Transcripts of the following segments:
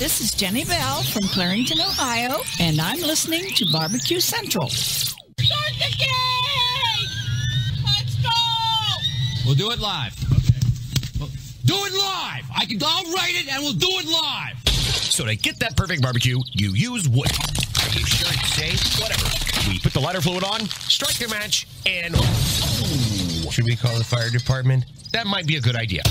This is Jenny Bell from Clarington, Ohio, and I'm listening to Barbecue Central. Start the game! Let's go! We'll do it live. Okay. Well, do it live! I'll write it and we'll do it live! So to get that perfect barbecue, you use wood. Are you sure it's safe? Whatever. We put the lighter fluid on, strike the match, and... Oh, should we call the fire department? That might be a good idea.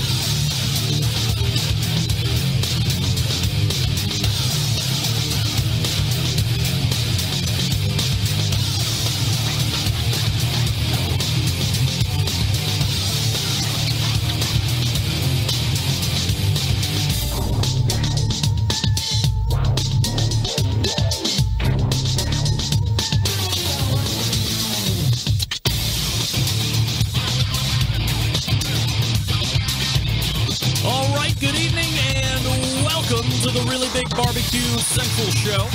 BBQ Central Show.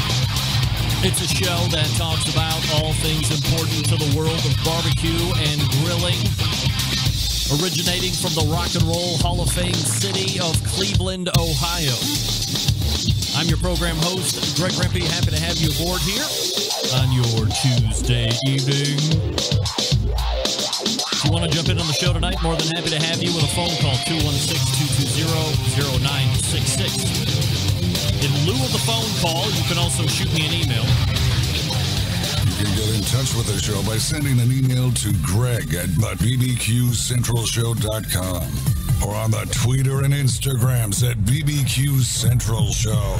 It's a show that talks about all things important to the world of barbecue and grilling. Originating from the Rock and Roll Hall of Fame city of Cleveland, Ohio. I'm your program host, Greg Rempe. Happy to have you aboard here on your Tuesday evening. If you want to jump in on the show tonight, more than happy to have you with a phone call, 216-220-0966. In lieu of the phone call, you can also shoot me an email. You can get in touch with the show by sending an email to greg@bbqcentralshow.com or on the Twitter and Instagrams at BBQ Central Show.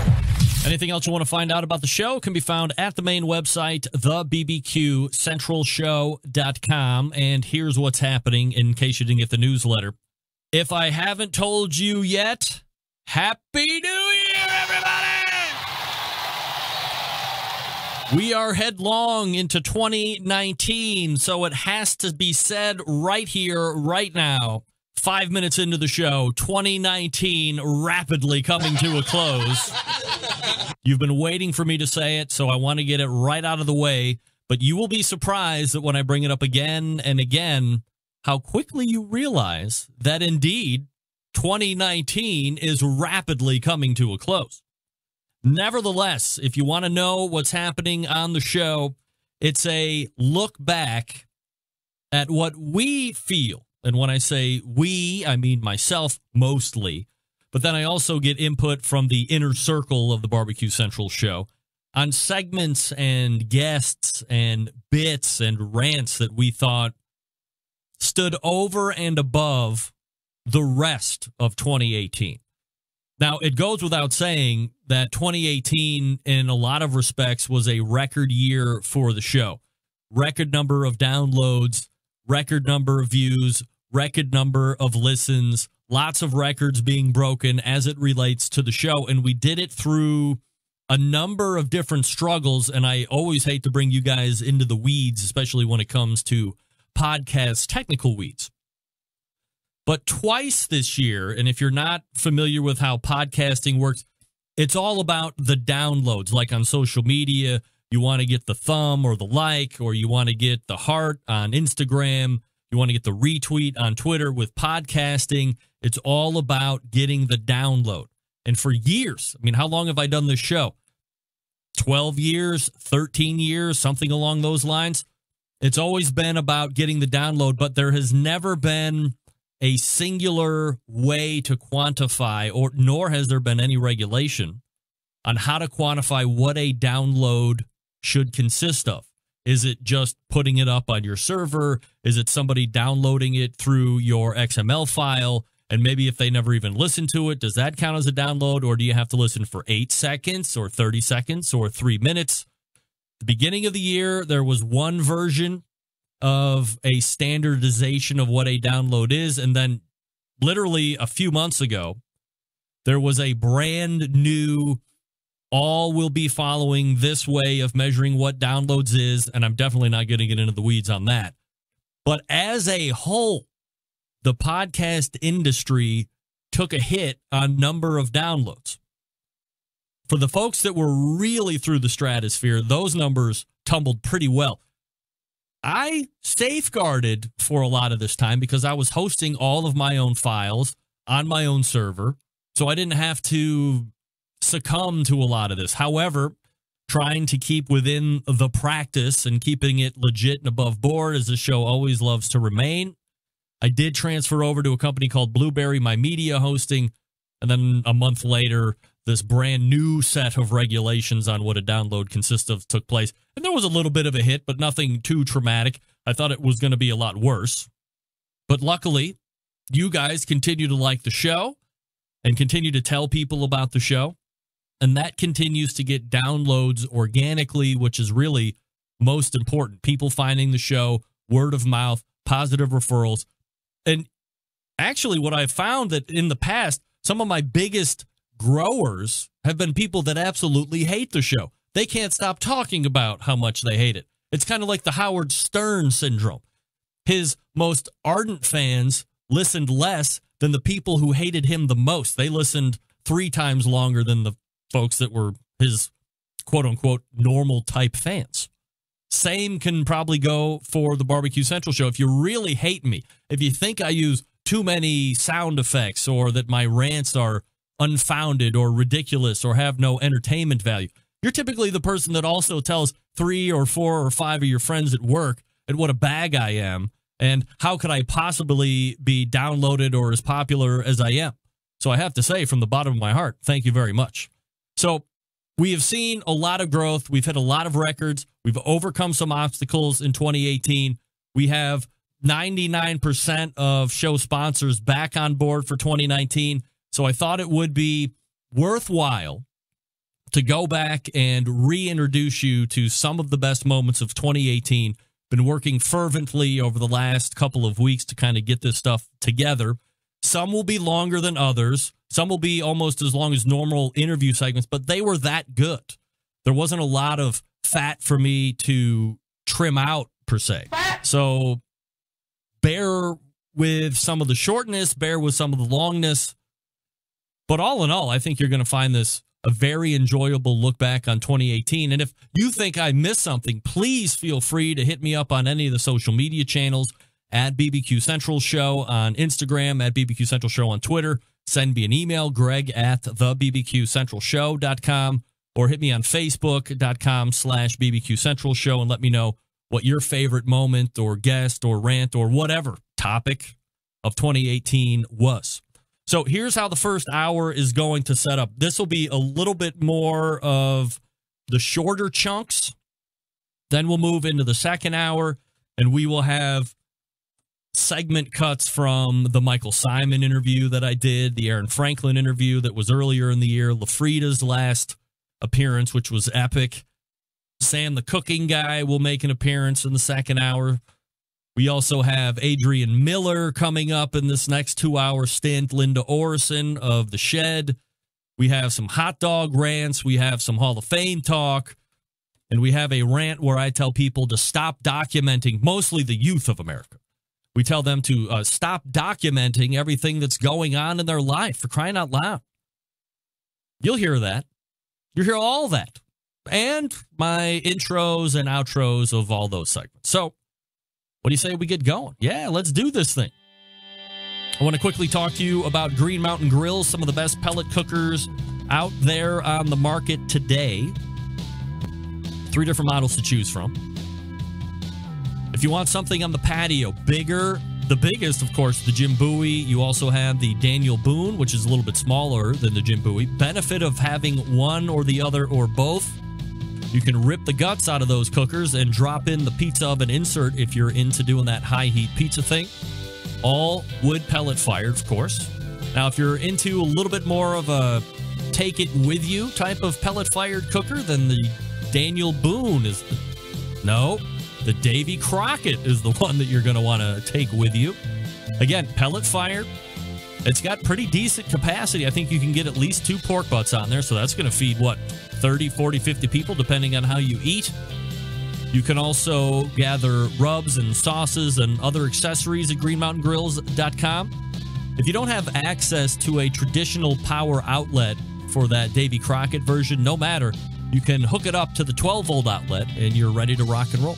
Anything else you want to find out about the show can be found at the main website, thebbqcentralshow.com. And here's what's happening in case you didn't get the newsletter. If I haven't told you yet, Happy New Year, everybody! We are headlong into 2019, so it has to be said right here, right now. 5 minutes into the show, 2019 rapidly coming to a close. You've been waiting for me to say it, so I want to get it right out of the way. But you will be surprised that when I bring it up again and again, how quickly you realize that indeed 2019 is rapidly coming to a close. Nevertheless, if you want to know what's happening on the show, it's a look back at what we feel. And when I say we, I mean myself mostly. But then I also get input from the inner circle of the Barbecue Central show on segments and guests and bits and rants that we thought stood over and above the rest of 2018. Now, it goes without saying that 2018, in a lot of respects, was a record year for the show. Record number of downloads, record number of views, record number of listens, lots of records being broken as it relates to the show. And we did it through a number of different struggles. And I always hate to bring you guys into the weeds, especially when it comes to podcast technical weeds. But twice this year, and if you're not familiar with how podcasting works, it's all about the downloads. Like on social media, you want to get the thumb or the like, or you want to get the heart on Instagram. You want to get the retweet on Twitter. With podcasting, it's all about getting the download. And for years, I mean, how long have I done this show? 12 years, 13 years, something along those lines. It's always been about getting the download, but there has never been a singular way to quantify, or nor has there been any regulation on how to quantify what a download should consist of. Is it just putting it up on your server? Is it somebody downloading it through your XML file? And maybe if they never even listen to it, does that count as a download? Or do you have to listen for 8 seconds or 30 seconds or 3 minutes? The beginning of the year, there was one version of a standardization of what a download is. And then literally a few months ago, there was a brand new, all will be following this way of measuring what downloads is. And I'm definitely not going to get into the weeds on that. But as a whole, the podcast industry took a hit on number of downloads. For the folks that were really through the stratosphere, those numbers tumbled pretty well. I safeguarded for a lot of this time because I was hosting all of my own files on my own server. So I didn't have to succumb to a lot of this. However, trying to keep within the practice and keeping it legit and above board, as this show always loves to remain, I did transfer over to a company called Blueberry, my media hosting, and then a month later, this brand new set of regulations on what a download consists of took place. And there was a little bit of a hit, but nothing too traumatic. I thought it was going to be a lot worse. But luckily, you guys continue to like the show and continue to tell people about the show. And that continues to get downloads organically, which is really most important. People finding the show, word of mouth, positive referrals. And actually what I've found that in the past, some of my biggest growers have been people that absolutely hate the show. They can't stop talking about how much they hate it. It's kind of like the Howard Stern syndrome. His most ardent fans listened less than the people who hated him the most. They listened 3 times longer than the folks that were his quote-unquote normal type fans. Same can probably go for the Barbecue Central show. If you really hate me, if you think I use too many sound effects or that my rants are unfounded or ridiculous or have no entertainment value, you're typically the person that also tells 3 or 4 or 5 of your friends at work and what a bag I am and how could I possibly be downloaded or as popular as I am. So I have to say from the bottom of my heart, thank you very much. So we have seen a lot of growth. We've hit a lot of records. We've overcome some obstacles in 2018. We have 99% of show sponsors back on board for 2019. So I thought it would be worthwhile to go back and reintroduce you to some of the best moments of 2018. Been working fervently over the last couple of weeks to kind of get this stuff together. Some will be longer than others. Some will be almost as long as normal interview segments, but they were that good. There wasn't a lot of fat for me to trim out, per se. So bear with some of the shortness, bear with some of the longness. But all in all, I think you're going to find this a very enjoyable look back on 2018. And if you think I missed something, please feel free to hit me up on any of the social media channels, at BBQ Central Show on Instagram, at BBQ Central Show on Twitter. Send me an email, greg@thebbqcentralshow.com, or hit me on facebook.com/BBQ Central Show and let me know what your favorite moment or guest or rant or whatever topic of 2018 was. So here's how the first hour is going to set up. This will be a little bit more of the shorter chunks. Then we'll move into the second hour, and we will have segment cuts from the Michael Symon interview that I did, the Aaron Franklin interview that was earlier in the year, LaFrida's last appearance, which was epic. Sam the cooking guy will make an appearance in the second hour. We also have Adrian Miller coming up in this next 2-hour stint, Linda Orrison of The Shed. We have some hot dog rants. We have some Hall of Fame talk. And we have a rant where I tell people to stop documenting, mostly the youth of America. We tell them to stop documenting everything that's going on in their life, for crying out loud. You'll hear that. You'll hear all that. And my intros and outros of all those segments. So, what do you say we get going? Yeah, let's do this thing. I want to quickly talk to you about Green Mountain Grills, some of the best pellet cookers out there on the market today. 3 different models to choose from. If you want something on the patio, bigger, the biggest, of course, the Jim Bowie. You also have the Daniel Boone, which is a little bit smaller than the Jim Bowie. Benefit of having one or the other or both. You can rip the guts out of those cookers and drop in the pizza oven insert if you're into doing that high heat pizza thing. All wood pellet fired, of course. Now, if you're into a little bit more of a take it with you type of pellet fired cooker, then the Daniel Boone is the Davy Crockett is the one that you're going to want to take with you. Again, pellet fired. It's got pretty decent capacity. I think you can get at least 2 pork butts on there, so that's going to feed, 30, 40, 50 people, depending on how you eat. You can also gather rubs and sauces and other accessories at greenmountaingrills.com. If you don't have access to a traditional power outlet for that Davy Crockett version, no matter, you can hook it up to the 12-volt outlet, and you're ready to rock and roll.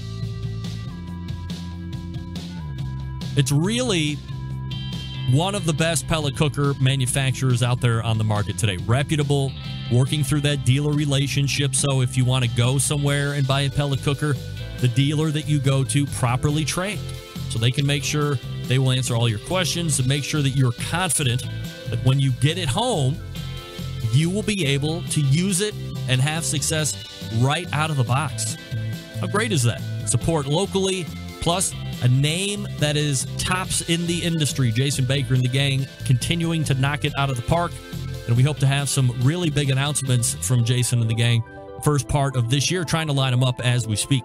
It's really one of the best pellet cooker manufacturers out there on the market today. Reputable, working through that dealer relationship. So if you want to go somewhere and buy a pellet cooker, the dealer that you go to properly trained. So they can make sure they will answer all your questions and make sure that you're confident that when you get it home, you will be able to use it and have success right out of the box. How great is that? Support locally, plus a name that is tops in the industry. Jason Baker and the gang continuing to knock it out of the park. And we hope to have some really big announcements from Jason and the gang first part of this year, trying to line them up as we speak.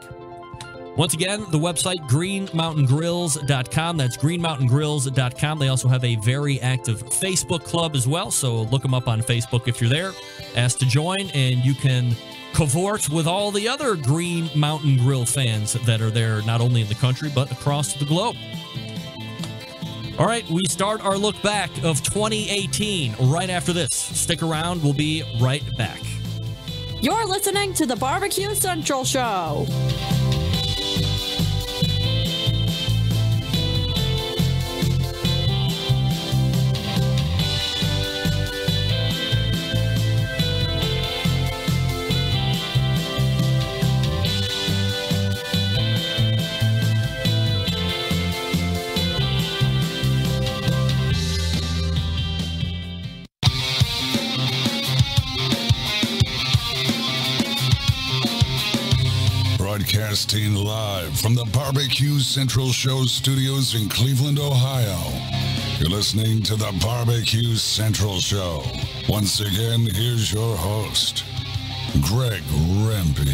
Once again, the website, greenmountaingrills.com. That's greenmountaingrills.com. They also have a very active Facebook club as well, so look them up on Facebook if you're there. Ask to join, and you can cavort with all the other Green Mountain Grill fans that are there, not only in the country, but across the globe. All right, we start our look back of 2018 right after this. Stick around. We'll be right back. You're listening to the Barbecue Central Show. Broadcasting live from the Barbecue Central Show studios in Cleveland, Ohio. You're listening to the Barbecue Central Show. Once again, here's your host, Greg Rempe.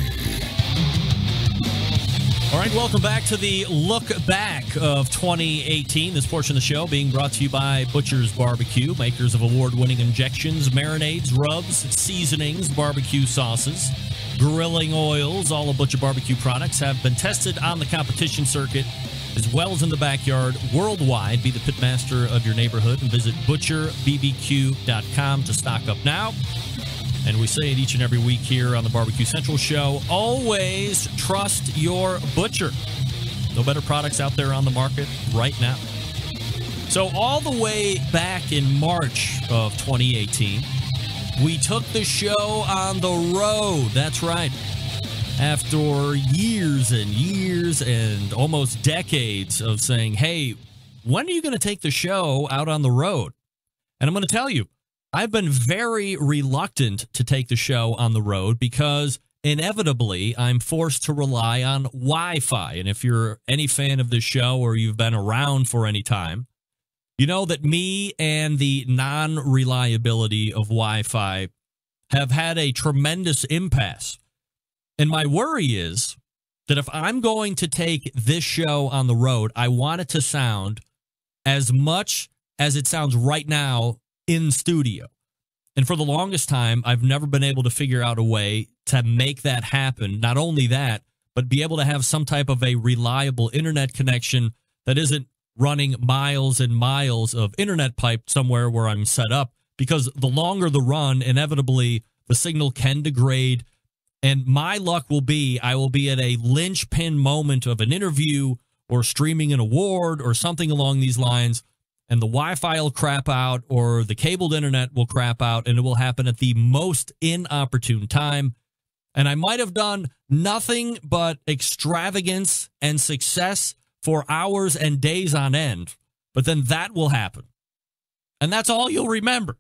All right, welcome back to the look back of 2018. This portion of the show being brought to you by Butcher's Barbecue, makers of award-winning injections, marinades, rubs, seasonings, barbecue sauces, grilling oils. All of Butcher Barbecue products have been tested on the competition circuit as well as in the backyard worldwide. Be the pitmaster of your neighborhood and visit butcherbbq.com to stock up now. And we say it each and every week here on the Barbecue Central Show, always trust your butcher. No better products out there on the market right now. So all the way back in March of 2018, we took the show on the road. That's right. After years and years and almost decades of saying, hey, when are you going to take the show out on the road? And I'm going to tell you, I've been very reluctant to take the show on the road because inevitably I'm forced to rely on Wi-Fi. And if you're any fan of this show or you've been around for any time, you know that me and the non-reliability of Wi-Fi have had a tremendous impasse. And my worry is that if I'm going to take this show on the road, I want it to sound as much as it sounds right now in studio. And for the longest time, I've never been able to figure out a way to make that happen. Not only that, but be able to have some type of a reliable internet connection that isn't running miles and miles of internet pipe somewhere where I'm set up, because the longer the run, inevitably the signal can degrade. And my luck will be I will be at a linchpin moment of an interview or streaming an award or something along these lines, and the Wi-Fi will crap out or the cabled internet will crap out, and it will happen at the most inopportune time. And I might have done nothing but extravagance and success for hours and days on end, but then that will happen. And that's all you'll remember.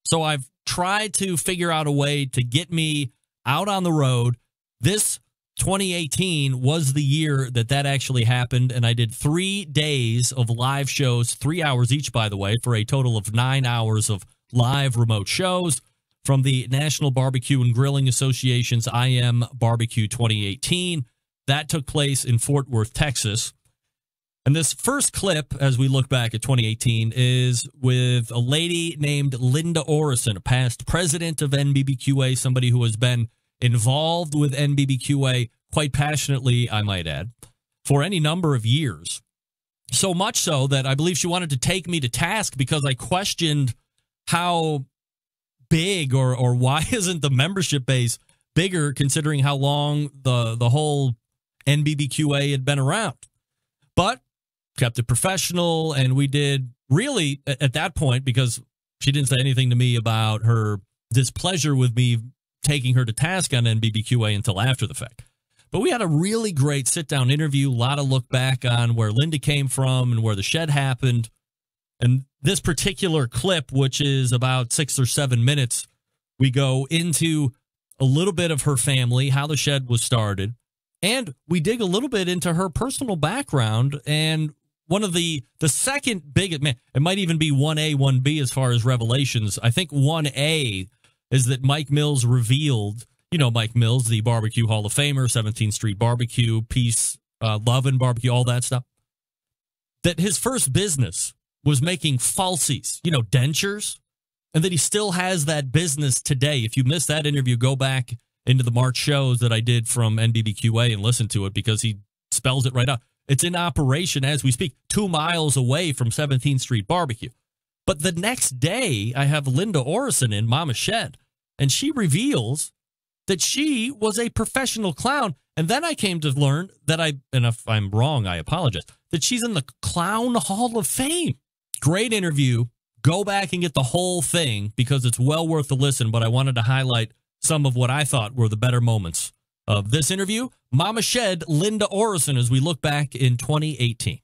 So I've tried to figure out a way to get me out on the road. This 2018 was the year that actually happened, and I did 3 days of live shows, 3 hours each, by the way, for a total of 9 hours of live remote shows from the National Barbecue and Grilling Association's IM Barbecue 2018. That took place in Fort Worth, Texas. And this first clip, as we look back at 2018, is with a lady named Linda Orrison, a past president of NBBQA, somebody who has been involved with NBBQA quite passionately, I might add, for any number of years. So much so that I believe she wanted to take me to task because I questioned how big or why isn't the membership base bigger considering how long the whole NBBQA had been around. But kept it professional, and we did really, at that point, because she didn't say anything to me about her displeasure with me taking her to task on NBBQA until after the fact. But we had a really great sit-down interview, a lot of look back on where Linda came from and where the shed happened. And this particular clip, which is about 6 or 7 minutes, we go into a little bit of her family, how the shed was started, and we dig a little bit into her personal background. And one of the second biggest, man, it might even be 1A, 1B as far as revelations. I think 1A is that Mike Mills revealed, you know, Mike Mills, the Barbecue Hall of Famer, 17th Street Barbecue, Peace, Love and Barbecue, all that stuff, that his first business was making falsies, you know, dentures, and that he still has that business today. If you missed that interview, go back into the March shows that I did from NBBQA and listen to it, because he spells it right out. It's in operation as we speak, 2 miles away from 17th Street Barbecue. But the next day, I have Linda Orrison in Momma Shed, and she reveals that she was a professional clown. And then I came to learn that and if I'm wrong, I apologize, that she's in the Clown Hall of Fame. Great interview. Go back and get the whole thing, because it's well worth the listen. But I wanted to highlight some of what I thought were the better moments of this interview. Momma Shed, Linda Orrison, as we look back in 2018.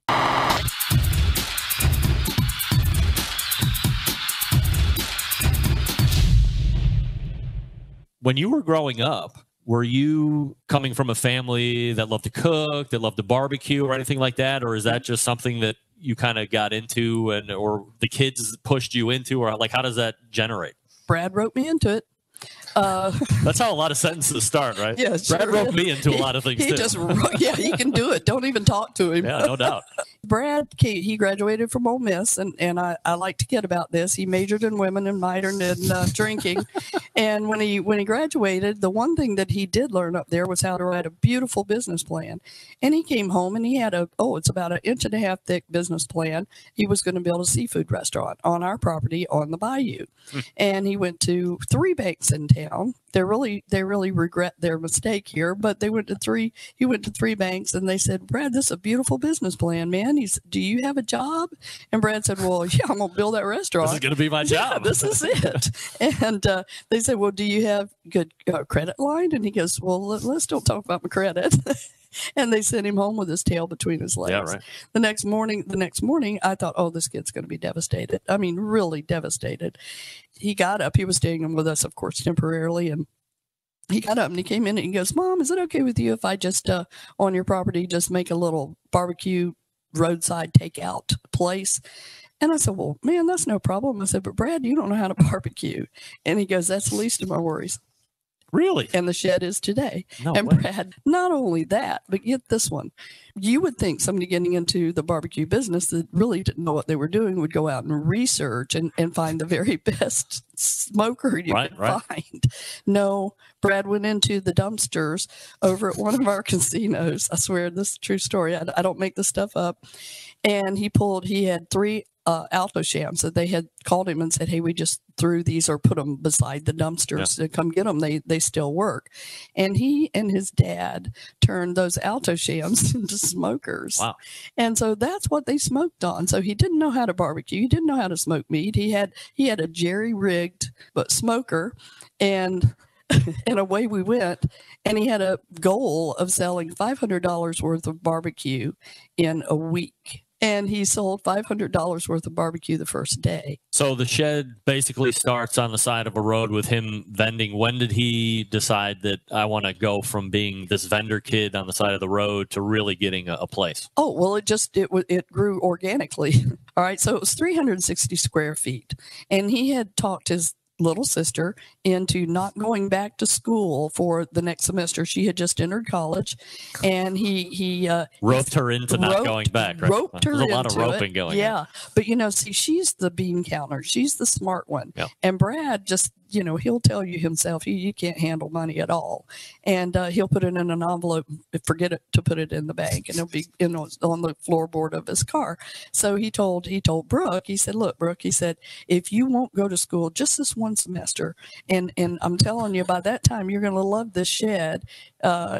When you were growing up, were you coming from a family that loved to cook, that loved to barbecue or anything like that? Or is that just something that you kind of got into, and or the kids pushed you into, or like, how does that generate? Brad wrote me into it. That's how a lot of sentences start, right? Yeah, sure. Brad wrote me into a lot of things he too. Just wrote, yeah, he can do it. Don't even talk to him. Yeah, no doubt. Brad, he graduated from Ole Miss, and I like to kid about this. He majored in women and minored in drinking. And when he graduated, the one thing that he did learn up there was how to write a beautiful business plan. And he came home and he had it's about 1.5 inch thick business plan. He was going to build a seafood restaurant on our property on the bayou. And he went to 3 banks in town. They really regret their mistake here, but he went to 3 banks, and they said, Brad, this is a beautiful business plan, man. He said, do you have a job? And Brad said, well, yeah, I'm going to build that restaurant. This is going to be my job. Yeah, this is it. And they said, well, do you have good credit line? And he goes, well, let's don't talk about my credit. And they sent him home with his tail between his legs. Yeah, right. The next morning, I thought, oh, this kid's going to be devastated. I mean, really devastated. He got up. He was staying with us, of course, temporarily. And he got up and he came in and he goes, Mom, is it okay with you if I just, on your property, just make a little barbecue roadside takeout place? And I said, well, man, that's no problem. I said, but Brad, you don't know how to barbecue. And he goes, that's the least of my worries. Really? And the shed is today. No and way. Brad, not only that, but get this one. You would think somebody getting into the barbecue business that really didn't know what they were doing would go out and research and find the very best smoker you could find. No, Brad went into the dumpsters over at one of our casinos. I swear, this is a true story. I don't make this stuff up. And he had 3 Alto shams that they had called him and said, hey, we just threw these or put them beside the dumpsters to come get them. They still work. And he and his dad turned those Alto shams into smokers. Wow. And so that's what they smoked on. So he didn't know how to barbecue. He didn't know how to smoke meat. He had a jerry-rigged smoker, and away we went. And he had a goal of selling $500 worth of barbecue in a week. And he sold $500 worth of barbecue the first day. So the shed basically starts on the side of a road with him vending. When did he decide that I want to go from being this vendor kid on the side of the road to really getting a place? Oh, well, it grew organically. All right. So it was 360 square feet. And he had talked his little sister into not going back to school for the next semester. She had just entered college, and he roped her into not going back. Right? Roped her into There's a lot of roping going on. Yeah, but see, she's the bean counter. She's the smart one. Yeah. And Brad just, he'll tell you himself, you can't handle money at all, and he'll put it in an envelope, forget it to put it in the bank, and it'll be on the floorboard of his car. So he told Brooke, he said, look, Brooke, he said, if you won't go to school just this one semester, and I'm telling you, by that time you're going to love this shed.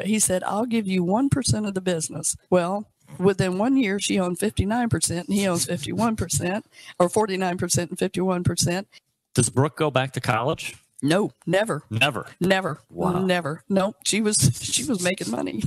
He said, I'll give you 1% of the business. Well, within 1 year, she owned 59% and he owns 51%, or 49% and 51%. Does Brooke go back to college? No, never. Never. Wow. Never. Nope. She was making money.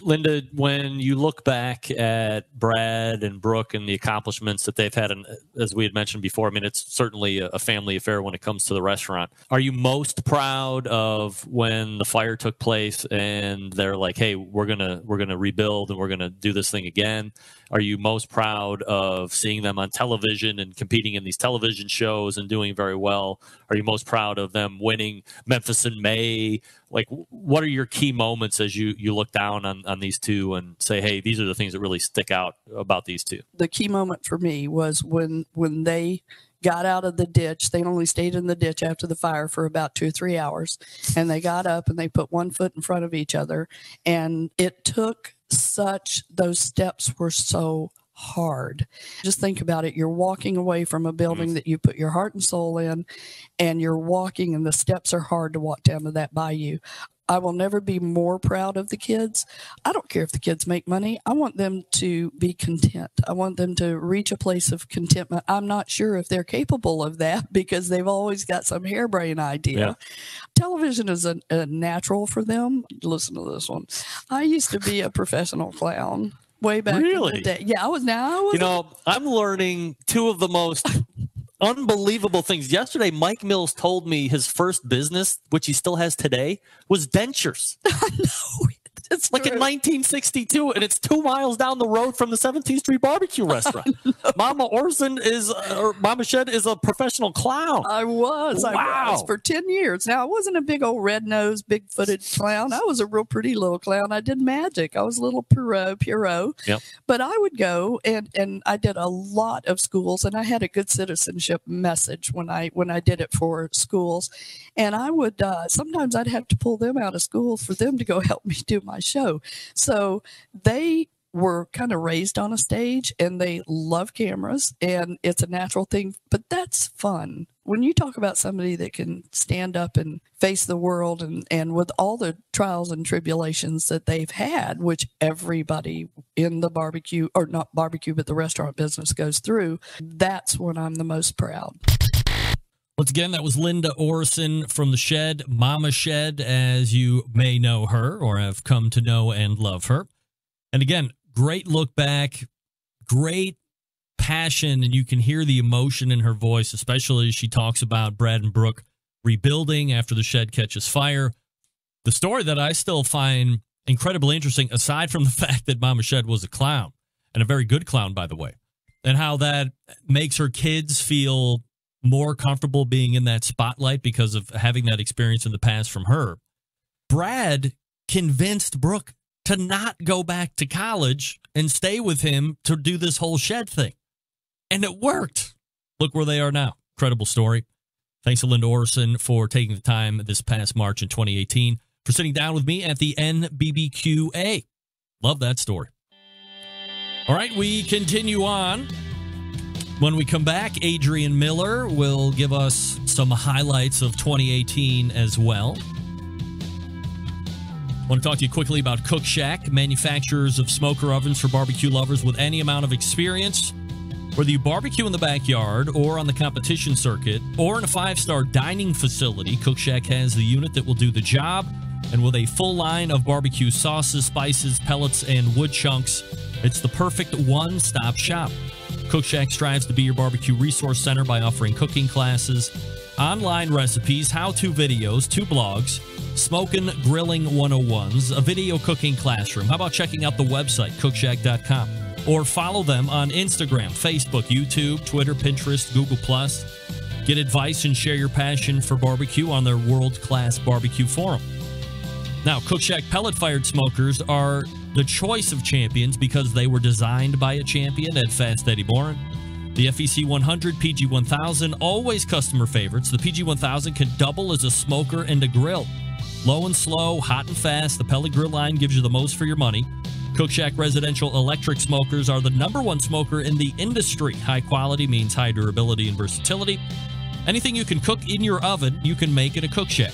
Linda, when you look back at Brad and Brooke and the accomplishments that they've had, and as we had mentioned before, I mean, it's certainly a family affair when it comes to the restaurant. Are you most proud of when the fire took place and they're like, hey, we're gonna rebuild and we're gonna do this thing again? Are you most proud of seeing them on television and competing in these television shows and doing very well? Are you most proud of them winning Memphis in May? Like, what are your key moments as you look down on these two and say, hey, these are the things that really stick out about these two? The key moment for me was when they got out of the ditch. They only stayed in the ditch after the fire for about 2 or 3 hours. And they got up and they put one foot in front of each other. And it took those steps were so hard. Just think about it. You're walking away from a building that you put your heart and soul in, and you're walking, and the steps are hard to walk down to that bayou. I will never be more proud of the kids. I don't care if the kids make money. I want them to be content. I want them to reach a place of contentment. I'm not sure if they're capable of that because they've always got some harebrained idea. Yeah. Television is a natural for them. Listen to this one. I used to be a professional clown way back in the day. Yeah, I was. You know, I'm learning two of the most unbelievable things. Yesterday, Mike Mills told me his first business, which he still has today, was dentures. I know. It's like in 1962, and it's 2 miles down the road from the 17th Street barbecue restaurant. Momma Shed is a professional clown. I was for 10 years. Now, I wasn't a big old red-nosed, big-footed clown. I was a real pretty little clown. I did magic. I was a little Pierrot. Yep. But I would go, and I did a lot of schools, and I had a good citizenship message when I did it for schools. And I would, sometimes I'd have to pull them out of school for them to go help me do my show. So they were kind of raised on a stage and they love cameras and it's a natural thing, but that's fun. When you talk about somebody that can stand up and face the world and with all the trials and tribulations that they've had, which everybody in the barbecue, or not barbecue, but the restaurant business goes through, that's when I'm the most proud. Once again, that was Linda Orrison from the Shed, Momma Shed, as you may know her or have come to know and love her. And again, great look back, great passion, and you can hear the emotion in her voice, especially as she talks about Brad and Brooke rebuilding after the Shed catches fire. The story that I still find incredibly interesting, aside from the fact that Momma Shed was a clown, and a very good clown, by the way, and how that makes her kids feel more comfortable being in that spotlight because of having that experience in the past from her. Brad convinced Brooke to not go back to college and stay with him to do this whole Shed thing. And it worked. Look where they are now. Incredible story. Thanks to Linda Orrison for taking the time this past March in 2018 for sitting down with me at the NBBQA. Love that story. All right, we continue on. When we come back, Adrian Miller will give us some highlights of 2018 as well. I want to talk to you quickly about Cook Shack, manufacturers of smoker ovens for barbecue lovers with any amount of experience. Whether you barbecue in the backyard or on the competition circuit or in a 5-star dining facility, Cook Shack has the unit that will do the job. And with a full line of barbecue sauces, spices, pellets, and wood chunks, it's the perfect one-stop shop. Cook Shack strives to be your barbecue resource center by offering cooking classes, online recipes, how-to videos, 2 blogs, Smokin' Grilling 101s, a video cooking classroom. How about checking out the website, cookshack.com? Or follow them on Instagram, Facebook, YouTube, Twitter, Pinterest, Google+. Get advice and share your passion for barbecue on their world-class barbecue forum. Now, Cook Shack pellet-fired smokers are the choice of champions because they were designed by a champion at Fast Eddie Boren. The FEC 100, PG 1000, always customer favorites. The PG 1000 can double as a smoker and a grill. Low and slow, hot and fast, the pellet grill line gives you the most for your money. Cook Shack residential electric smokers are the #1 smoker in the industry. High quality means high durability and versatility. Anything you can cook in your oven, you can make in a Cook Shack.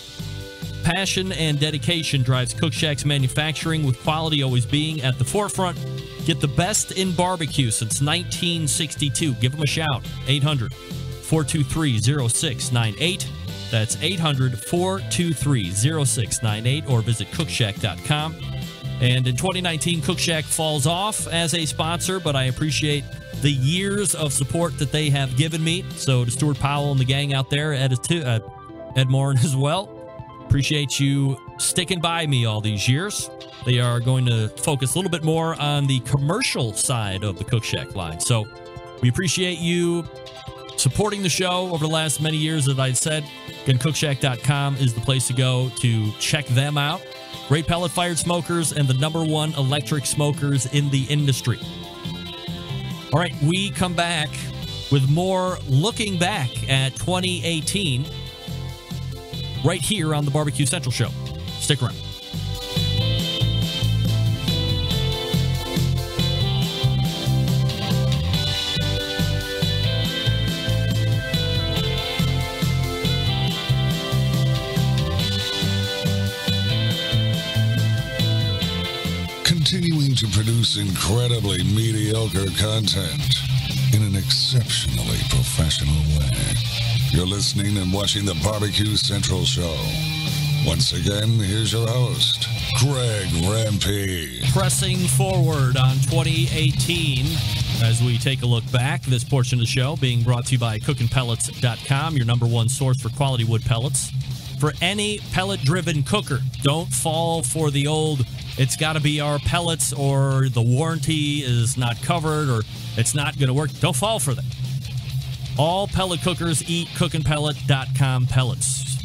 Passion and dedication drives Cook Shack's manufacturing, with quality always being at the forefront. Get the best in barbecue since 1962. Give them a shout. 800-423-0698. That's 800-423-0698, or visit cookshack.com. And in 2019, Cook Shack falls off as a sponsor, but I appreciate the years of support that they have given me. So to Stuart Powell and the gang out there, Ed Morin as well, appreciate you sticking by me all these years. They are going to focus a little bit more on the commercial side of the Cook Shack line. So we appreciate you supporting the show over the last many years, as I said. Again, cookshack.com is the place to go to check them out. Great pellet-fired smokers and the #1 electric smokers in the industry. All right, we come back with more looking back at 2018 right here on the Barbecue Central Show. Stick around. Continuing to produce incredibly mediocre content in an exceptionally professional way. You're listening and watching the Barbecue Central Show. Once again, here's your host, Greg Rampey. Pressing forward on 2018 as we take a look back. This portion of the show being brought to you by cookinpellets.com, your #1 source for quality wood pellets. For any pellet-driven cooker, don't fall for the old, it's got to be our pellets, or the warranty is not covered, or it's not going to work. Don't fall for that. All pellet cookers eat cookinpellet.com pellets.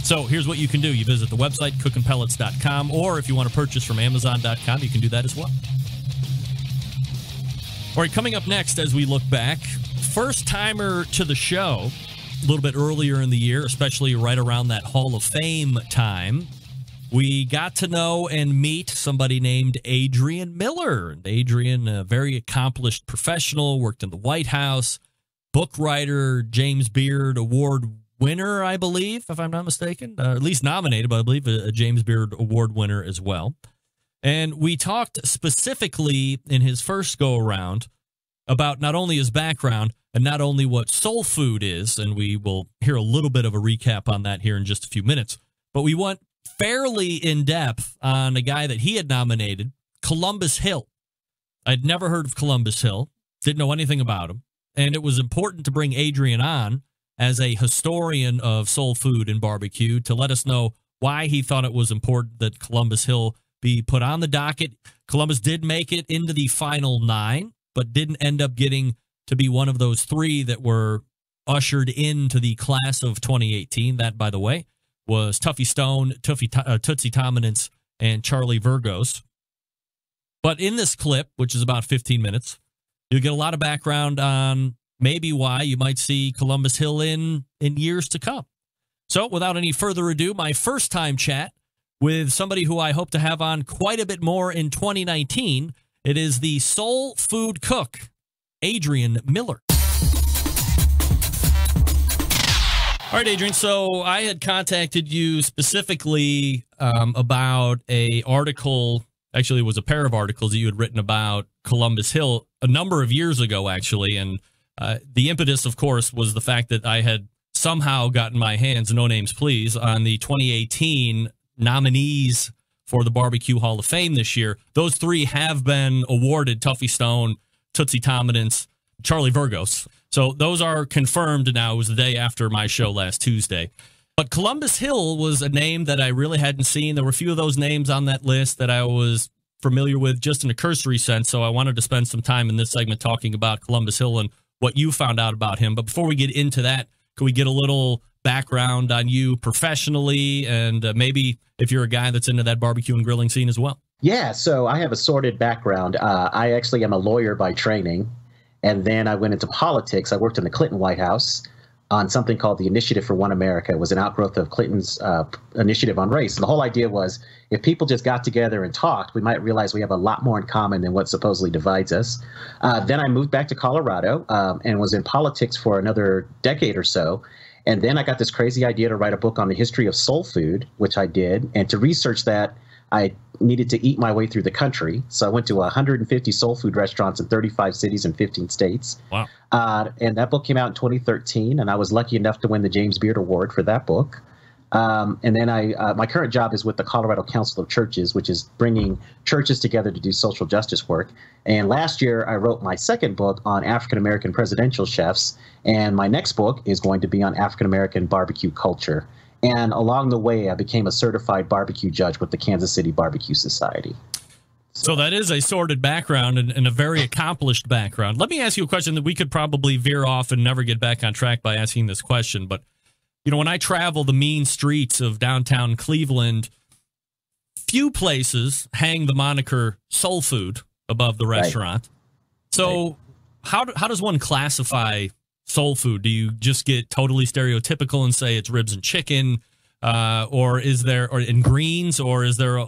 So here's what you can do. You visit the website, cookinpellets.com, or if you want to purchase from amazon.com, you can do that as well. All right, coming up next as we look back, first-timer to the show, a little bit earlier in the year, especially right around that Hall of Fame time, we got to know and meet somebody named Adrian Miller. Adrian, a very accomplished professional, worked in the White House, book writer, James Beard Award winner, I believe, if I'm not mistaken, at least nominated, but I believe a James Beard Award winner as well. And we talked specifically in his first go-around about not only his background and not only what soul food is, and we will hear a little bit of a recap on that here in just a few minutes, but we went fairly in-depth on a guy that he had nominated, Columbus Hill. I'd never heard of Columbus Hill, didn't know anything about him, and it was important to bring Adrian on as a historian of soul food and barbecue to let us know why he thought it was important that Columbus Hill be put on the docket. Columbus did make it into the final 9, but didn't end up getting to be one of those 3 that were ushered into the class of 2018. That, by the way, was Tuffy Stone, Tootsie Tominance, and Charlie Virgos. But in this clip, which is about 15 minutes, you'll get a lot of background on maybe why you might see Columbus Hill in years to come. So without any further ado, my first time chat with somebody who I hope to have on quite a bit more in 2019. It is the soul food cook, Adrian Miller. All right, Adrian, so I had contacted you specifically about a article. Actually, it was a pair of articles that you had written about Columbus Hill a number of years ago, actually. And the impetus, of course, was the fact that I had somehow gotten my hands, no names please, on the 2018 nominees for the Barbecue Hall of Fame this year. Those 3 have been awarded: Tuffy Stone, Tootsie Tominance, Charlie Virgos. So those are confirmed now. It was the day after my show last Tuesday. But Columbus Hill was a name that I really hadn't seen. There were a few of those names on that list that I was familiar with just in a cursory sense, so I wanted to spend some time in this segment talking about Columbus Hill and what you found out about him. But before we get into that, could we get a little background on you professionally, and maybe if you're a guy that's into that barbecue and grilling scene as well? Yeah, so I have a sordid background. I actually am a lawyer by training, and then I went into politics. I worked in the Clinton White House on something called the Initiative for One America. It was an outgrowth of Clinton's initiative on race. And the whole idea was if people just got together and talked, we might realize we have a lot more in common than what supposedly divides us. Then I moved back to Colorado and was in politics for another decade or so. And then I got this crazy idea to write a book on the history of soul food, which I did. And to research that, I needed to eat my way through the country. So I went to 150 soul food restaurants in 35 cities and 15 states. Wow. And that book came out in 2013, and I was lucky enough to win the James Beard Award for that book. And then my current job is with the Colorado Council of Churches, which is bringing churches together to do social justice work. And last year, I wrote my second book on African-American presidential chefs. And my next book is going to be on African-American barbecue culture. And along the way, I became a certified barbecue judge with the Kansas City Barbecue Society. So that is a sordid background and a very accomplished background. Let me ask you a question that we could probably veer off and never get back on track by asking this question. But, you know, when I travel the mean streets of downtown Cleveland, few places hang the moniker soul food above the restaurant. Right. So how does one classify soul food? Do you just get totally stereotypical and say it's ribs and chicken, or in greens, or is there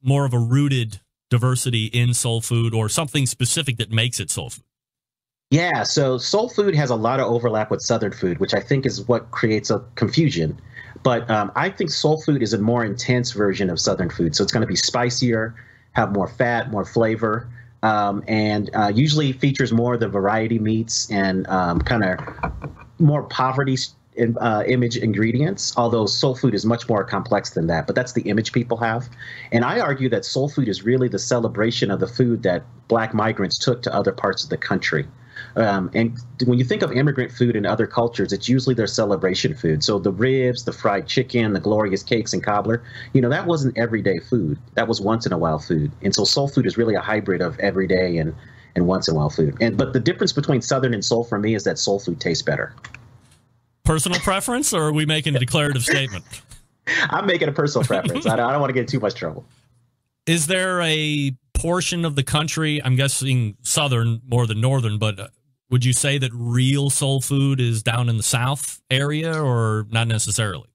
more of a rooted diversity in soul food or something specific that makes it soul food? Yeah, so soul food has a lot of overlap with Southern food, which I think is what creates a confusion. But I think soul food is a more intense version of Southern food. So it's going to be spicier, have more fat, more flavor, and usually features more of the variety meats and kind of more poverty image ingredients, although soul food is much more complex than that. But that's the image people have. And I argue that soul food is really the celebration of the food that Black migrants took to other parts of the country. And when you think of immigrant food in other cultures, it's usually their celebration food. So the ribs, the fried chicken, the glorious cakes and cobbler, you know, that wasn't everyday food. That was once in a while food. And so soul food is really a hybrid of everyday and once in a while food. But the difference between Southern and soul for me is that soul food tastes better. Personal preference, or are we making a declarative statement? I'm making a personal preference. I don't want to get in too much trouble. Is there a portion of the country, I'm guessing Southern more than Northern, but would you say that real soul food is down in the South area, or not necessarily?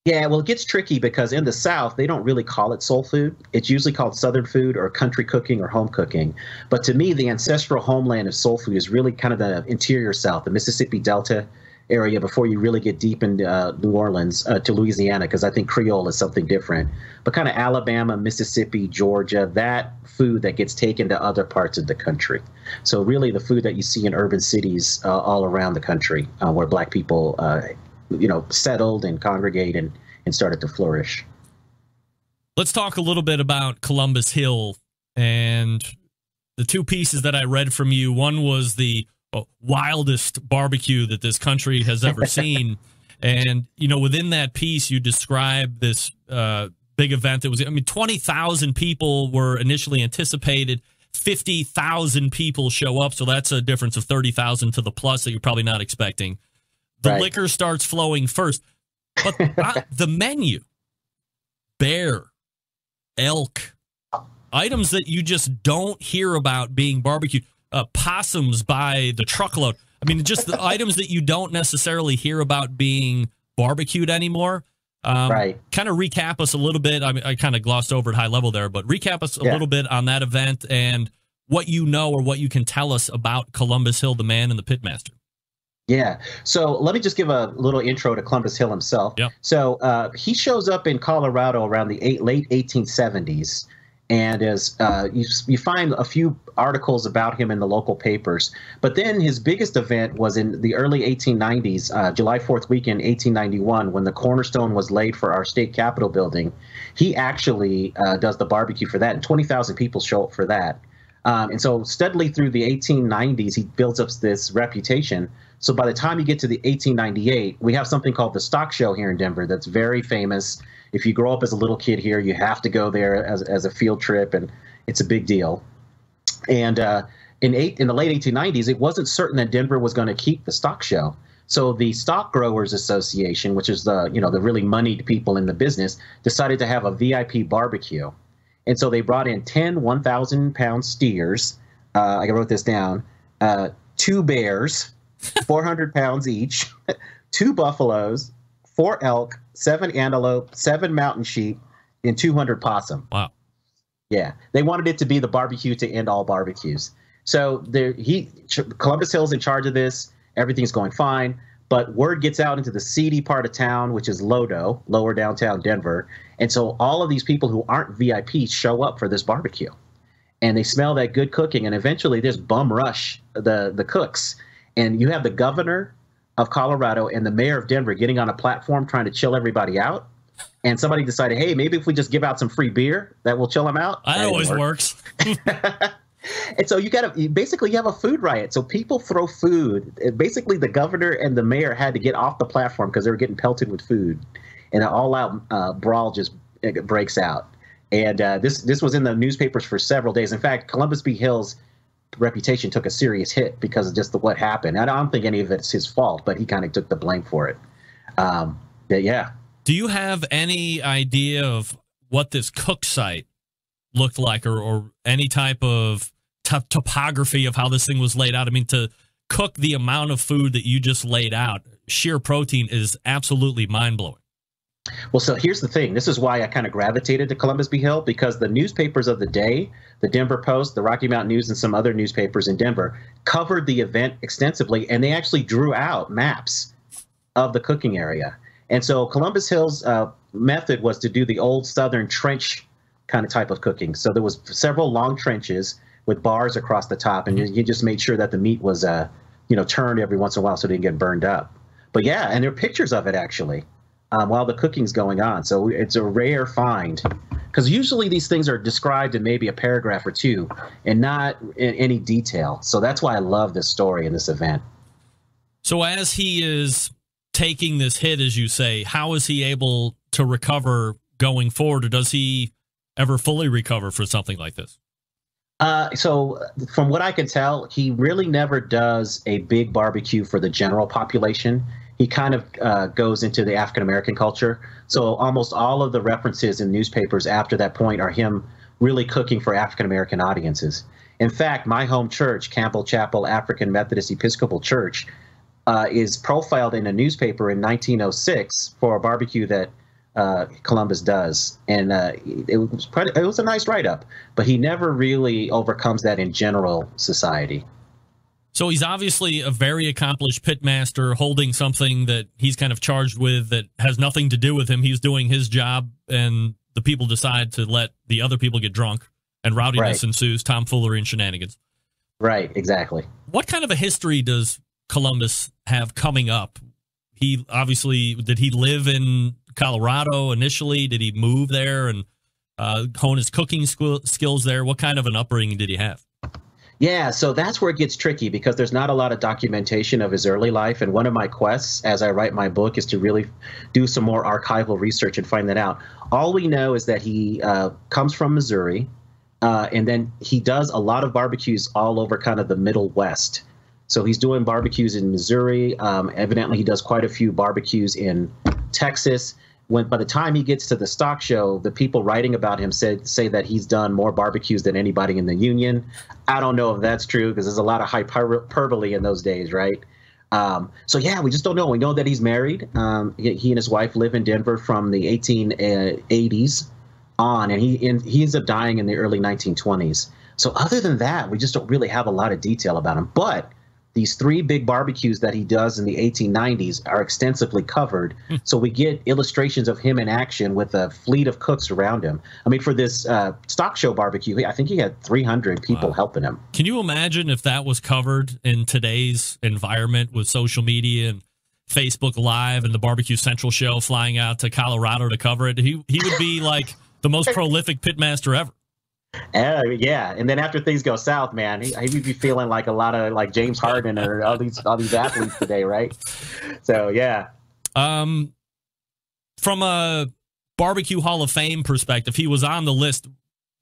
Yeah, well, it gets tricky because in the South, they don't really call it soul food. It's usually called Southern food or country cooking or home cooking. But to me, the ancestral homeland of soul food is really kind of the interior South, the Mississippi Delta area, before you really get deep into New Orleans to Louisiana, because I think Creole is something different. But kind of Alabama, Mississippi, Georgia, that food that gets taken to other parts of the country. So really the food that you see in urban cities all around the country where Black people, settled and congregate and started to flourish. Let's talk a little bit about Columbus Hill and the two pieces that I read from you. One was the wildest barbecue that this country has ever seen. And, you know, within that piece, you described this big event that was, 20,000 people were initially anticipated. 50,000 people show up. So that's a difference of 30,000 to the plus that you're probably not expecting. The Right. liquor starts flowing first. But the menu, bear, elk, items that you just don't hear about being barbecued. Possums by the truckload. Just the items that you don't necessarily hear about being barbecued anymore. Right. Kind of recap us a little bit. I kind of glossed over at high level there, but recap us a little bit on that event and what you know or what you can tell us about Columbus Hill, the man and the pitmaster. Yeah. So let me just give a little intro to Columbus Hill himself. Yep. So he shows up in Colorado around the late 1870s. And as you find a few articles about him in the local papers. But then his biggest event was in the early 1890s, July 4th weekend, 1891, when the cornerstone was laid for our state capitol building. He actually does the barbecue for that, and 20,000 people show up for that. And so steadily through the 1890s, he builds up this reputation. So by the time you get to the 1898, we have something called the Stock Show here in Denver that's very famous. If you grow up as a little kid here, you have to go there as a field trip, and it's a big deal. And in the late 1890s, it wasn't certain that Denver was going to keep the stock show. So the Stock Growers Association, which is the really moneyed people in the business, decided to have a VIP barbecue. And so they brought in 10 1,000-pound steers. I wrote this down. 2 bears, 400 pounds each, 2 buffaloes, 4 elk, 7 antelope, 7 mountain sheep, and 200 possum. Wow. Yeah. They wanted it to be the barbecue to end all barbecues. So Columbus Hill's in charge of this. Everything's going fine. But word gets out into the seedy part of town, which is Lodo, lower downtown Denver. And so all of these people who aren't VIPs show up for this barbecue. And they smell that good cooking. And eventually there's bum rush the cooks. And you have the governor of Colorado and the mayor of Denver getting on a platform trying to chill everybody out. And somebody decided, hey, maybe if we just give out some free beer, that will chill them out. That always works. And so you have a food riot. So people throw food. Basically, the governor and the mayor had to get off the platform because they were getting pelted with food. And an all-out brawl just breaks out. And this was in the newspapers for several days. In fact, Columbus B. Hill's reputation took a serious hit because of just what happened. I don't think any of it's his fault, but he kind of took the blame for it. But yeah. Do you have any idea of what this cook site looked like, or any type of topography of how this thing was laid out? I mean, to cook the amount of food that you just laid out, sheer protein, is absolutely mind-blowing. Well, so here's the thing. This is why I kind of gravitated to Columbus B. Hill, because the newspapers of the day, the Denver Post, the Rocky Mountain News, and some other newspapers in Denver covered the event extensively, and they actually drew out maps of the cooking area. And so Columbus Hill's method was to do the old Southern trench kind of type of cooking. So there was several long trenches with bars across the top, and you just made sure that the meat was, turned every once in a while so it didn't get burned up. But yeah, and there are pictures of it actually while the cooking's going on. So it's a rare find, because usually these things are described in maybe a paragraph or two and not in any detail. So that's why I love this story and this event. So as he is taking this hit, as you say, how is he able to recover going forward, or does he ever fully recover for something like this? So from what I can tell, he really never does a big barbecue for the general population. He kind of goes into the African-American culture. So almost all of the references in newspapers after that point are him really cooking for African-American audiences. In fact, my home church, Campbell Chapel African Methodist Episcopal Church, is profiled in a newspaper in 1906 for a barbecue that Columbus does, and it was a nice write-up, but he never really overcomes that in general society. So he's obviously a very accomplished pitmaster, holding something that he's kind of charged with that has nothing to do with him. He's doing his job, and the people decide to let the other people get drunk, and rowdiness ensues, tomfoolery and shenanigans. Right, exactly. What kind of a history does Columbus have coming up? He obviously, did he live in Colorado initially? Did he move there and hone his cooking skills there? What kind of an upbringing did he have? Yeah, so that's where it gets tricky, because there's not a lot of documentation of his early life. And one of my quests as I write my book is to really do some more archival research and find that out. All we know is that he comes from Missouri, and then he does a lot of barbecues all over kind of the Middle West. So he's doing barbecues in Missouri. Evidently, he does quite a few barbecues in Texas. By the time he gets to the stock show, the people writing about him say that he's done more barbecues than anybody in the Union. I don't know if that's true, because there's a lot of hyperbole in those days, right? So yeah, we just don't know. We know that he's married. He and his wife live in Denver from the 1880s on, and he ends up dying in the early 1920s. So other than that, we just don't really have a lot of detail about him. But these three big barbecues that he does in the 1890s are extensively covered. So we get illustrations of him in action with a fleet of cooks around him. I mean, for this stock show barbecue, I think he had 300 people helping him. Can you imagine if that was covered in today's environment with social media and Facebook Live and the Barbecue Central show flying out to Colorado to cover it? He would be like the most prolific pitmaster ever. Yeah, and then after things go south, man, he would be feeling like a lot of like James Harden or all these athletes today, right? So yeah. From a Barbecue Hall of Fame perspective, he was on the list.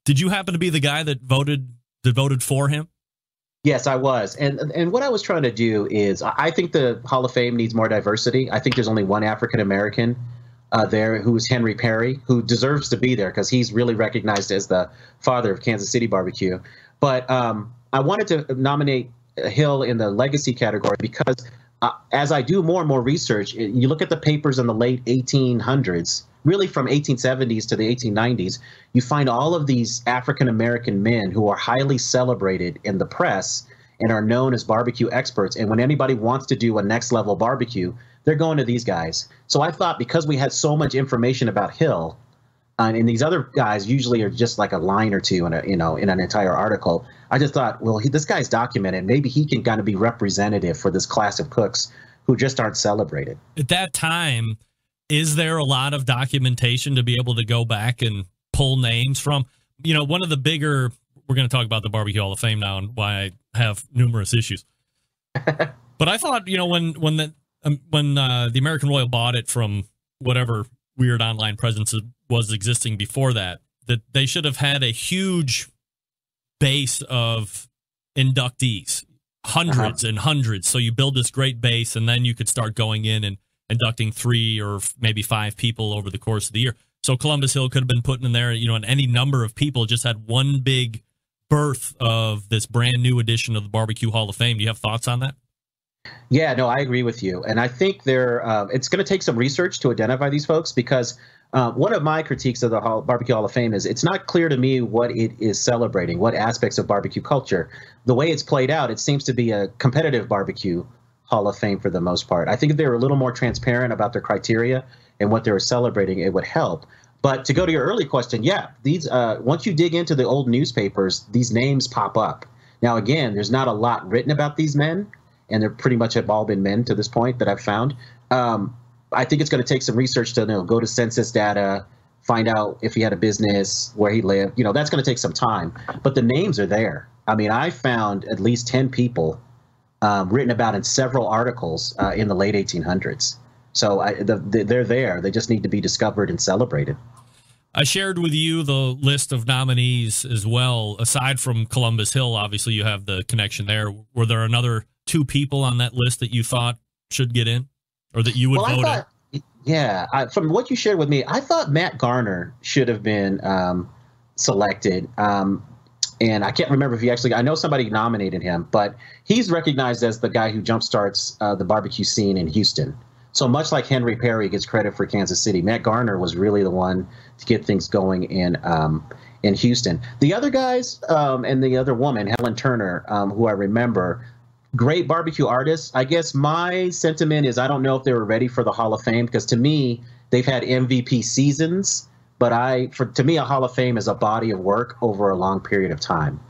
Did you happen to be the guy that voted for him? Yes, I was. And what I was trying to do is, I think the Hall of Fame needs more diversity. I think there's only one African American there, who is Henry Perry, who deserves to be there because he's really recognized as the father of Kansas City barbecue. But I wanted to nominate Hill in the legacy category because as I do more and more research, you look at the papers in the late 1800s, really from 1870s to the 1890s, you find all of these African-American men who are highly celebrated in the press and are known as barbecue experts. And when anybody wants to do a next level barbecue, they're going to these guys. So I thought because we had so much information about Hill, and these other guys usually are just like a line or two in an entire article, I just thought, well, this guy's documented. Maybe he can kind of be representative for this class of cooks who just aren't celebrated. At that time, is there a lot of documentation to be able to go back and pull names from? One of the bigger, we're going to talk about the Barbecue Hall of Fame now and why I have numerous issues. But I thought, when the American Royal bought it from whatever weird online presence was existing before that they should have had a huge base of inductees, hundreds and hundreds. So you build this great base, and then you could start going in and inducting 3 or maybe 5 people over the course of the year. So Columbus Hill could have been put in there, and any number of people just had one big birth of this brand new edition of the Barbecue Hall of Fame. Do you have thoughts on that? Yeah, no, I agree with you. And I think it's going to take some research to identify these folks, because one of my critiques of the Barbecue Hall of Fame is it's not clear to me what it is celebrating, what aspects of barbecue culture. The way it's played out, it seems to be a competitive barbecue Hall of Fame for the most part. I think if they were a little more transparent about their criteria and what they were celebrating, it would help. But to go to your early question, yeah, these once you dig into the old newspapers, these names pop up. Now, again, there's not a lot written about these men, and they're pretty much have all been men to this point that I've found. I think it's going to take some research to go to census data, find out if he had a business, where he lived. That's going to take some time. But the names are there. I mean, I found at least 10 people written about in several articles in the late 1800s. So they're there. They just need to be discovered and celebrated. I shared with you the list of nominees as well. Aside from Columbus Hill, obviously you have the connection there. Were there another 2 people on that list that you thought should get in, or that you would vote in? Yeah, from what you shared with me, I thought Matt Garner should have been selected. And I can't remember if he actually – I know somebody nominated him, but he's recognized as the guy who jumpstarts the barbecue scene in Houston. So much like Henry Perry gets credit for Kansas City, Matt Garner was really the one to get things going in Houston. The other guys and the other woman, Helen Turner, who I remember, great barbecue artists. I guess my sentiment is I don't know if they were ready for the Hall of Fame, because to me, they've had MVP seasons. But to me, a Hall of Fame is a body of work over a long period of time.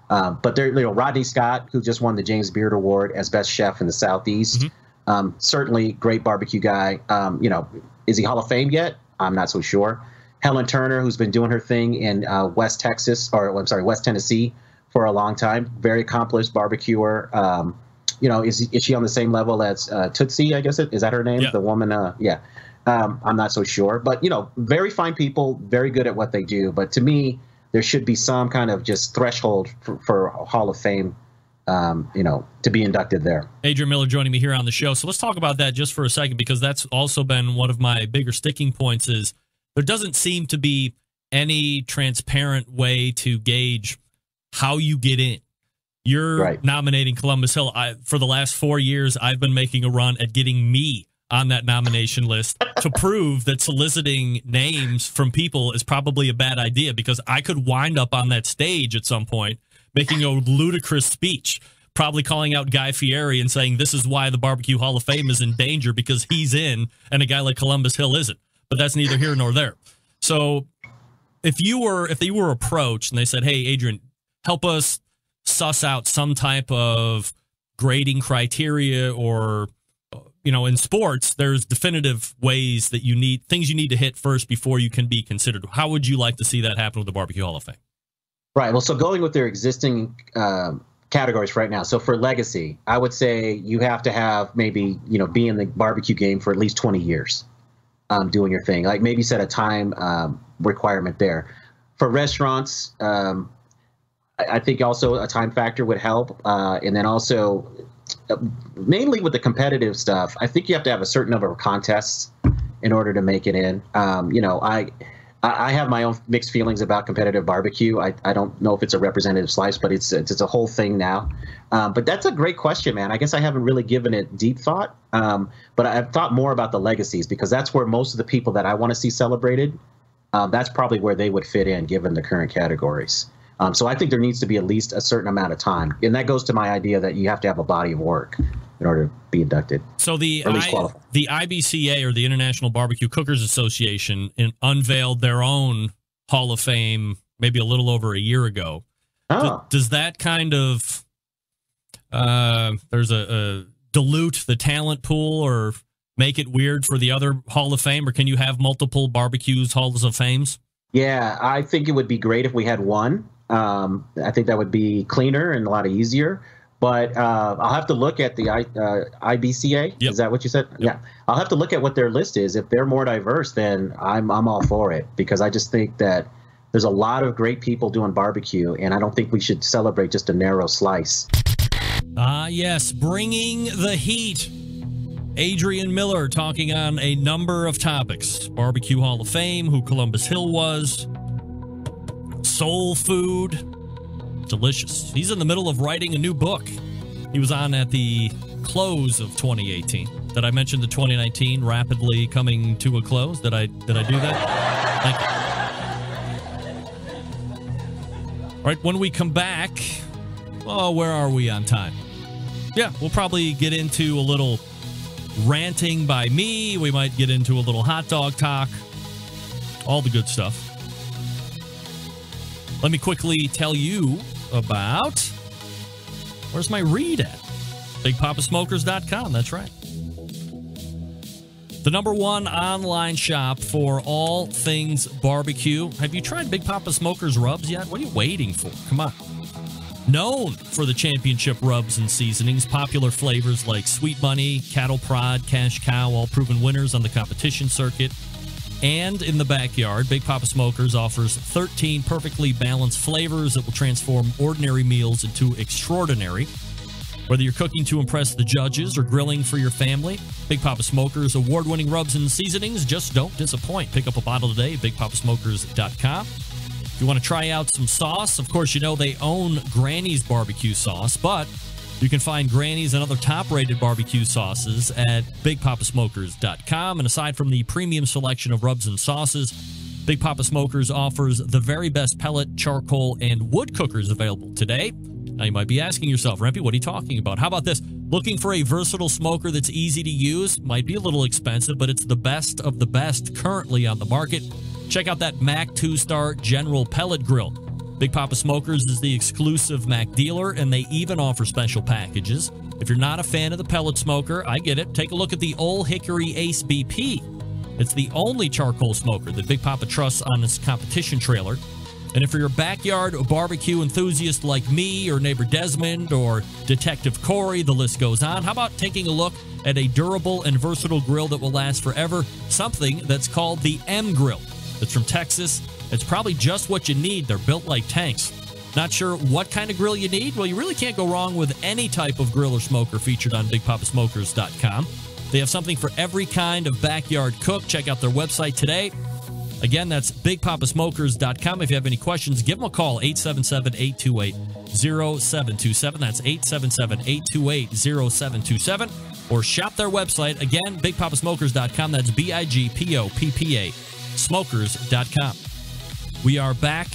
But Rodney Scott, who just won the James Beard Award as best chef in the Southeast, certainly great barbecue guy. Is he Hall of Fame yet? I'm not so sure. Helen Turner, who's been doing her thing in West Tennessee for a long time, very accomplished barbecuer. Is she on the same level as Tootsie? I guess is that her name? Yeah. The woman. Yeah. I'm not so sure, but very fine people, very good at what they do. But to me, there should be some kind of just threshold for Hall of Fame, to be inducted there. Adrian Miller joining me here on the show. So let's talk about that just for a second, because that's also been one of my bigger sticking points. Is there doesn't seem to be any transparent way to gauge how you get in. You're nominating Columbus Hill. For the last 4 years, I've been making a run at getting me on that nomination list to prove that soliciting names from people is probably a bad idea, because I could wind up on that stage at some point making a ludicrous speech, probably calling out Guy Fieri and saying this is why the Barbecue Hall of Fame is in danger, because he's in and a guy like Columbus Hill isn't. But that's neither here nor there. So if they were approached and they said, hey, Adrian, help us suss out some type of grading criteria, or in sports, there's definitive ways that things you need to hit first before you can be considered. How would you like to see that happen with the Barbecue Hall of Fame? Right. Well, so going with their existing categories right now. So for legacy, I would say you have to have maybe, be in the barbecue game for at least 20 years doing your thing. Like maybe set a time requirement there. For restaurants, I think also a time factor would help. And then also, mainly with the competitive stuff, I think you have to have a certain number of contests in order to make it in. I have my own mixed feelings about competitive barbecue. I don't know if it's a representative slice, but it's a whole thing now. But that's a great question, man. I guess I haven't really given it deep thought. But I've thought more about the legacies, because that's where most of the people that I want to see celebrated, that's probably where they would fit in given the current categories. So I think there needs to be at least a certain amount of time. And that goes to my idea that you have to have a body of work in order to be inducted. So the IBCA, or the International Barbecue Cookers Association, unveiled their own Hall of Fame maybe a little over a year ago. Oh. Does that kind of there's a dilute the talent pool or make it weird for the other Hall of Fame, or can you have multiple barbecues Halls of Fames? Yeah, I think it would be great if we had one. I think that would be cleaner and a lot easier. But I'll have to look at the IBCA. Yep. Is that what you said? Yep. Yeah. I'll have to look at what their list is. If they're more diverse, then I'm all for it, because I just think that there's a lot of great people doing barbecue, and I don't think we should celebrate just a narrow slice. Yes, bringing the heat. Adrian Miller talking on a number of topics. Barbecue Hall of Fame, who Columbus Hill was, soul food. Delicious. He's in the middle of writing a new book. He was on at the close of 2018. Did I mention the 2019 rapidly coming to a close? Did I do that? Thank you. All right, when we come back, where are we on time? Yeah, we'll probably get into a little ranting by me. We might get into a little hot dog talk. All the good stuff. Let me quickly tell you about, where's my read at? BigPapaSmokers.com, that's right. The #1 online shop for all things barbecue. Have you tried Big Papa Smokers rubs yet? What are you waiting for? Come on. Known for the championship rubs and seasonings, popular flavors like Sweet Money, Cattle Prod, Cash Cow, all proven winners on the competition circuit. And in the backyard, Big Papa Smokers offers 13 perfectly balanced flavors that will transform ordinary meals into extraordinary. Whether you're cooking to impress the judges or grilling for your family, Big Papa Smokers award-winning rubs and seasonings just don't disappoint. Pick up a bottle today at BigPapaSmokers.com. If you want to try out some sauce, of course, you know they own Granny's barbecue sauce, but you can find Granny's and other top-rated barbecue sauces at BigPapaSmokers.com. And aside from the premium selection of rubs and sauces, Big Papa Smokers offers the very best pellet, charcoal, and wood cookers available today. Now, you might be asking yourself, Rempy, what are you talking about? How about this? Looking for a versatile smoker that's easy to use? Might be a little expensive, but it's the best of the best currently on the market. Check out that Mac 2-Star General Pellet Grill. Big Papa Smokers is the exclusive Mac dealer, and they even offer special packages. If you're not a fan of the pellet smoker, I get it. Take a look at the Old Hickory Ace BP. It's the only charcoal smoker that Big Papa trusts on his competition trailer. And if you're a backyard barbecue enthusiast like me or neighbor Desmond or Detective Corey, the list goes on, how about taking a look at a durable and versatile grill that will last forever, something that's called the M Grill. It's from Texas. It's probably just what you need. They're built like tanks. Not sure what kind of grill you need? Well, you really can't go wrong with any type of grill or smoker featured on BigPapaSmokers.com. They have something for every kind of backyard cook. Check out their website today. Again, that's BigPapaSmokers.com. If you have any questions, give them a call, 877-828-0727. That's 877-828-0727. Or shop their website. Again, BigPapaSmokers.com. That's BIGPOPPA. Smokers.com. We are back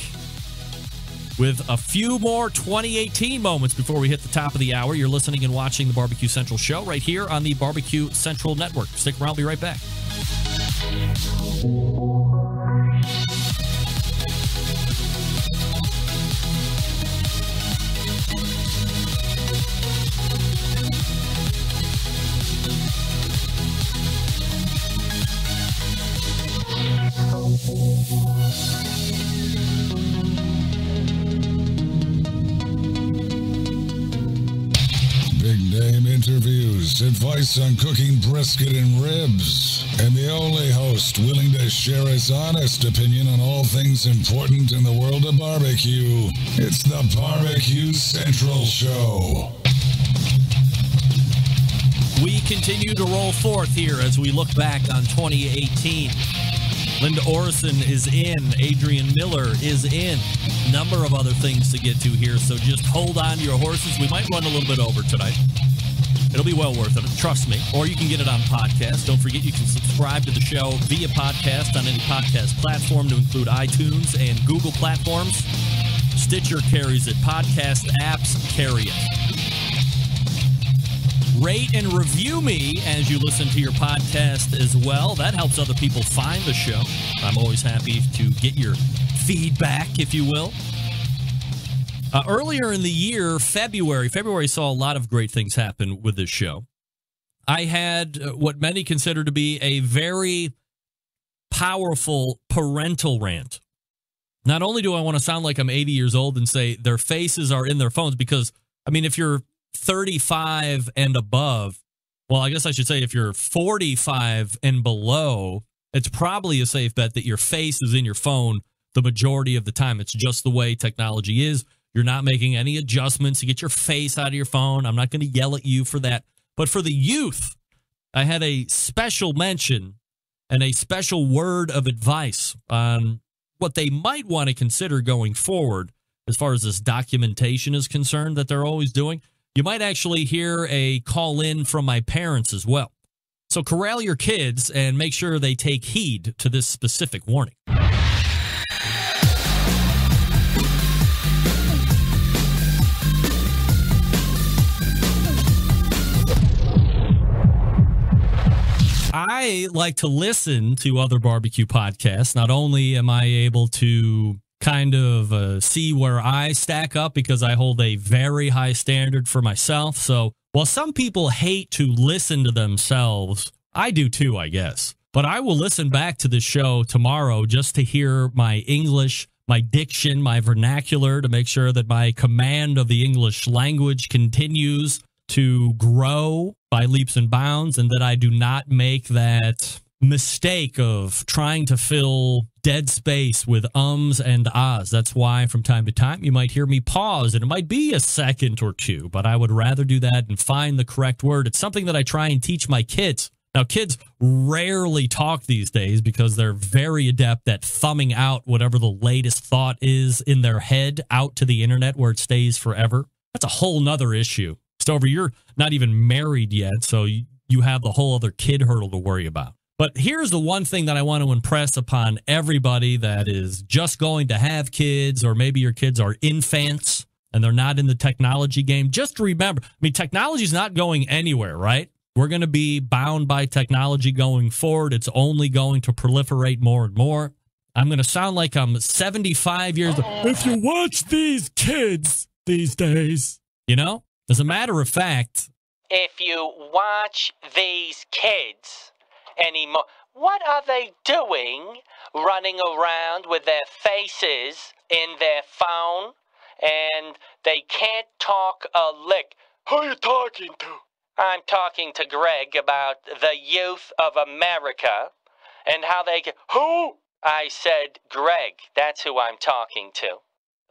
with a few more 2018 moments before we hit the top of the hour. You're listening and watching the Barbecue Central show right here on the Barbecue Central Network. Stick around, I'll be right back. Big name interviews, advice on cooking brisket and ribs, and the only host willing to share his honest opinion on all things important in the world of barbecue. It's the Barbecue Central Show. We continue to roll forth here as we look back on 2018. Linda Orrison is in. Adrian Miller is in. Number of other things to get to here, so just hold on to your horses. We might run a little bit over tonight. It'll be well worth it, trust me. Or you can get it on podcast. Don't forget you can subscribe to the show via podcast on any podcast platform, to include iTunes and Google platforms. Stitcher carries it. Podcast apps carry it. Rate and review me as you listen to your podcast as well. That helps other people find the show. I'm always happy to get your feedback, if you will. Earlier in the year, February saw a lot of great things happen with this show. I had what many consider to be a very powerful parental rant. Not only do I want to sound like I'm 80 years old and say their faces are in their phones, because, I mean, if you're 35 and above, well, I guess I should say if you're 45 and below, it's probably a safe bet that your face is in your phone the majority of the time. It's just the way technology is. You're not making any adjustments to get your face out of your phone. I'm not going to yell at you for that. But for the youth, I had a special mention and a special word of advice on what they might want to consider going forward as far as this documentation is concerned that they're always doing. You might actually hear a call in from my parents as well. So corral your kids and make sure they take heed to this specific warning. I like to listen to other barbecue podcasts. Not only am I able to kind of see where I stack up because I hold a very high standard for myself. So while some people hate to listen to themselves, I do too, I guess. But I will listen back to the show tomorrow just to hear my English, my diction, my vernacular, to make sure that my command of the English language continues to grow by leaps and bounds, and that I do not make that mistake of trying to fill dead space with ums and ahs. That's why from time to time you might hear me pause, and it might be a second or two, but I would rather do that and find the correct word. It's something that I try and teach my kids. Now, kids rarely talk these days because they're very adept at thumbing out whatever the latest thought is in their head out to the internet where it stays forever. That's a whole nother issue. Stover, you're not even married yet, so you have the whole other kid hurdle to worry about. But here's the one thing that I want to impress upon everybody that is just going to have kids, or maybe your kids are infants and they're not in the technology game. Just remember, I mean, technology's not going anywhere, right? We're going to be bound by technology going forward. It's only going to proliferate more and more. I'm going to sound like I'm 75 years old. If you watch these kids these days, you know? As a matter of fact, if you watch these kids anymore, what are they doing running around with their faces in their phone and they can't talk a lick? Who are you talking to? I'm talking to Greg about the youth of America and how they get... Who? I said Greg. That's who I'm talking to.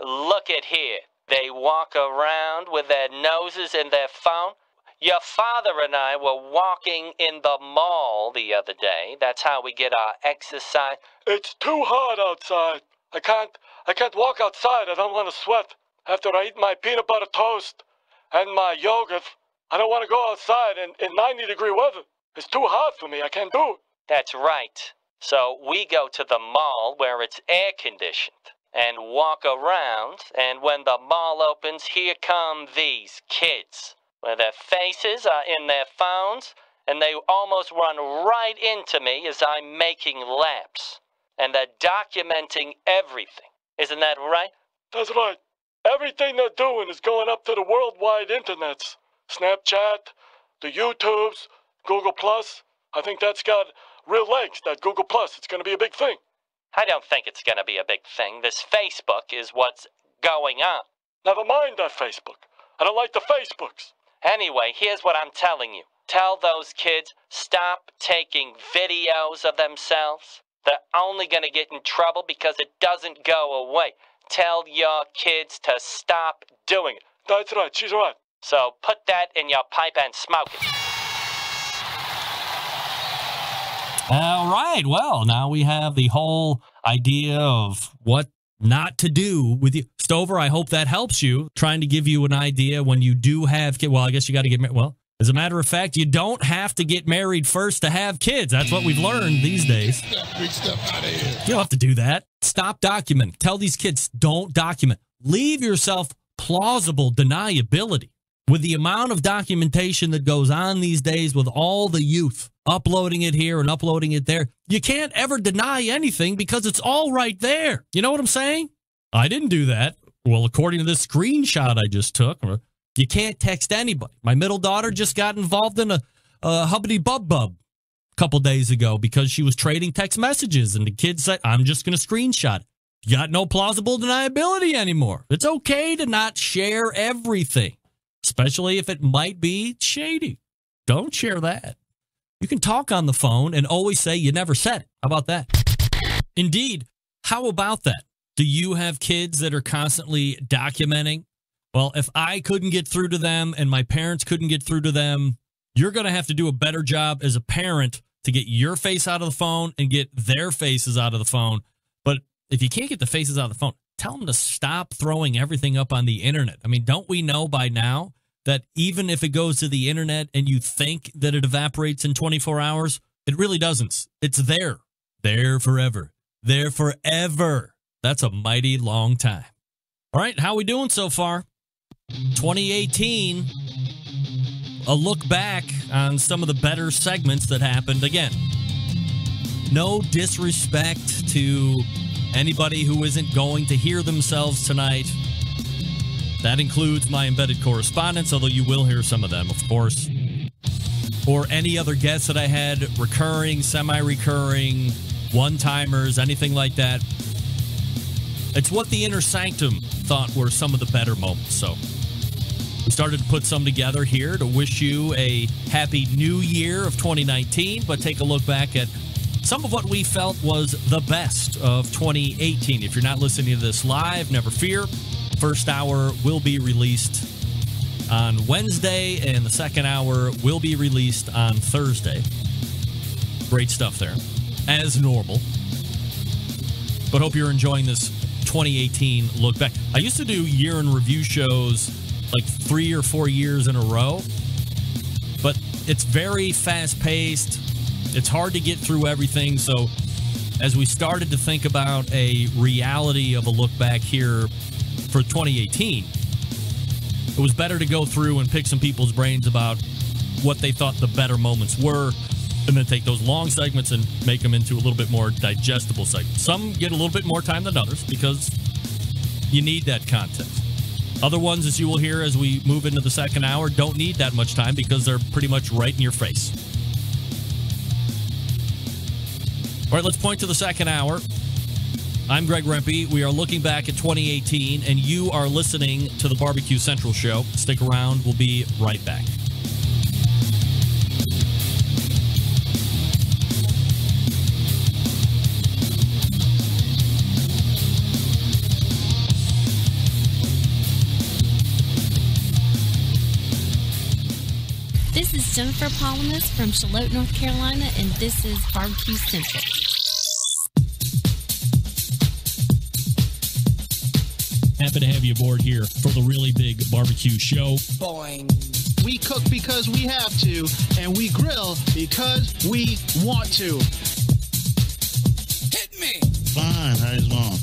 Look at here. They walk around with their noses in their phone. Your father and I were walking in the mall the other day. That's how we get our exercise. It's too hot outside. I can't walk outside. I don't want to sweat. After I eat my peanut butter toast and my yogurt, I don't want to go outside in 90-degree weather. It's too hot for me. I can't do it. That's right. So we go to the mall where it's air-conditioned and walk around, and when the mall opens, here come these kids, where their faces are in their phones, and they almost run right into me as I'm making laps. And they're documenting everything. Isn't that right? That's right. Everything they're doing is going up to the worldwide internets. Snapchat, the YouTubes, Google+. I think that's got real legs, that Google+. It's going to be a big thing. I don't think it's going to be a big thing. This Facebook is what's going on. Never mind that Facebook. I don't like the Facebooks. Anyway, here's what I'm telling you. Tell those kids, stop taking videos of themselves. They're only going to get in trouble because it doesn't go away. Tell your kids to stop doing it. That's right. She's right. So put that in your pipe and smoke it. All right. Well, now we have the whole idea of what not to do with you. Stover, I hope that helps you, trying to give you an idea when you do have kids. Well, I guess you got to get married. Well, as a matter of fact, you don't have to get married first to have kids. That's what we've learned these days. Big stuff out of here. You don't have to do that. Stop documenting. Tell these kids, don't document. leave yourself plausible deniability. With the amount of documentation that goes on these days with all the youth uploading it here and uploading it there, you can't ever deny anything because it's all right there. You know what I'm saying? I didn't do that. Well, according to this screenshot I just took, you can't text anybody. My middle daughter just got involved in a hubbity-bub-bub a couple days ago because she was trading text messages, and the kid said, I'm just going to screenshot it. You got no plausible deniability anymore. It's okay to not share everything, especially if it might be shady. Don't share that. You can talk on the phone and always say you never said it. How about that? Indeed. How about that? Do you have kids that are constantly documenting? Well, if I couldn't get through to them and my parents couldn't get through to them, you're going to have to do a better job as a parent to get your face out of the phone and get their faces out of the phone. But if you can't get the faces out of the phone, tell them to stop throwing everything up on the internet. I mean, don't we know by now that even if it goes to the internet and you think that it evaporates in 24 hours, it really doesn't. It's there. There forever. There forever. That's a mighty long time. All right, how we doing so far? 2018. A look back on some of the better segments that happened. Again, no disrespect to anybody who isn't going to hear themselves tonight. That includes my embedded correspondents, although you will hear some of them, of course. Or any other guests that I had, recurring, semi-recurring, one-timers, anything like that. It's what the Inner Sanctum thought were some of the better moments. So we started to put some together here to wish you a happy new year of 2019, but take a look back at some of what we felt was the best of 2018. If you're not listening to this live, never fear. First hour will be released on Wednesday, and the second hour will be released on Thursday. Great stuff there, as normal. But hope you're enjoying this 2018 look back. I used to do year in review shows like 3 or 4 years in a row, but it's very fast-paced. It's hard to get through everything, so as we started to think about a reality of a look back here for 2018, it was better to go through and pick some people's brains about what they thought the better moments were, and then take those long segments and make them into a little bit more digestible segments. Some get a little bit more time than others because you need that content. Other ones, as you will hear as we move into the second hour, don't need that much time because they're pretty much right in your face. All right, let's point to the second hour. I'm Greg Rempe. We are looking back at 2018, and you are listening to the Barbecue Central Show. Stick around. We'll be right back. This is Jennifer Palamas from Charlotte, North Carolina, and this is Barbecue Central. Happy to have you aboard here for the really big barbecue show. Boing. We cook because we have to, and we grill because we want to. Hit me! Fine, how's mom?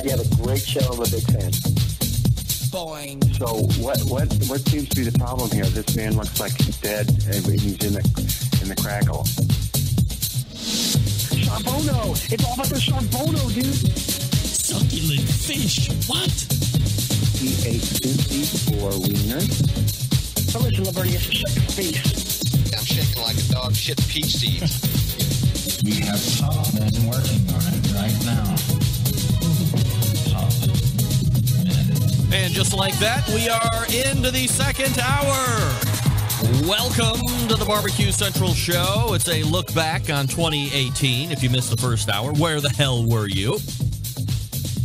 You have a great show. I'm a big fan. Boing. So what seems to be the problem here? This man looks like he's dead, and he's in the crackle. Charbono! It's all about the charbono, dude! Succulent fish! What? He ate sushi or wiener. So listen, Liberty, shut your face. I'm shaking like a dog shit peach seeds. We have top men working on it right now. Top men. And just like that, we are into the second hour. Welcome to the Barbecue Central Show. It's a look back on 2018. If you missed the first hour, where the hell were you?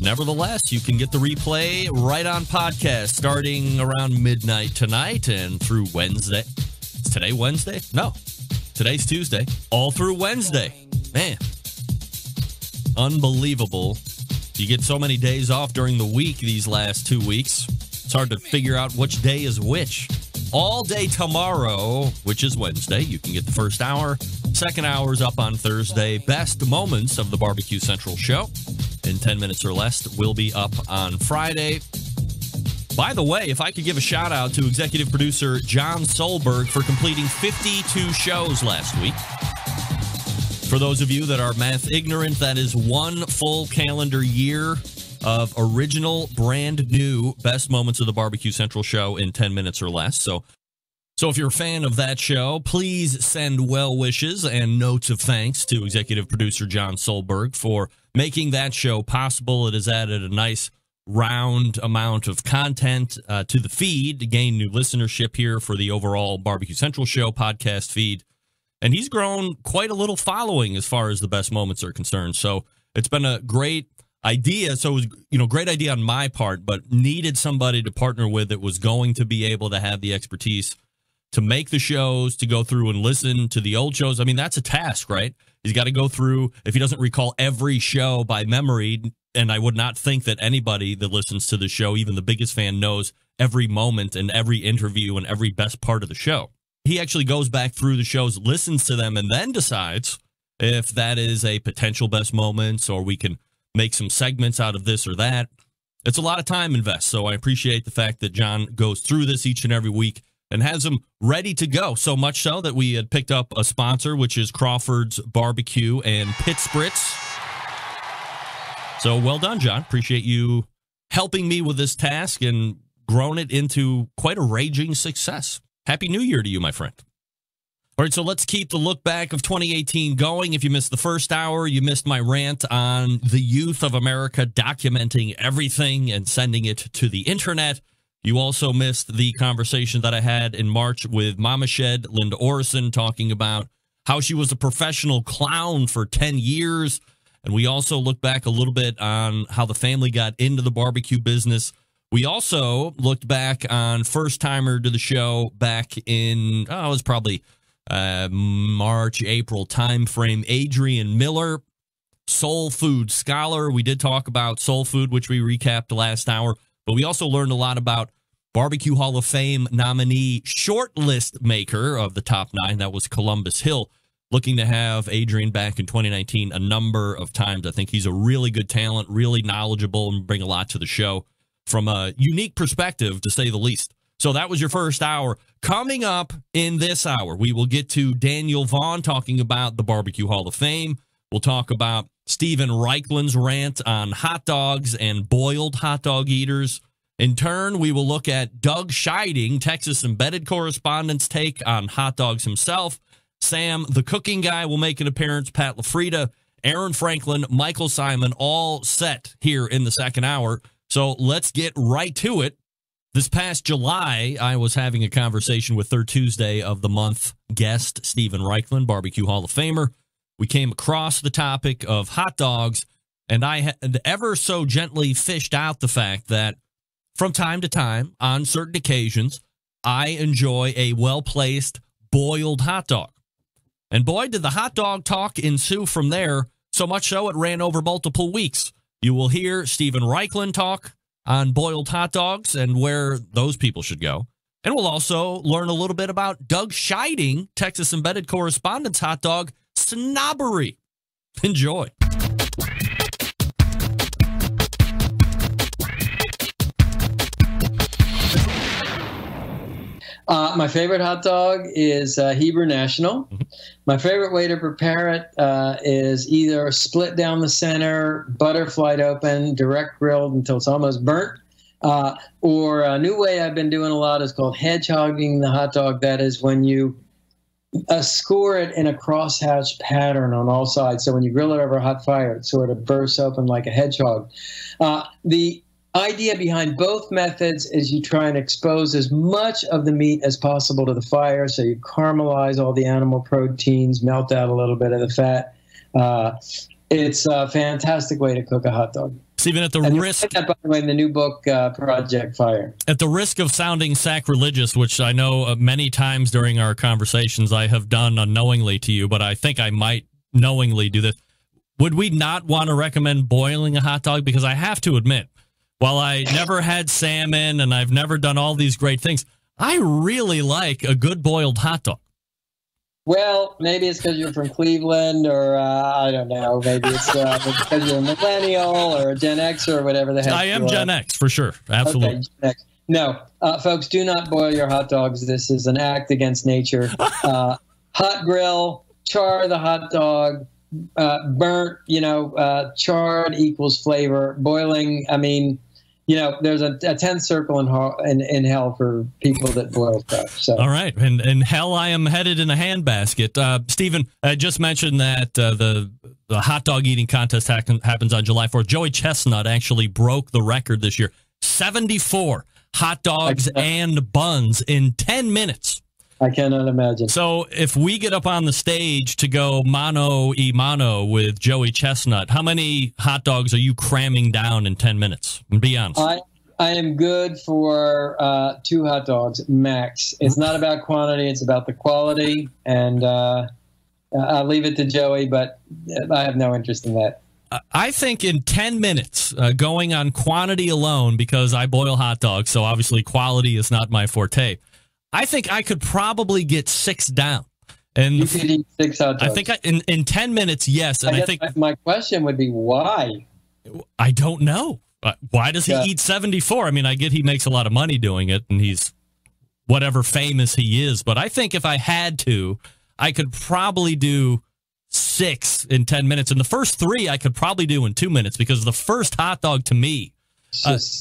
Nevertheless, you can get the replay right on podcast starting around midnight tonight and through Wednesday. Is today Wednesday? No. Today's Tuesday. All through Wednesday. Man. Unbelievable. You get so many days off during the week these last 2 weeks. It's hard to figure out which day is which. All day tomorrow, which is Wednesday, you can get the first hour. Second hour is up on Thursday. Best moments of the Barbecue Central Show. in 10 minutes or less will be up on Friday. By the way, if I could give a shout out to executive producer John Solberg for completing 52 shows last week. For those of you that are math ignorant, that is one full calendar year of original, brand new Best Moments of the Barbecue Central show in 10 minutes or less. So if you're a fan of that show, please send well wishes and notes of thanks to executive producer John Solberg for making that show possible. It has added a nice round amount of content to the feed to gain new listenership here for the overall Barbecue Central show podcast feed. And he's grown quite a little following as far as the best moments are concerned. So it's been a great idea. So it was, great idea on my part, but needed somebody to partner with that was going to be able to have the expertise to make the shows, to go through and listen to the old shows. I mean, that's a task, right? He's got to go through, if he doesn't recall every show by memory, and I would not think that anybody that listens to the show, even the biggest fan, knows every moment and every interview and every best part of the show. He actually goes back through the shows, listens to them, and then decides if that is a potential best moments or we can make some segments out of this or that. It's a lot of time invest, so I appreciate the fact that John goes through this each and every week and has them ready to go. So much so that we had picked up a sponsor, which is Crawford's Barbecue and Pit Spritz. So well done, John. Appreciate you helping me with this task and grown it into quite a raging success. Happy New Year to you, my friend. All right, so let's keep the look back of 2018 going. If you missed the first hour, you missed my rant on the youth of America documenting everything and sending it to the internet. You also missed the conversation that I had in March with Momma Shed, Linda Orrison, talking about how she was a professional clown for 10 years. And we also looked back a little bit on how the family got into the barbecue business. We also looked back on first-timer to the show back in, it was probably March, April timeframe, Adrian Miller, soul food scholar. We did talk about soul food, which we recapped last hour. But we also learned a lot about Barbecue Hall of Fame nominee shortlist maker of the top 9. That was Columbus Hill. Looking to have Adrian back in 2019 a number of times. I think he's a really good talent, really knowledgeable, and bring a lot to the show from a unique perspective, to say the least. So that was your first hour. Coming up in this hour, we will get to Daniel Vaughn talking about the Barbecue Hall of Fame. We'll talk about Stephen Reichland's rant on hot dogs and boiled hot dog eaters. In turn, we will look at Doug Scheiding, Texas Embedded correspondent's take on hot dogs himself. Sam, the cooking guy, will make an appearance. Pat LaFrida, Aaron Franklin, Michael Symon, all set here in the second hour. So let's get right to it. This past July, I was having a conversation with Third Tuesday of the Month guest Stephen Reichland, Barbecue Hall of Famer. We came across the topic of hot dogs, and I had ever so gently fished out the fact that from time to time, on certain occasions, I enjoy a well-placed boiled hot dog. And boy, did the hot dog talk ensue from there, so much so it ran over multiple weeks. You will hear Stephen Reichland talk on boiled hot dogs and where those people should go. And we'll also learn a little bit about Doug Scheiding, Texas Embedded correspondent's hot dog snobbery. Enjoy. My favorite hot dog is Hebrew National. My favorite way to prepare it is either split down the center, butter flight open, direct grilled until it's almost burnt, or a new way I've been doing a lot is called hedgehogging the hot dog. That is when you score it in a crosshatch pattern on all sides. So when you grill it over a hot fire, it sort of bursts open like a hedgehog. The idea behind both methods is you try and expose as much of the meat as possible to the fire, so you caramelize all the animal proteins, melt out a little bit of the fat. It's a fantastic way to cook a hot dog. Stephen, at the risk, that, by the way, in the new book, Project Fire. At the risk of sounding sacrilegious, which I know many times during our conversations I have done unknowingly to you, but I think I might knowingly do this. Would we not want to recommend boiling a hot dog? Because I have to admit, while I never had salmon and I've never done all these great things, I really like a good boiled hot dog. Well, maybe it's because you're from Cleveland, or I don't know. Maybe it's because you're a millennial or a Gen X or whatever the heck. I am Gen X for sure. Absolutely. Okay, Gen X. No, folks, do not boil your hot dogs. This is an act against nature. Hot grill, char the hot dog, burnt, charred equals flavor. Boiling, I mean, there's a 10th circle in hell for people that boil stuff. So. All right. And in hell, I am headed in a handbasket. Stephen, I just mentioned that the hot dog eating contest happens on July 4th. Joey Chestnut actually broke the record this year. 74 hot dogs and buns in 10 minutes. I cannot imagine. So if we get up on the stage to go mano y mano with Joey Chestnut, how many hot dogs are you cramming down in 10 minutes? And be honest. I am good for 2 hot dogs max. It's not about quantity. It's about the quality. And I'll leave it to Joey, but I have no interest in that. I think in 10 minutes, going on quantity alone, because I boil hot dogs, so obviously quality is not my forte, I think I could probably get 6 down. And you could eat 6 hot dogs. I think in 10 minutes, yes. And I think my question would be why? I don't know. Why does he eat 74? I mean, I get he makes a lot of money doing it, and he's whatever famous he is. But I think if I had to, I could probably do 6 in 10 minutes. And the first 3 I could probably do in 2 minutes, because the first hot dog to me,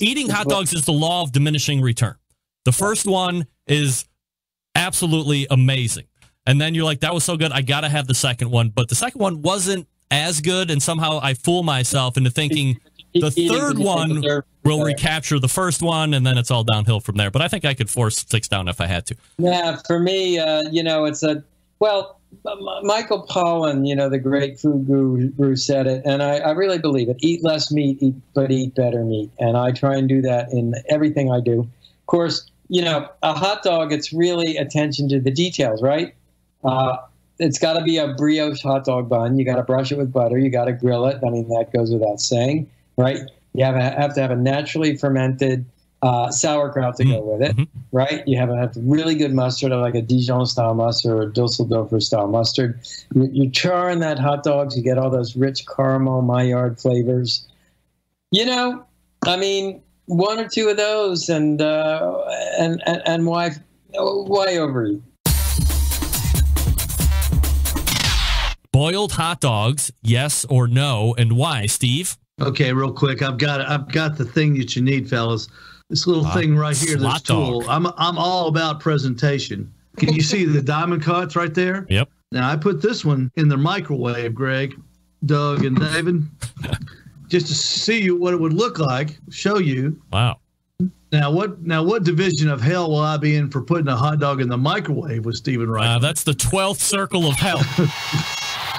eating hot dogs is the law of diminishing return. The first one is absolutely amazing. And then you're like, that was so good, I got to have the second one. But the second one wasn't as good, and somehow I fool myself into thinking the third one will recapture the first one, and then it's all downhill from there. But I think I could force 6 down if I had to. Yeah, for me, it's Michael Pollan, the great food guru, said it, and I really believe it. Eat less meat, but eat better meat. And I try and do that in everything I do. Of course, a hot dog, it's really attention to the details, right? It's got to be a brioche hot dog bun. You got to brush it with butter. You got to grill it. I mean, that goes without saying, right? You have to have a naturally fermented sauerkraut to go with it, right? You have a really good mustard, like a Dijon-style mustard or a Dusseldorfer-style mustard. You char in that hot dogs. You get all those rich caramel Maillard flavors. I mean, 1 or 2 of those, and why overeat? Boiled hot dogs, yes or no, and why, Steve? Okay, real quick. I've got the thing that you need, fellas. This little thing right here, this tool. I'm all about presentation. Can you see the diamond cuts right there? Yep. Now I put this one in the microwave, Greg, Doug, and David, just to see what it would look like. Show you. Wow. Now what division of hell will I be in for putting a hot dog in the microwave with Stephen Wright? That's the 12th circle of hell.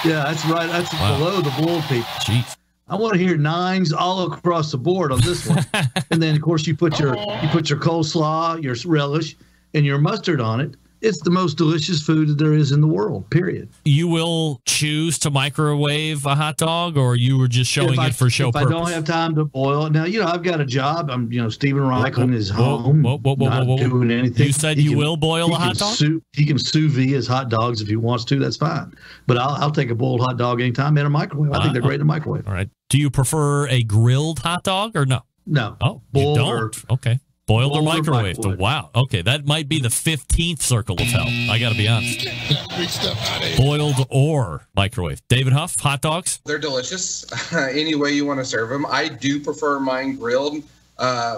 Yeah, that's right. That's below the bull people. Jeez. I want to hear 9s all across the board on this one. And then, of course, you put your coleslaw, your relish, and your mustard on it. It's the most delicious food that there is in the world, period. You will choose to microwave a hot dog, or you were just showing it for show purpose? If I don't have time to boil it. Now, I've got a job. I'm, Stephen Reichland is home. Not doing anything. You said you will boil a hot dog? He can sous vide his hot dogs if he wants to. That's fine. But I'll take a boiled hot dog anytime in a microwave. I think they're great in a microwave. All right. Do you prefer a grilled hot dog or no? No. Oh, you don't? Okay. Boiled or microwaved? Wow. Okay, that might be the 15th circle of hell. I got to be honest. Boiled or microwave. David Huff, hot dogs? They're delicious. Any way you want to serve them. I do prefer mine grilled.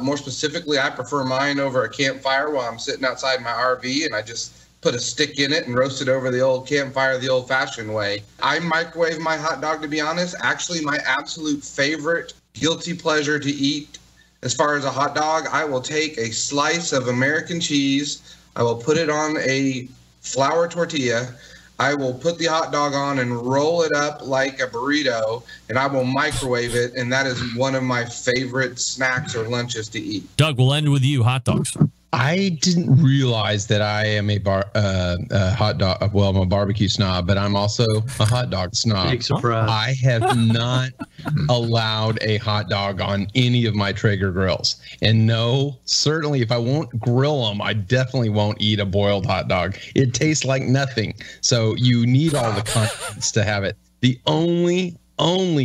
More specifically, I prefer mine over a campfire while I'm sitting outside my RV, and I just put a stick in it and roast it over the old campfire the old-fashioned way. I microwave my hot dog, to be honest. Actually, my absolute favorite guilty pleasure to eat as far as a hot dog, I will take a slice of American cheese. I will put it on a flour tortilla. I will put the hot dog on and roll it up like a burrito, and I will microwave it, and that is one of my favorite snacks or lunches to eat. Doug, we'll end with you, hot dogs. I didn't realize that I am a hot dog. Well, I'm a barbecue snob, but I'm also a hot dog snob. Big surprise. I have not allowed a hot dog on any of my Traeger grills. And no, certainly if I won't grill them, I definitely won't eat a boiled hot dog. It tastes like nothing. So you need all the condiments to have it. The only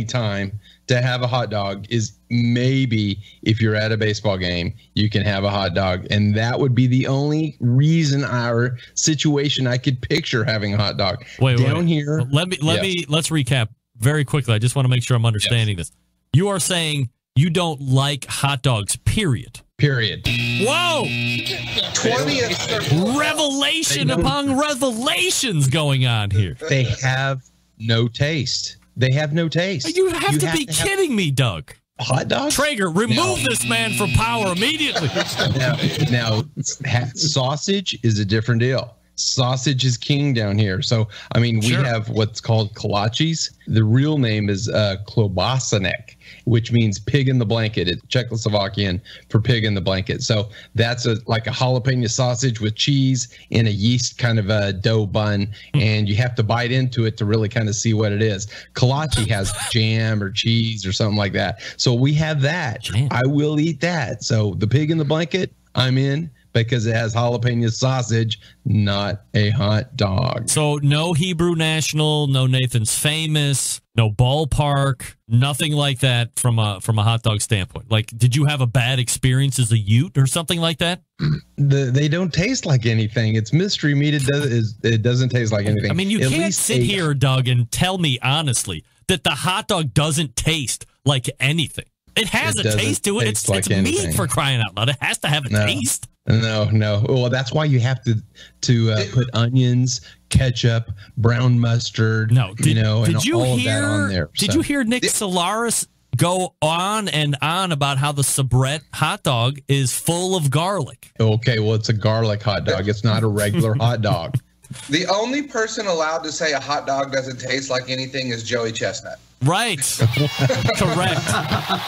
time to have a hot dog is maybe if you're at a baseball game, you can have a hot dog. And that would be the only reason or situation I could picture having a hot dog. Down here. Let's recap very quickly. I just want to make sure I'm understanding this. You are saying you don't like hot dogs, period. Whoa! 20th revelation upon revelations going on here. They have no taste. They have no taste. You have to be kidding me, Doug. Hot dog? Traeger, remove this man from power immediately. Now, sausage is a different deal. Sausage is king down here. So, I mean, we have what's called kolaches. The real name is klobasanek, which means pig in the blanket. It's Czechoslovakian for pig in the blanket. So that's like a jalapeno sausage with cheese in a yeast kind of a dough bun, and you have to bite into it to really kind of see what it is. Kolache has jam or cheese or something like that. So we have that. I will eat that. So the pig in the blanket, I'm in, because it has jalapeno sausage, not a hot dog. So no Hebrew National, no Nathan's Famous, no Ballpark, nothing like that from a hot dog standpoint. Like, did you have a bad experience as a Ute or something like that? They don't taste like anything. It's mystery meat. It doesn't taste like anything. I mean, you can't sit here, Doug, and tell me honestly that the hot dog doesn't taste like anything. It has a taste to it. It's meat, for crying out loud. It has to have a taste. No. Well, that's why you have to put onions, ketchup, brown mustard. Did you all hear, of that on there. Did you hear Nick Solaris go on and on about how the Sabrett hot dog is full of garlic? Okay, well, it's a garlic hot dog. It's not a regular hot dog. The only person allowed to say a hot dog doesn't taste like anything is Joey Chestnut. Right. Correct.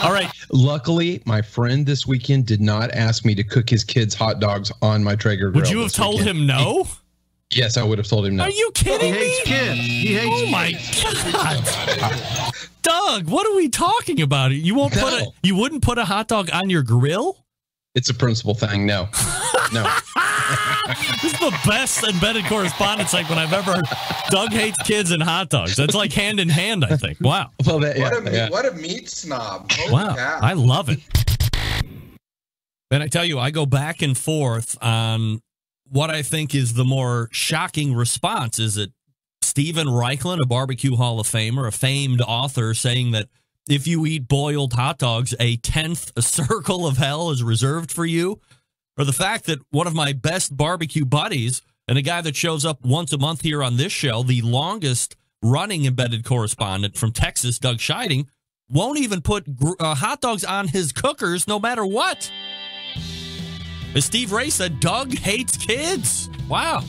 All right. Luckily, my friend this weekend did not ask me to cook his kids hot dogs on my Traeger grill. Would you have told him no? Yes, I would have told him no. Are you kidding me? He hates kids. He hates Oh my God. Doug, what are we talking about? You wouldn't put a hot dog on your grill? It's a principal thing. No. This is the best embedded correspondence segment I've ever heard. Doug hates kids and hot dogs. That's like hand in hand, I think. Wow. Well, what a meat snob. Holy wow. cow. I love it. And I tell you, I go back and forth on what I think is the more shocking response. Is it Stephen Reichlin, a barbecue Hall of Famer, a famed author, saying that if you eat boiled hot dogs, a 10th circle of hell is reserved for you? Or the fact that one of my best barbecue buddies and a guy that shows up once a month here on this show, the longest running embedded correspondent from Texas, Doug Scheiding, won't even put hot dogs on his cookers no matter what. As Steve Ray said, Doug hates kids. Wow.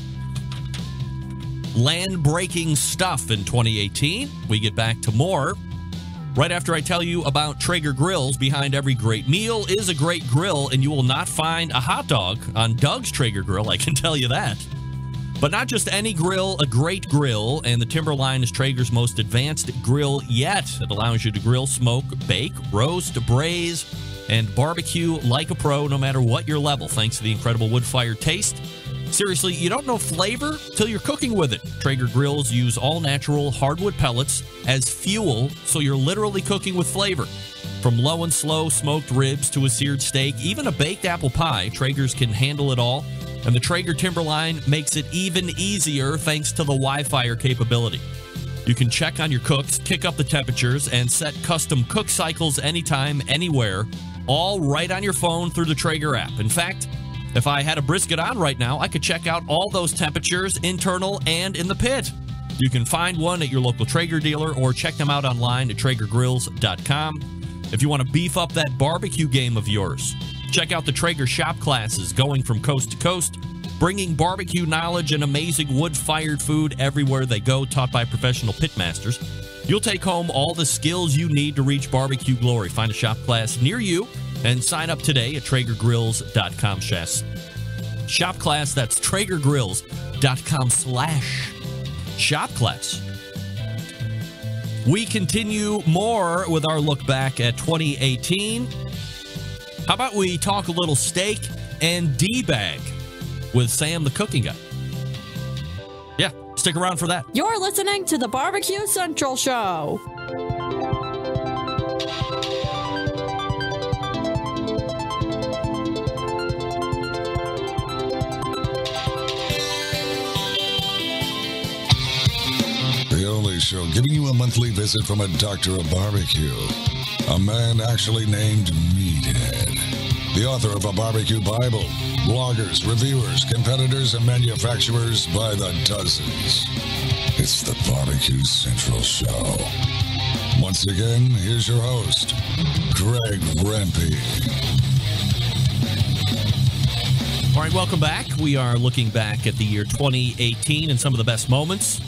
Land-breaking stuff in 2018. We get back to more right after I tell you about Traeger grills. Behind every great meal is a great grill, and you will not find a hot dog on Doug's Traeger grill, I can tell you that. But not just any grill, a great grill, and the Timberline is Traeger's most advanced grill yet. It allows you to grill, smoke, bake, roast, braise, and barbecue like a pro, no matter what your level, thanks to the incredible wood-fired taste. Seriously, you don't know flavor till you're cooking with it. Traeger grills use all-natural hardwood pellets as fuel, so you're literally cooking with flavor. From low and slow smoked ribs to a seared steak, even a baked apple pie, Traeger's can handle it all. And the Traeger Timberline makes it even easier thanks to the Wi-Fi capability. You can check on your cooks, kick up the temperatures, and set custom cook cycles anytime, anywhere, all right on your phone through the Traeger app. In fact, if I had a brisket on right now, I could check out all those temperatures, internal and in the pit. You can find one at your local Traeger dealer or check them out online at TraegerGrills.com. If you want to beef up that barbecue game of yours, check out the Traeger shop classes going from coast to coast, bringing barbecue knowledge and amazing wood-fired food everywhere they go, taught by professional pitmasters. You'll take home all the skills you need to reach barbecue glory. Find a shop class near you and sign up today at TraegerGrills.com. Shop Class, that's TraegerGrills.com/Shop Class. We continue more with our look back at 2018. How about we talk a little steak and D-bag with Sam, the cooking guy? Yeah, stick around for that. You're listening to the Barbecue Central Show. The only show giving you a monthly visit from a doctor of barbecue. A man actually named Meathead. The author of a barbecue Bible. Bloggers, reviewers, competitors, and manufacturers by the dozens. It's the Barbecue Central Show. Once again, here's your host, Greg Rempe. All right, welcome back. We are looking back at the year 2018 and some of the best moments.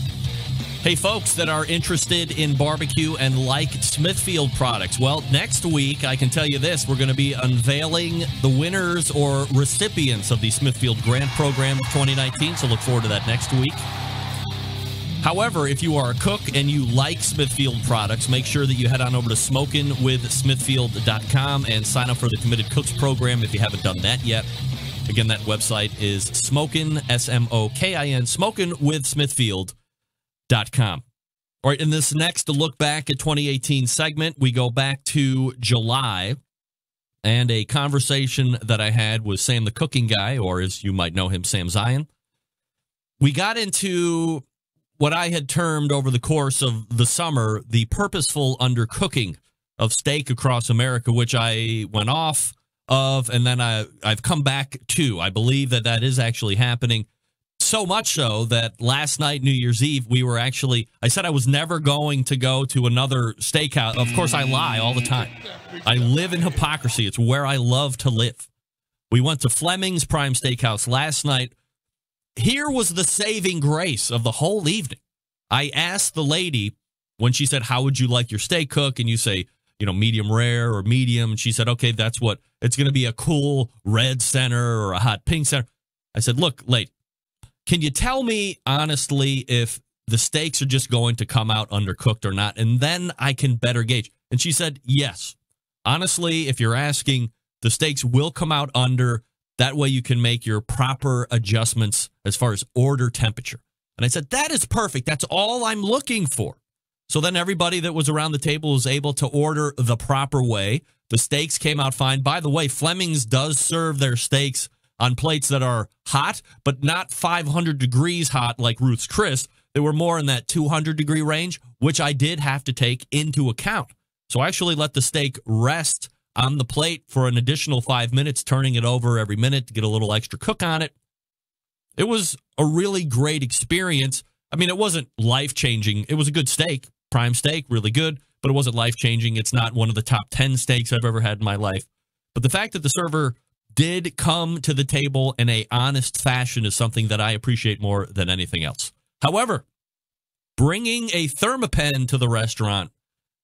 Hey, folks that are interested in barbecue and like Smithfield products, well, next week, I can tell you this, we're going to be unveiling the winners or recipients of the Smithfield Grant Program of 2019, so look forward to that next week. However, if you are a cook and you like Smithfield products, make sure that you head on over to smokinwithsmithfield.com and sign up for the Committed Cooks Program if you haven't done that yet. Again, that website is Smokin, S-M-O-K-I-N, smokinwithsmithfield.com. All right, in this next look back at 2018 segment, we go back to July and a conversation that I had with Sam the cooking guy, or as you might know him, Sam Zion. We got into what I had termed over the course of the summer the purposeful undercooking of steak across America, which I went off of, and then I've come back to. I believe that that is actually happening. So much so that last night, New Year's Eve, I said I was never going to go to another steakhouse. Of course, I lie all the time. I live in hypocrisy. It's where I love to live. We went to Fleming's Prime Steakhouse last night. Here was the saving grace of the whole evening. I asked the lady when she said, how would you like your steak cooked? And you say, medium rare or medium. And she said, okay, that's what it's going to be, a cool red center or a hot pink center. I said, look, lady, can you tell me honestly if the steaks are just going to come out undercooked or not? And then I can better gauge. And she said, yes. Honestly, if you're asking, the steaks will come out under. That way you can make your proper adjustments as far as order temperature. And I said, that is perfect. That's all I'm looking for. So then everybody that was around the table was able to order the proper way. The steaks came out fine. By the way, Fleming's does serve their steaks on plates that are hot, but not 500 degrees hot like Ruth's Chris. They were more in that 200-degree range, which I did have to take into account. So I actually let the steak rest on the plate for an additional 5 minutes, turning it over every minute to get a little extra cook on it. It was a really great experience. I mean, it wasn't life-changing. It was a good steak, prime steak, really good, but it wasn't life-changing. It's not one of the top 10 steaks I've ever had in my life. But the fact that the server did come to the table in a honest fashion is something that I appreciate more than anything else. However, bringing a Thermapen to the restaurant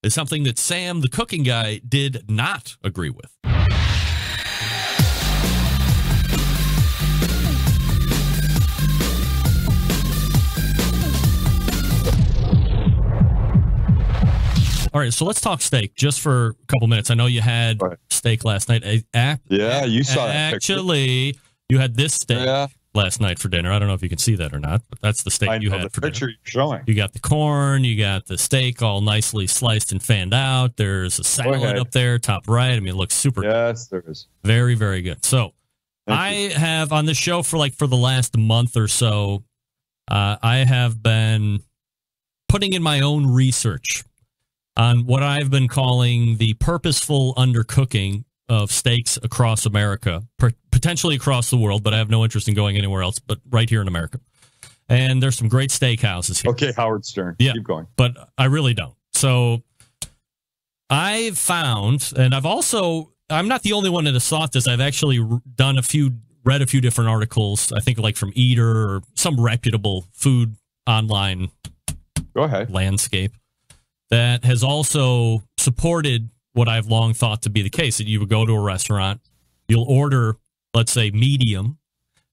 is something that Sam, the cooking guy, did not agree with. All right, so let's talk steak just for a couple minutes. I know you had steak last night. Yeah, you saw it. Actually, you had this steak last night for dinner. I don't know if you can see that or not, but that's the steak you had for picture dinner. You're showing. You got the corn, you got the steak all nicely sliced and fanned out. There's a salad up there, top right. I mean, it looks super good. Yes, there is. Very, very good. So I have on this show for the last month or so, I have been putting in my own research on what I've been calling the purposeful undercooking of steaks across America, potentially across the world, but I have no interest in going anywhere else, but right here in America. And there's some great steakhouses here. Okay, Howard Stern. Yeah, keep going. But I really don't. So I've found, and I'm not the only one that has thought this. I've actually read a few different articles, I think from Eater or some reputable food online landscape, that has also supported what I've long thought to be the case, that you would go to a restaurant, you'll order, let's say, medium,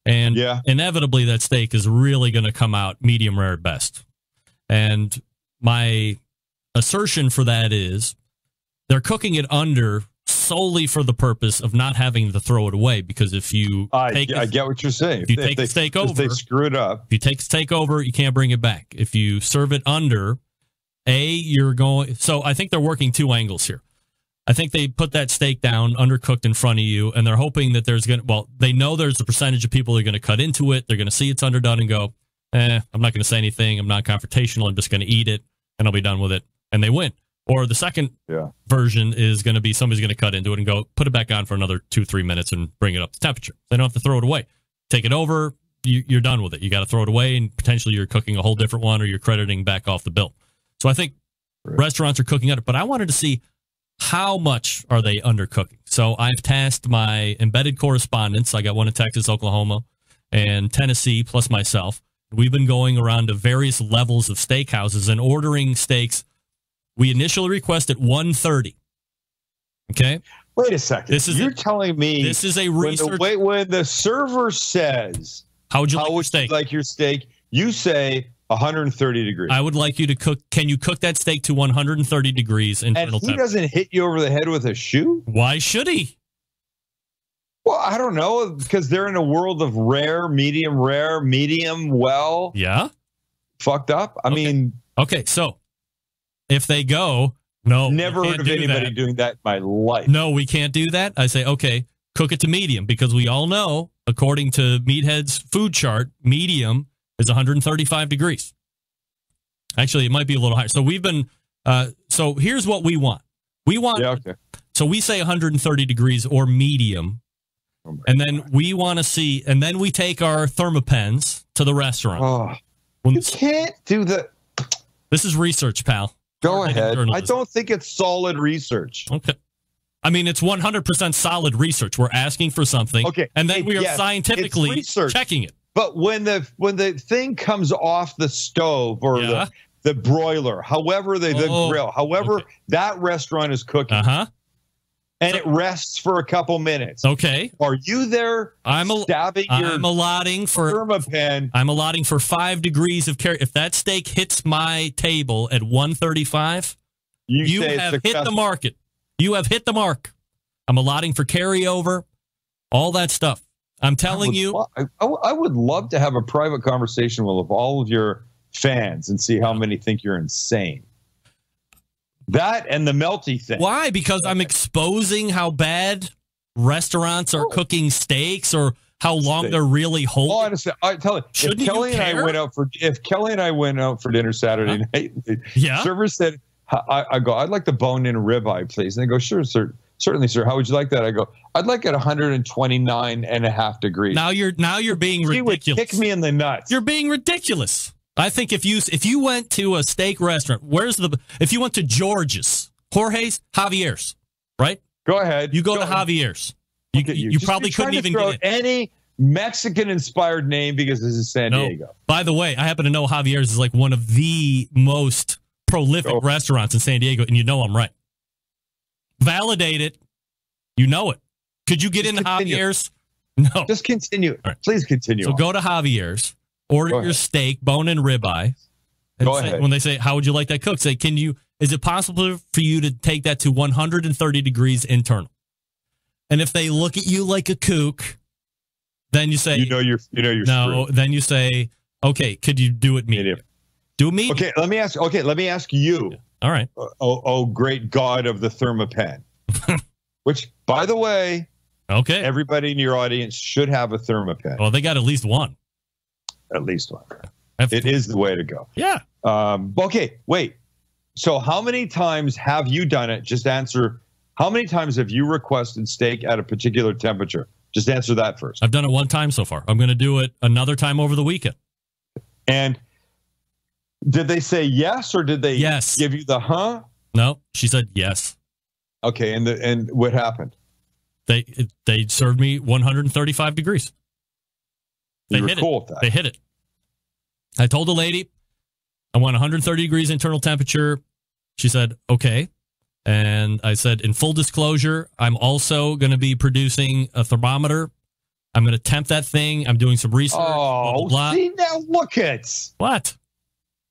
And inevitably that steak is really going to come out medium rare at best. And my assertion for that is they're cooking it under solely for the purpose of not having to throw it away. Because if you I get what you're saying. If you take the steak over, they screw it up. If you take the steak over, you can't bring it back. If you serve it under, you're going. So I think they're working two angles here. I think they put that steak down undercooked in front of you, and they're hoping that they know there's a percentage of people that are going to cut into it. They're going to see it's underdone and go, I'm not going to say anything. I'm not confrontational. I'm just going to eat it, and I'll be done with it. And they win. Or the second version is going to be somebody's going to cut into it and go, put it back on for another 2-3 minutes and bring it up to temperature. They don't have to throw it away. Take it over, you're done with it. You got to throw it away, and potentially you're cooking a whole different one, or you're crediting back off the bill. So I think restaurants are cooking under, but I wanted to see how much are they undercooking. So I've tasked my embedded correspondents. I got one in Texas, Oklahoma, and Tennessee, plus myself. We've been going around to various levels of steakhouses and ordering steaks. We initially requested 130. Okay? Wait a second. You're telling me this is a research. When the server says, how would you like your steak? You say 130 degrees. I would like you to cook. Can you cook that steak to 130 degrees internal temperature? And he doesn't hit you over the head with a shoe? Why should he? Well, I don't know, because they're in a world of rare, medium, well. Yeah. Fucked up. I mean. Okay, so if they go, no. Never heard of anybody doing that in my life. No, we can't do that. I say, okay, cook it to medium, because we all know, according to Meathead's food chart, medium is 135 degrees. Actually, it might be a little higher. So we've been, so here's what we want. So we say 130 degrees or medium. And then we want to see, and then we take our thermopens to the restaurant. You can't do that. This is research, pal. Go ahead. I don't think it's solid research. Okay. I mean, it's 100% solid research. We're asking for something. Okay. And then we are scientifically checking it. But when the thing comes off the stove or the broiler, however the grill, however that restaurant is cooking, and it rests for a couple minutes. Okay. Are you there stabbing your thermopen? I'm allotting for 5 degrees of carry. If that steak hits my table at 135, you have hit the market. You have hit the mark. I'm allotting for carryover, all that stuff. I'm telling you. I would love to have a private conversation with all of your fans and see how many think you're insane. That and the melty thing. Why? Because I'm exposing how bad restaurants are cooking steaks, or how long they're really holding. Oh, honestly, I tell you, if Kelly and I went out for dinner Saturday night, the server said, I go, I'd like the bone-in ribeye, please. And they go, sure, sir. Certainly, sir. How would you like that? I go, I'd like it 129.5 degrees. Now you're being ridiculous. He would kick me in the nuts. You're being ridiculous. I think if you went to a steak restaurant, if you went to George's, Jorge's, Javier's, right? Go ahead. You go to Javier's. You probably couldn't even get in. Any Mexican-inspired name because this is San Diego. By the way, I happen to know Javier's is like one of the most prolific restaurants in San Diego, and you know I'm right. Validate it. You know it. Could you get into Javier's? No. Just continue. Right. Please continue. So go to Javier's. Order your steak, bone and ribeye. And when they say, how would you like that cooked? Say, is it possible for you to take that to 130 degrees internal? And if they look at you like a kook, then you say, you're no. screwed. Then you say, okay, could you do it medium? Do it medium. Okay, let me ask you. Yeah. All right. Oh, great God of the thermopen. Which, by the way, everybody in your audience should have a thermopen. Well, they got at least one. At least one. It is the way to go. Yeah. Okay, wait. So how many times have you done it? Just answer. How many times have you requested steak at a particular temperature? Just answer that first. I've done it one time so far. I'm going to do it another time over the weekend. And did they say yes, or did they give you the huh? No, she said yes. Okay, and what happened? They served me 135 degrees. They hit it. They hit it. I told the lady I want 130 degrees internal temperature. She said, okay. And I said, in full disclosure, I'm also going to be producing a thermometer. I'm going to tempt that thing. I'm doing some research. Oh, see, now look at. What?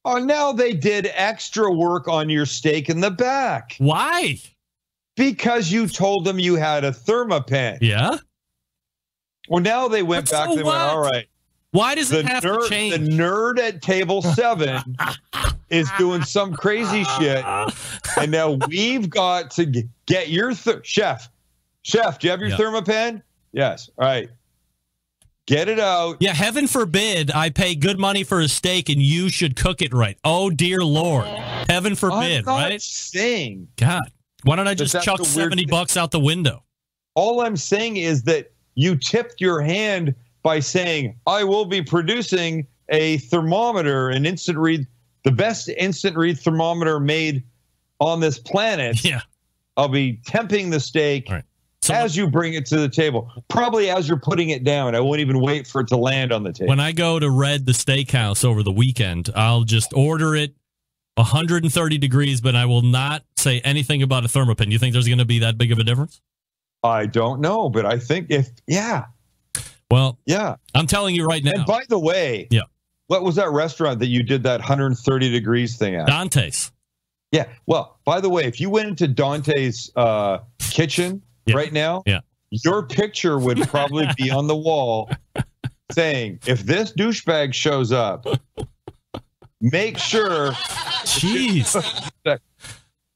Oh, now they did extra work on your steak in the back. Why? Because you told them you had a Thermapen. Yeah? Well, now they went back. They went, all right. Why does it have to change? The nerd at table 7 is doing some crazy shit. And now we've got to get your Chef, do you have your Thermapen? Yes. All right. Get it out. Yeah, heaven forbid I pay good money for a steak and you should cook it right. Oh, dear Lord. Heaven forbid, right? Saying. God. Why don't I just chuck $70 out the window? All I'm saying is that you tipped your hand by saying, I will be producing a thermometer, an instant read, the best instant read thermometer made on this planet. Yeah. I'll be temping the steak. As you bring it to the table, probably as you're putting it down. I won't even wait for it to land on the table. When I go to Red the Steakhouse over the weekend, I'll just order it 130 degrees, but I will not say anything about a Thermapen. You think there's going to be that big of a difference? I don't know, but I think Well, yeah. I'm telling you right now. And by the way, what was that restaurant that you did that 130 degrees thing at? Dante's. Yeah. Well, by the way, if you went into Dante's kitchen right now, your picture would probably be on the wall saying, if this douchebag shows up, make sure. Jeez.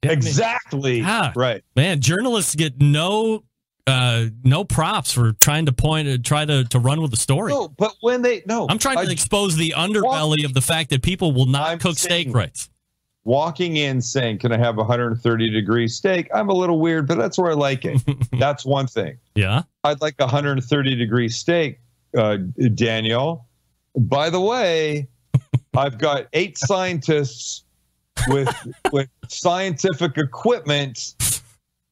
Exactly. Right. Man, journalists get no props for trying to try to run with the story. No, but when I'm trying to expose the underbelly of the fact that people will not cook steak right. Walking in saying, can I have a 130-degree steak? I'm a little weird, but that's where I like it. That's one thing. Yeah. I'd like a 130-degree steak, Daniel. By the way, I've got 8 scientists with scientific equipment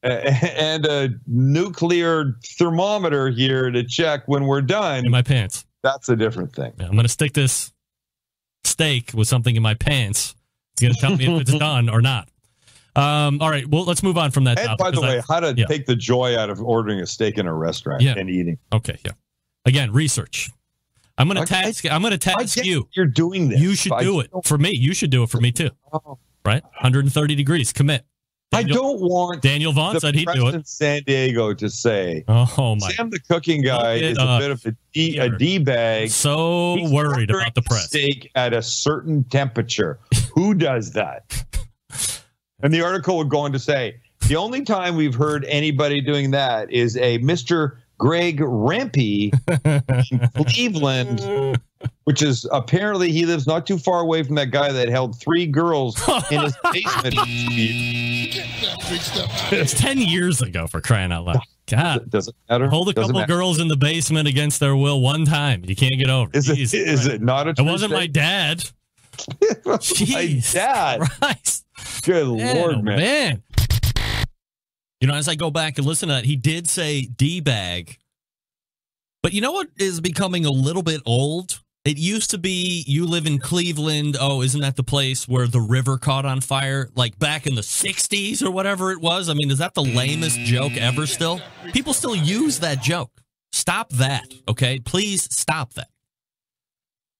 and a nuclear thermometer here to check when we're done. In my pants. That's a different thing. Yeah, I'm going to stick this steak with something in my pants. It's going to tell me if it's done or not. All right, well, let's move on from that topic. By the way, how to take the joy out of ordering a steak in a restaurant and eating. Okay, yeah. Again, research. I'm going to task you. You're doing this. You should do it for me. You should do it for me too. Right? 130 degrees. Commit. I don't want Daniel Vaughn said he'd do it. San Diego to say, "Oh my, Sam, the cooking guy is a bit of a D bag." So he's worried about the press. Steak at a certain temperature. Who does that? And the article would go on to say, the only time we've heard anybody doing that is a Mr. Greg Rampy in Cleveland, which is apparently he lives not too far away from that guy that held 3 girls in his basement. It's 10 years ago, for crying out loud. God. Does it matter? Hold a couple girls in the basement against their will one time. You can't get over it. Is it not a true It wasn't my dad. Jeez. My dad. Christ. Good Lord, man. You know, as I go back and listen to that, he did say D-bag. But you know what is becoming a little bit old? It used to be, you live in Cleveland. Oh, isn't that the place where the river caught on fire? Like back in the 60s or whatever it was? I mean, is that the lamest joke ever still? People still use that joke. Stop that, okay? Please stop that.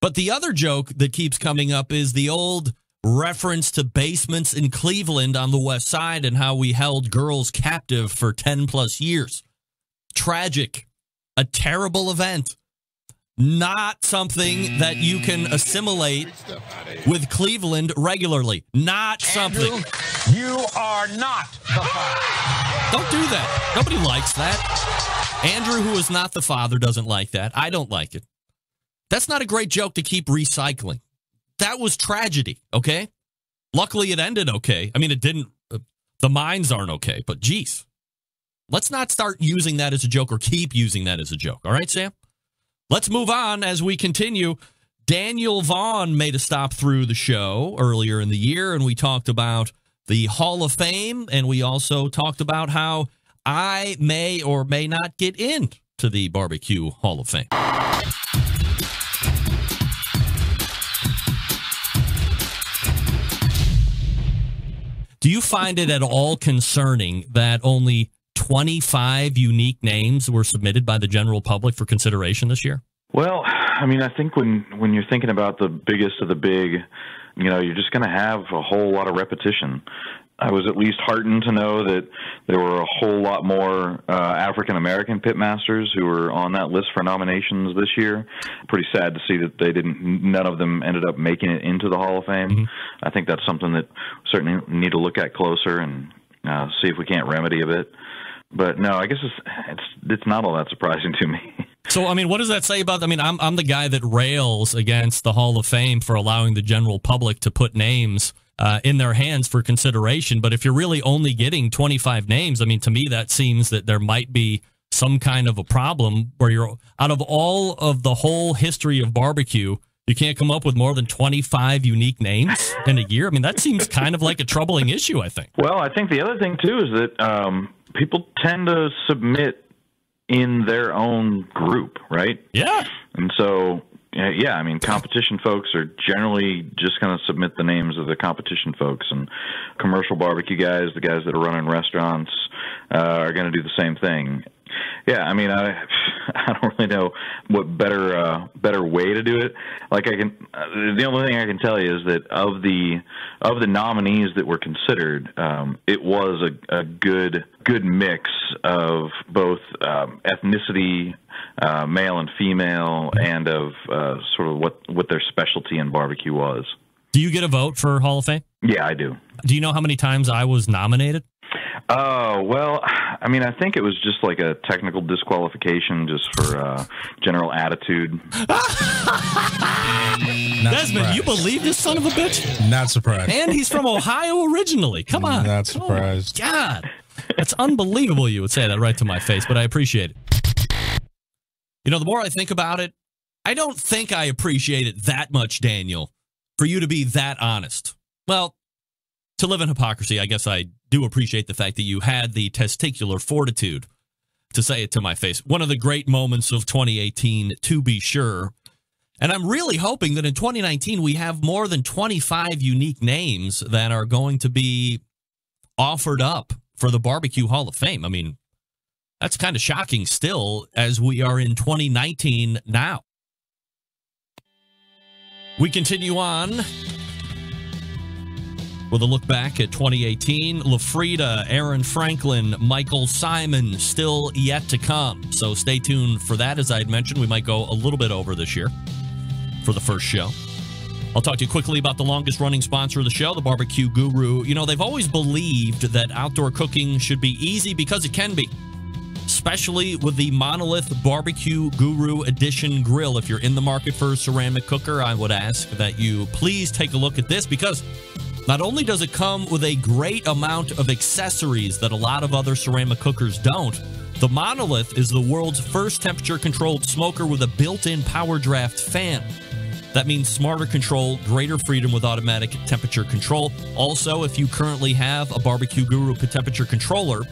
But the other joke that keeps coming up is the old reference to basements in Cleveland on the west side and how we held girls captive for 10 plus years. Tragic. A terrible event. Not something that you can assimilate with Cleveland regularly. Not something. Andrew, you are not the father. Don't do that. Nobody likes that. Andrew, who is not the father, doesn't like that. I don't like it. That's not a great joke to keep recycling. That was tragedy, okay? Luckily, it ended okay. I mean, it didn't. The minds aren't okay, but geez. Let's not start using that as a joke or keep using that as a joke. All right, Sam? Let's move on as we continue. Daniel Vaughn made a stop through the show earlier in the year, and we talked about the Hall of Fame, and we also talked about how I may or may not get into the Barbecue Hall of Fame. Do you find it at all concerning that only 25 unique names were submitted by the general public for consideration this year? Well, I mean, I think when you're thinking about the biggest of the big, you're just going to have a whole lot of repetition. I was at least heartened to know that there were a whole lot more African-American pitmasters who were on that list for nominations this year. Pretty sad to see that none of them ended up making it into the Hall of Fame. Mm-hmm. I think that's something that we certainly need to look at closer and see if we can't remedy a bit. But no, I guess it's not all that surprising to me. So, I mean, what does that say about, I'm the guy that rails against the Hall of Fame for allowing the general public to put names in their hands for consideration. But if you're really only getting 25 names, to me, that seems that there might be some kind of a problem where you're, out of all of the whole history of barbecue, you can't come up with more than 25 unique names in a year. That seems kind of like a troubling issue, I think. Well, I think the other thing, too, is that people tend to submit in their own group, right? Yeah. And so, competition folks are generally just going to submit the names of the competition folks, and commercial barbecue guys, the guys that are running restaurants, are going to do the same thing. Yeah, I don't really know what better way to do it. The only thing I can tell you is that of the nominees that were considered, it was a good mix of both ethnicity, male and female, and of sort of what their specialty in barbecue was. Do you get a vote for Hall of Fame? Yeah, I do. Do you know how many times I was nominated? Oh, well, I think it was just like a technical disqualification just for general attitude. Desmond, you believe this son of a bitch? Not surprised. And he's from Ohio originally. Come on. Not surprised. Oh, God. It's unbelievable you would say that right to my face, but I appreciate it. The more I think about it, I don't think I appreciate it that much, Daniel, for you to be that honest. Well, to live in hypocrisy, I guess I do appreciate the fact that you had the testicular fortitude to say it to my face. One of the great moments of 2018, to be sure. And I'm really hoping that in 2019 we have more than 25 unique names that are going to be offered up for the Barbecue Hall of Fame. That's kind of shocking still as we are in 2019 now. We continue on with a look back at 2018. LaFrida, Aaron Franklin, Michael Symon, still yet to come. So stay tuned for that. As I had mentioned, we might go a little bit over this year for the first show. I'll talk to you quickly about the longest running sponsor of the show, the Barbecue Guru. They've always believed that outdoor cooking should be easy because it can be, especially with the Monolith Barbecue Guru Edition grill. If you're in the market for a ceramic cooker, I would ask that you please take a look at this, because not only does it come with a great amount of accessories that a lot of other ceramic cookers don't, the Monolith is the world's first temperature-controlled smoker with a built-in power draft fan. That means smarter control, greater freedom with automatic temperature control. Also, if you currently have a Barbecue Guru temperature controller,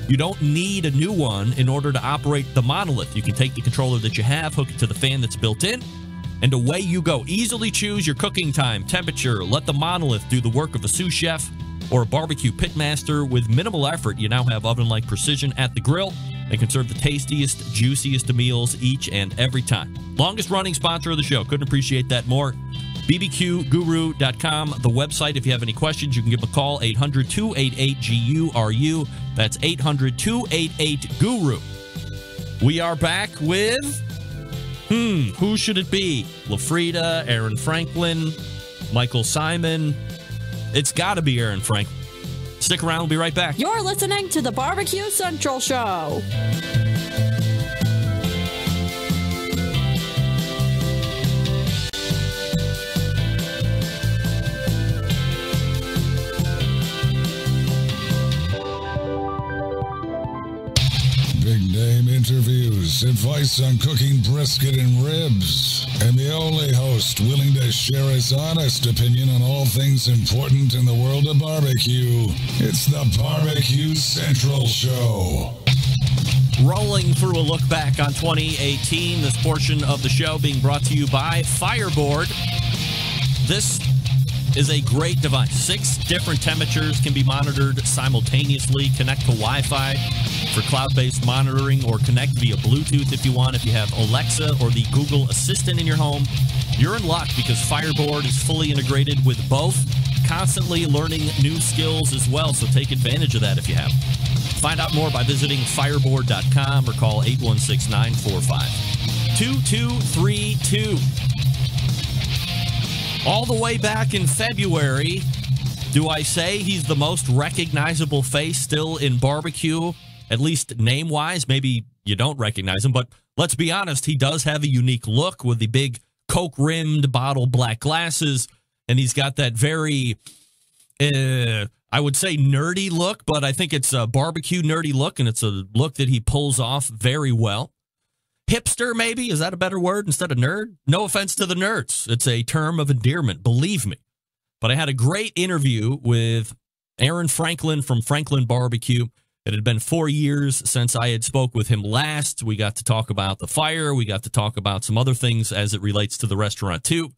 you don't need a new one in order to operate the Monolith. You can take the controller that you have, hook it to the fan that's built in, and away you go. Easily choose your cooking time, temperature. Let the Monolith do the work of a sous chef or a barbecue pitmaster. With minimal effort, you now have oven-like precision at the grill and can serve the tastiest, juiciest of meals each and every time. Longest running sponsor of the show. Couldn't appreciate that more. bbqguru.com, the website. If you have any questions, you can give them a call, 800-288-GURU. That's 800-288-GURU. We are back with, who should it be? LaFrida, Aaron Franklin, Michael Symon. It's got to be Aaron Franklin. Stick around. We'll be right back. You're listening to the Barbecue Central Show. Big name interviews, advice on cooking brisket and ribs, and the only host willing to share his honest opinion on all things important in the world of barbecue. It's the Barbecue Central Show. Rolling through a look back on 2018, this portion of the show being brought to you by Fireboard. This is a great device. 6 different temperatures can be monitored simultaneously. Connect to Wi-Fi. for cloud-based monitoring, or connect via Bluetooth if you want. If you have Alexa or the Google Assistant in your home, you're in luck because Fireboard is fully integrated with both, constantly learning new skills as well, so take advantage of that if you have. Find out more by visiting fireboard.com or call 816-945-2232. All the way back in February, do I say he's the most recognizable face still in barbecue, at least name-wise? Maybe you don't recognize him, but let's be honest, he does have a unique look with the big Coke-rimmed bottle black glasses, and he's got that very, I would say nerdy look, but I think it's a barbecue nerdy look, and it's a look that he pulls off very well. Hipster, maybe? Is that a better word instead of nerd? No offense to the nerds. It's a term of endearment, believe me. But I had a great interview with Aaron Franklin from Franklin Barbecue. It had been 4 years since I had spoke with him last. We got to talk about the fire. We got to talk about some other things as it relates to the restaurant, too.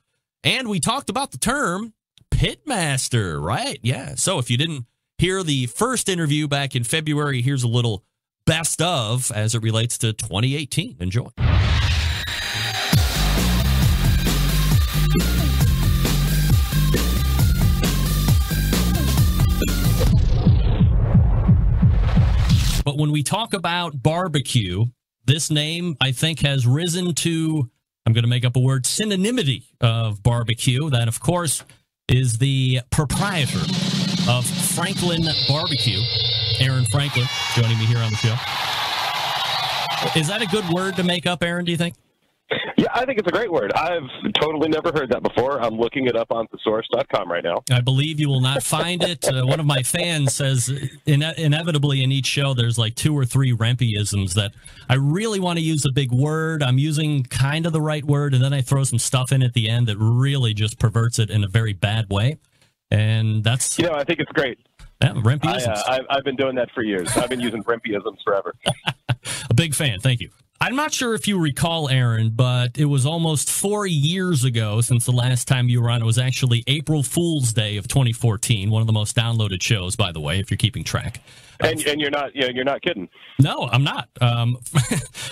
And we talked about the term pitmaster, right? Yeah. So if you didn't hear the first interview back in February, here's a little best of as it relates to 2018. Enjoy. But when we talk about barbecue, this name, I think, has risen to, I'm going to make up a word, synonymity of barbecue. That, of course, is the proprietor of Franklin Barbecue, Aaron Franklin, joining me here on the show. Is that a good word to make up, Aaron, do you think? Yeah, I think it's a great word. I've totally never heard that before. I'm looking it up on thesource.com right now. I believe you will not find it. One of my fans says inevitably in each show there's like 2 or 3 Rempeisms that I really want to use a big word. I'm using kind of the right word, and then I throw some stuff in at the end that really just perverts it in a very bad way. And that's... You know, I think it's great. Yeah, Rempeisms. I've been doing that for years. I've been using Rempeisms forever. A big fan. Thank you. I'm not sure if you recall, Aaron, but it was almost 4 years ago since the last time you were on. It was actually April Fool's Day of 2014, one of the most downloaded shows, by the way, if you're keeping track. And you're not kidding. No, I'm not.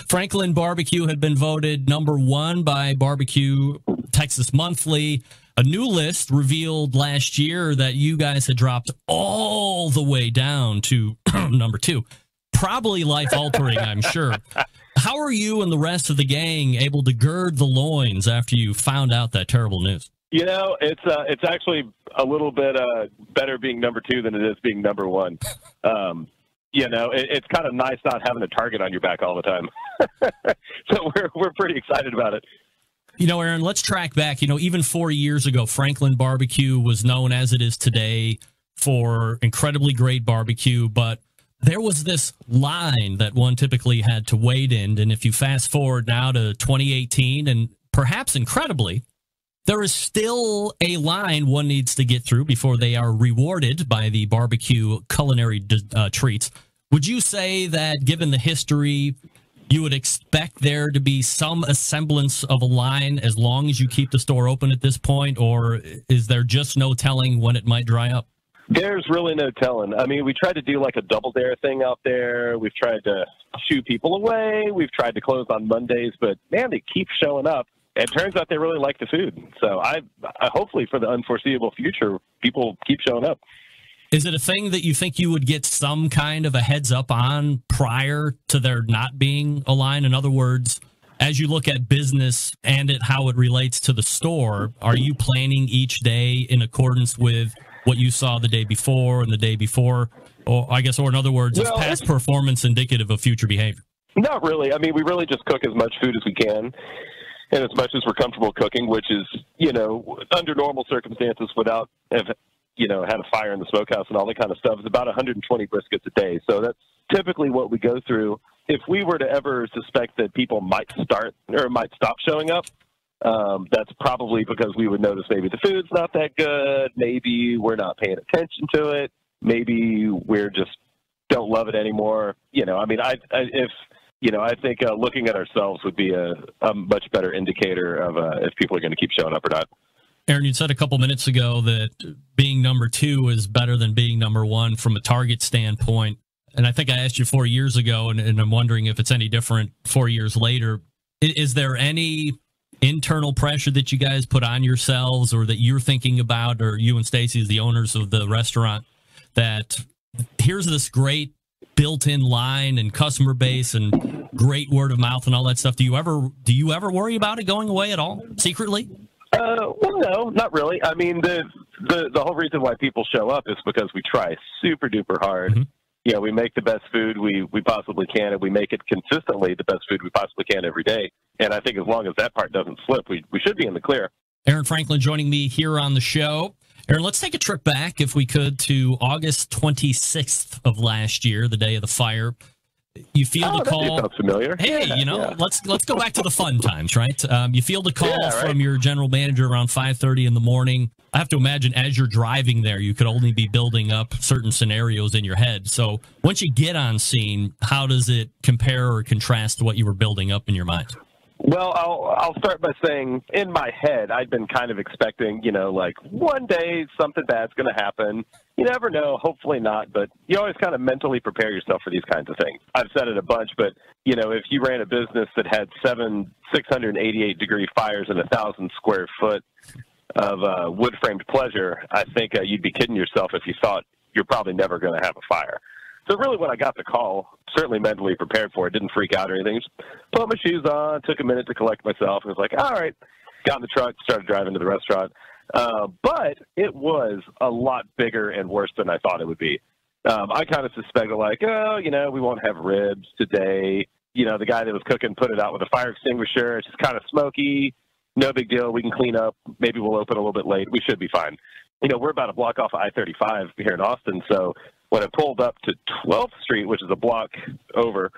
Franklin Barbecue had been voted #1 by Barbecue Texas Monthly. A new list revealed last year that you guys had dropped all the way down to #2. Probably life-altering, I'm sure. How are you and the rest of the gang able to gird the loins after you found out that terrible news? You know, it's actually a little bit better being #2 than it is being #1. You know, it's kind of nice not having a target on your back all the time. So we're pretty excited about it. You know, Aaron, let's track back. You know, even 4 years ago, Franklin Barbecue was known as it is today for incredibly great barbecue, but there was this line that one typically had to wait in, and if you fast forward now to 2018, and perhaps incredibly, there is still a line one needs to get through before they are rewarded by the barbecue culinary treats. Would you say that, given the history, you would expect there to be some semblance of a line as long as you keep the store open at this point, or is there just no telling when it might dry up? There's really no telling. I mean, we tried to do like a double dare thing out there. We've tried to shoo people away. We've tried to close on Mondays, but man, they keep showing up. It turns out they really like the food. So I hopefully for the unforeseeable future, people keep showing up. Is it a thing that you think you would get some kind of a heads up on prior to there not being a line? In other words, as you look at business and how it relates to the store, are you planning each day in accordance with what you saw the day before and the day before? Or I guess, or in other words, is past performance indicative of future behavior? Not really. I mean, we really just cook as much food as we can and as much as we're comfortable cooking, which is, you know, under normal circumstances without, you know, had a fire in the smokehouse and all that kind of stuff, is about 120 briskets a day. So that's typically what we go through. If we were to ever suspect that people might start or might stop showing up, that's probably because we would notice maybe the food's not that good, maybe we're not paying attention to it, maybe we're just don't love it anymore. You know, I mean, I think looking at ourselves would be a much better indicator of if people are going to keep showing up or not. Aaron, you said a couple minutes ago that being #2 is better than being #1 from a target standpoint. and I think I asked you 4 years ago, and I'm wondering if it's any different 4 years later. Is there any internal pressure that you guys put on yourselves, or that you're thinking about, or you and Stacy as the owners of the restaurant, that here's this great built-in line and customer base and great word of mouth and all that stuff? Do you ever worry about it going away at all, secretly? Well, no, not really. I mean, the whole reason why people show up is because we try super duper hard. Mm-hmm. You know, we make the best food we possibly can, and we make it consistently the best food we possibly can every day. And I think as long as that part doesn't slip, we should be in the clear. Aaron Franklin joining me here on the show. Aaron, let's take a trip back, if we could, to August 26th of last year, the day of the fire. You field a call. Sounds familiar. Hey, let's go back to the fun times, right? You field a call from your general manager around 5:30 in the morning. I have to imagine as you're driving there, you could only be building up certain scenarios in your head. So once you get on scene, how does it compare or contrast to what you were building up in your mind? Well, I'll start by saying in my head, I'd been kind of expecting, like one day something bad's going to happen. You never know, hopefully not, but you always kind of mentally prepare yourself for these kinds of things. I've said it a bunch, but, if you ran a business that had 688-degree fires and 1,000 square foot of wood-framed pleasure, I think you'd be kidding yourself if you thought you're probably never going to have a fire. So really when I got the call, certainly mentally prepared for it, didn't freak out or anything. Just put my shoes on, took a minute to collect myself, and was like, all right, got in the truck, started driving to the restaurant. But it was a lot bigger and worse than I thought it would be. I kind of suspected, we won't have ribs today. The guy that was cooking put it out with a fire extinguisher. It's just kind of smoky. No big deal. We can clean up. Maybe we'll open a little bit late. We should be fine. We're about a block off of I-35 here in Austin, so when I pulled up to 12th Street, which is a block over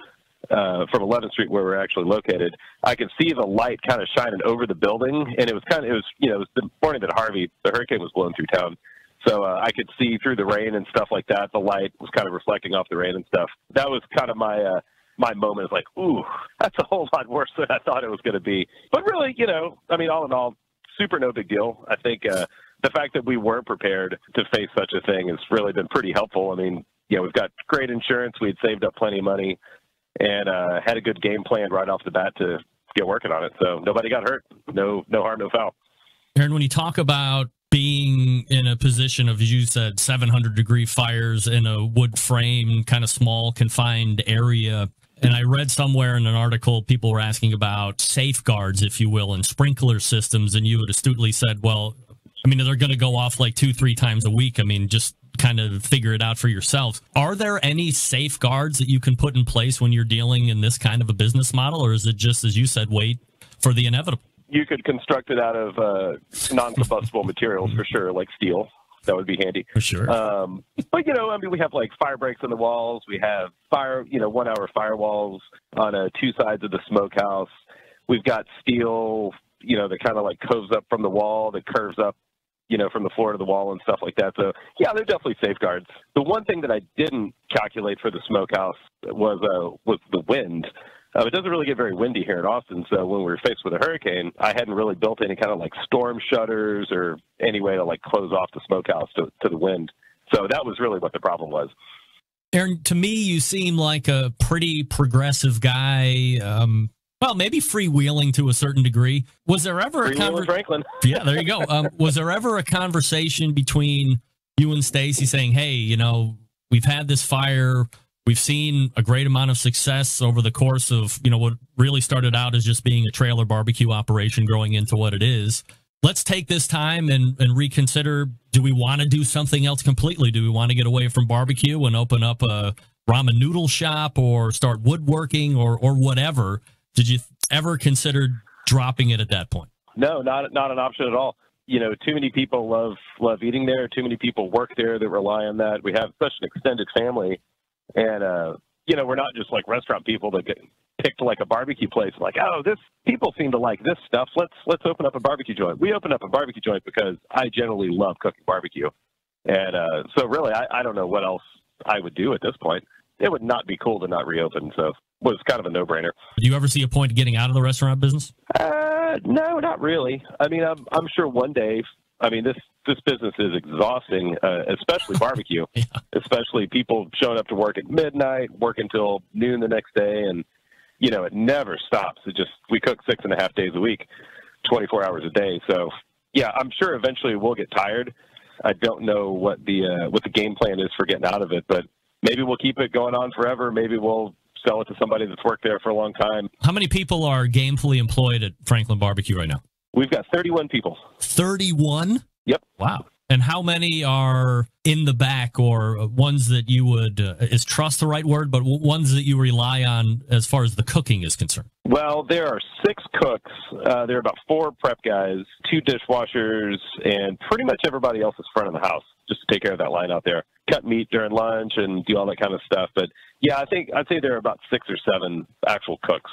from 11th Street where we're actually located, I could see the light kind of shining over the building, and it was the morning that the hurricane was blowing through town. So I could see through the rain and stuff like that. The light was kind of reflecting off the rain and stuff. That was kind of my moment. It's like, ooh, that's a whole lot worse than I thought it was going to be. But really, all in all, super no big deal. I think the fact that we weren't prepared to face such a thing has really been pretty helpful. We've got great insurance. We'd saved up plenty of money and had a good game plan right off the bat to get working on it. So nobody got hurt. No harm, no foul. Aaron, when you talk about being in a position of, as you said, 700-degree fires in a wood frame, kind of small, confined area, and I read somewhere in an article people were asking about safeguards, if you will, and sprinkler systems, and you had astutely said, well, they're going to go off like 2-3 times a week. Just kind of figure it out for yourselves. Are there any safeguards that you can put in place when you're dealing in this kind of a business model, or is it just, as you said, wait for the inevitable? You could construct it out of non-combustible materials for sure, like steel. That would be handy. For sure. But, we have like fire breaks on the walls. We have 1-hour firewalls on 2 sides of the smokehouse. We've got steel, that kind of like coves up from the wall, that curves up, from the floor to the wall and stuff like that. So, yeah, they're definitely safeguards. The one thing that I didn't calculate for the smokehouse was the wind. It doesn't really get very windy here in Austin, so when we were faced with a hurricane, I hadn't really built any kind of like storm shutters or any way to like close off the smokehouse to the wind. So that was really what the problem was. Aaron, to me, you seem like a pretty progressive guy. Well, maybe freewheeling to a certain degree. Was there ever a Franklin? Yeah, there you go. Was there ever a conversation between you and Stacy saying, hey, we've had this fire, we've seen a great amount of success over the course of, what really started out as just being a trailer barbecue operation growing into what it is. Let's take this time and reconsider, do we want to do something else completely? Do we want to get away from barbecue and open up a ramen noodle shop or start woodworking or whatever? Did you ever consider dropping it at that point? No, not an option at all. Too many people love eating there. Too many people work there that rely on that. We have such an extended family. And, we're not just like restaurant people that get picked like a barbecue place. Like, people seem to like this stuff. Let's open up a barbecue joint. We opened up a barbecue joint because I generally love cooking barbecue. And so really, I don't know what else I would do at this point. It would not be cool to not reopen. So it was kind of a no-brainer. Do you ever see a point of getting out of the restaurant business? No, not really. I'm sure one day I mean, this business is exhausting, especially barbecue, especially people showing up to work at midnight, work until noon the next day. And, you know, it never stops. We cook 6.5 days a week, 24 hours a day. So yeah, I'm sure eventually we'll get tired. I don't know what the game plan is for getting out of it, but maybe we'll keep it going on forever. Maybe we'll sell it to somebody that's worked there for a long time. How many people are gainfully employed at Franklin Barbecue right now? We've got 31 people. 31? Yep. Wow. And how many are in the back, or ones that you would, is trust the right word, but ones that you rely on as far as the cooking is concerned? Well, there are 6 cooks. There are about 4 prep guys, 2 dishwashers, and pretty much everybody else is front of the house just to take care of that line out there. Cut meat during lunch and do all that kind of stuff. But yeah, I'd say there are about 6 or 7 actual cooks.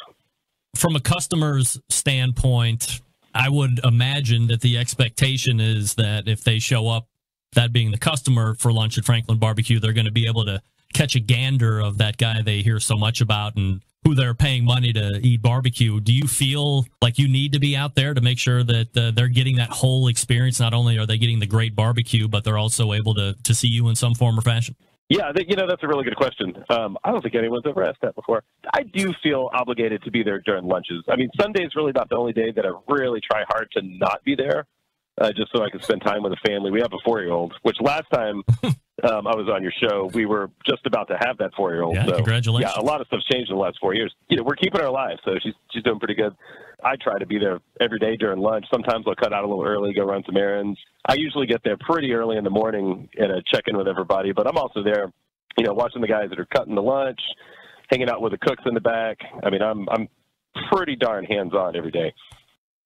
From a customer's standpoint, I would imagine that the expectation is that if they show up, that being the customer, for lunch at Franklin Barbecue, they're going to be able to catch a gander of that guy they hear so much about and who they're paying money to eat barbecue. Do you feel like you need to be out there to make sure that they're getting that whole experience? Not only are they getting the great barbecue, but they're also able to see you in some form or fashion? Yeah, that's a really good question. I don't think anyone's ever asked that before. I do feel obligated to be there during lunches. I mean, Sunday is really about the only day that I really try hard to not be there, just so I can spend time with the family. We have a 4-year-old, which last time I was on your show, we were just about to have that 4-year-old. Yeah, so, congratulations. Yeah, a lot of stuff's changed in the last 4 years. You know, we're keeping her alive, so she's doing pretty good. I try to be there every day during lunch. Sometimes I'll cut out a little early, go run some errands. I usually get there pretty early in the morning and check in with everybody, but I'm also there, you know, watching the guys that are cutting the lunch, hanging out with the cooks in the back. I mean, I'm pretty darn hands-on every day.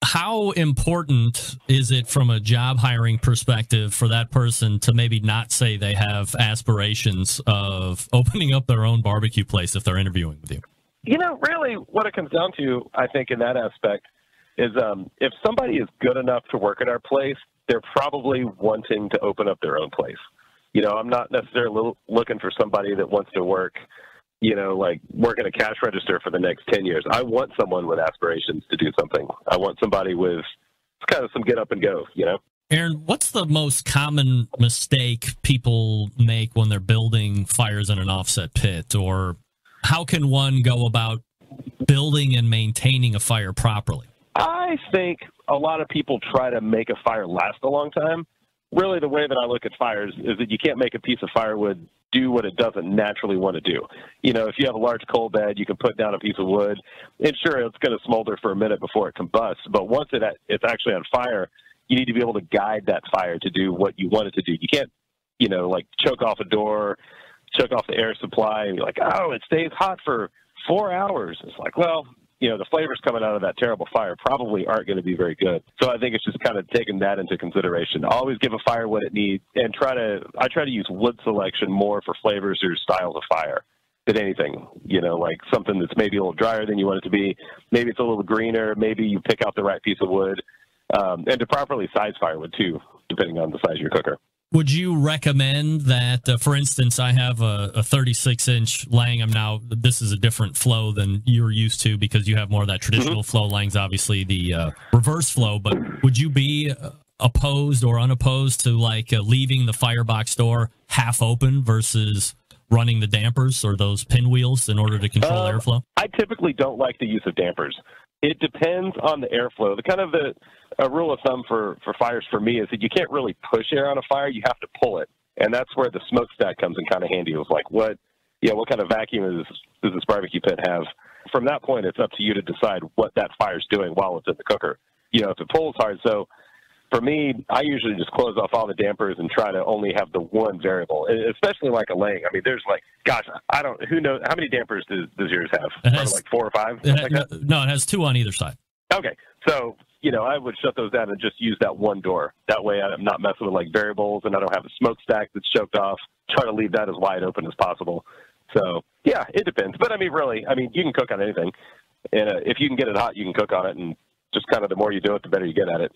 How important is it from a job hiring perspective for that person to maybe not say they have aspirations of opening up their own barbecue place if they're interviewing with you? You know, really what it comes down to, I think, in that aspect is if somebody is good enough to work at our place, they're probably wanting to open up their own place. You know, I'm not necessarily looking for somebody that wants to work, you know, like work at a cash register for the next 10 years. I want someone with aspirations to do something. I want somebody with kind of some get up and go, you know? Aaron, what's the most common mistake people make when they're building fires in an offset pit? Or how can one go about building and maintaining a fire properly? I think a lot of people try to make a fire last a long time. Really, the way that I look at fires is that you can't make a piece of firewood do what it doesn't naturally want to do. You know, if you have a large coal bed, you can put down a piece of wood, and sure, it's going to smolder for a minute before it combusts. But once it's actually on fire, you need to be able to guide that fire to do what you want it to do. You can't, you know, like choke off a door, choke off the air supply, and be like, oh, it stays hot for 4 hours. It's like, well, you know, the flavors coming out of that terrible fire probably aren't going to be very good. So I think it's just kind of taking that into consideration. Always give a fire what it needs, and I try to use wood selection more for flavors or styles of fire than anything. You know, like something that's maybe a little drier than you want it to be. Maybe it's a little greener. Maybe you pick out the right piece of wood, and to properly size firewood too, depending on the size of your cooker. Would you recommend that, for instance, I have a 36-inch Langham now. This is a different flow than you're used to because you have more of that traditional flow. Lang's obviously the reverse flow. But would you be opposed or unopposed to like leaving the firebox door half open versus running the dampers or those pinwheels in order to control airflow? I typically don't like the use of dampers. It depends on the airflow. A rule of thumb for fires for me is that you can't really push air on a fire. You have to pull it. And that's where the smokestack comes in kind of handy. It was like, what kind of vacuum does this barbecue pit have? From that point, it's up to you to decide what that fire's doing while it's in the cooker. You know, if it pulls hard. So for me, I usually just close off all the dampers and try to only have the one variable, especially like a Lang. I mean, there's like, gosh, who knows? How many dampers does yours have? Probably like 4 or 5? No, it has 2 on either side. Okay. So, you know, I would shut those down and just use that one door. That way I'm not messing with like variables and I don't have a smokestack that's choked off. Try to leave that as wide open as possible. So, yeah, it depends. But, really, you can cook on anything. And if you can get it hot, you can cook on it. And just kind of the more you do it, the better you get at it.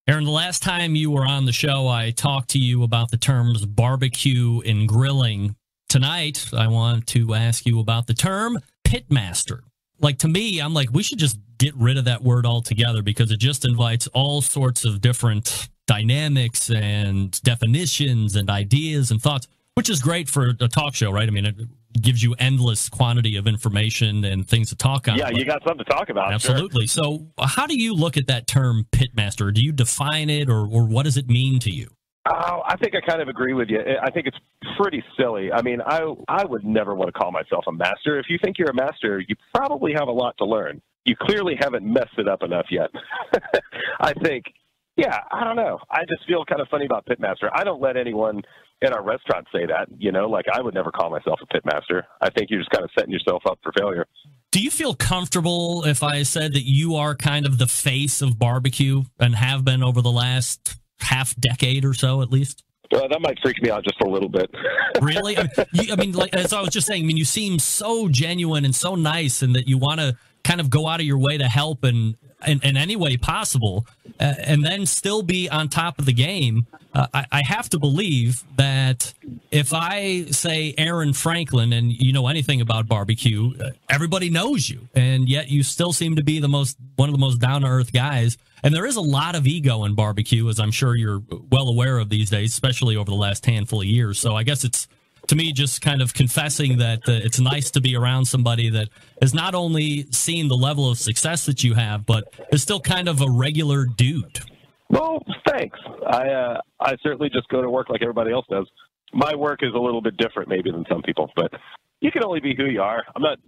Aaron, the last time you were on the show, I talked to you about the terms barbecue and grilling. Tonight, I want to ask you about the term pitmaster. Like, to me, I'm like, we should just get rid of that word altogether because it just invites all sorts of different dynamics and definitions and ideas and thoughts, which is great for a talk show, right? I mean, it gives you endless quantity of information and things to talk on. Yeah, you got something to talk about. Absolutely. Sure. So how do you look at that term pitmaster? Do you define it, or what does it mean to you? Oh, I think I kind of agree with you. I think it's pretty silly. I mean, I would never want to call myself a master. If you think you're a master, you probably have a lot to learn. You clearly haven't messed it up enough yet. I think, yeah, I don't know. I just feel kind of funny about pitmaster. I don't let anyone in our restaurant say that, like I would never call myself a pitmaster. I think you're just kind of setting yourself up for failure. Do you feel comfortable if I said that you are kind of the face of barbecue and have been over the last half decade or so, at least? That might freak me out just a little bit. Really? I mean, like, as I was just saying, I mean, you seem so genuine and so nice, and that you want to kind of go out of your way to help in any way possible, and then still be on top of the game. I have to believe that if I say Aaron Franklin and you know anything about barbecue, everybody knows you, and yet you still seem to be one of the most down-to-earth guys. And there is a lot of ego in barbecue, as I'm sure you're well aware of these days, especially over the last handful of years. So I guess it's, to me, just kind of confessing that it's nice to be around somebody that has not only seen the level of success that you have, but is still kind of a regular dude. Well, thanks. I certainly just go to work like everybody else does. My work is a little bit different maybe than some people, but you can only be who you are. I'm not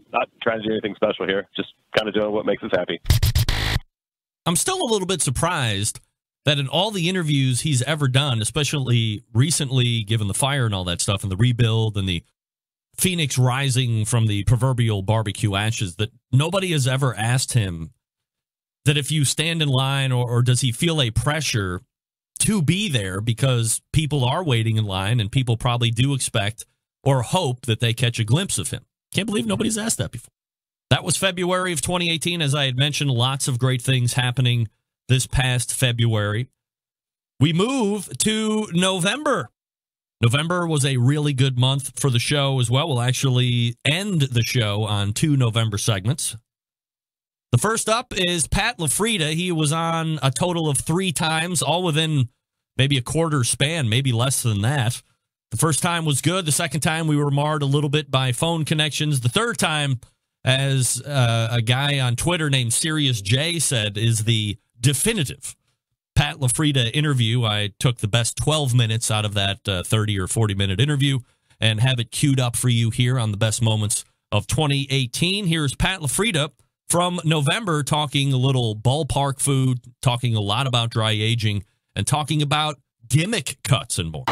trying to do anything special here, just kind of doing what makes us happy. I'm still a little bit surprised that in all the interviews he's ever done, especially recently, given the fire and all that stuff, and the rebuild and the phoenix rising from the proverbial barbecue ashes, that nobody has ever asked him that if you stand in line, or does he feel a pressure to be there because people are waiting in line and people probably do expect or hope that they catch a glimpse of him. Can't believe nobody's asked that before. That was February of 2018. As I had mentioned, lots of great things happening this past February. We move to November. November was a really good month for the show as well. We'll actually end the show on 2 November segments. The first up is Pat LaFrida. He was on a total of 3 times, all within maybe a quarter span, maybe less than that. The first time was good. The second time we were marred a little bit by phone connections. The third time, as a guy on Twitter named Sirius J said, is the definitive Pat LaFrida interview. I took the best 12 minutes out of that 30 or 40-minute interview and have it queued up for you here on the best moments of 2018. Here's Pat LaFrida from November, talking a little ballpark food, talking a lot about dry aging, and talking about gimmick cuts and more.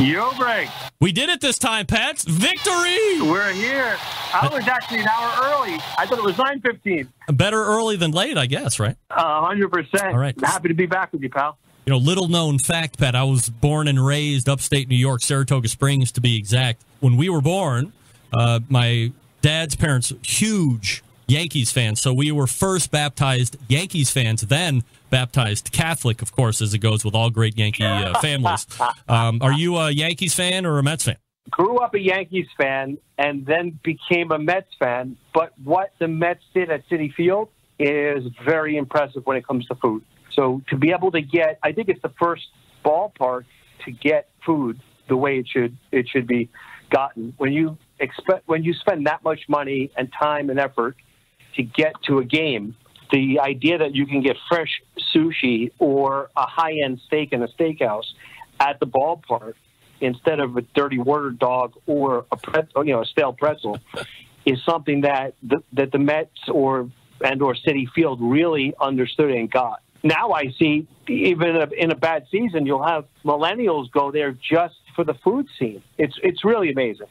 Yo, Greg. We did it this time, Pat. Victory! We're here. I was actually an hour early. I thought it was 9:15. Better early than late, I guess, right? 100%. All right. Happy to be back with you, pal. You know, little known fact, Pat, I was born and raised upstate New York, Saratoga Springs to be exact. When we were born, my dad's parents, huge Yankees fans. So we were first baptized Yankees fans, then baptized Catholic, of course, as it goes with all great Yankee families. Are you a Yankees fan or a Mets fan? Grew up a Yankees fan and then became a Mets fan. But what the Mets did at Citi Field is very impressive when it comes to food. So to be able to get, I think it's the first ballpark to get food the way it should be gotten. When you spend that much money and time and effort to get to a game, the idea that you can get fresh sushi or a high-end steak in a steakhouse at the ballpark instead of a dirty water dog or a stale pretzel is something that the Mets or Citi Field really understood and got. Now I see, even in a bad season, you'll have millennials go there just for the food scene. It's really amazing.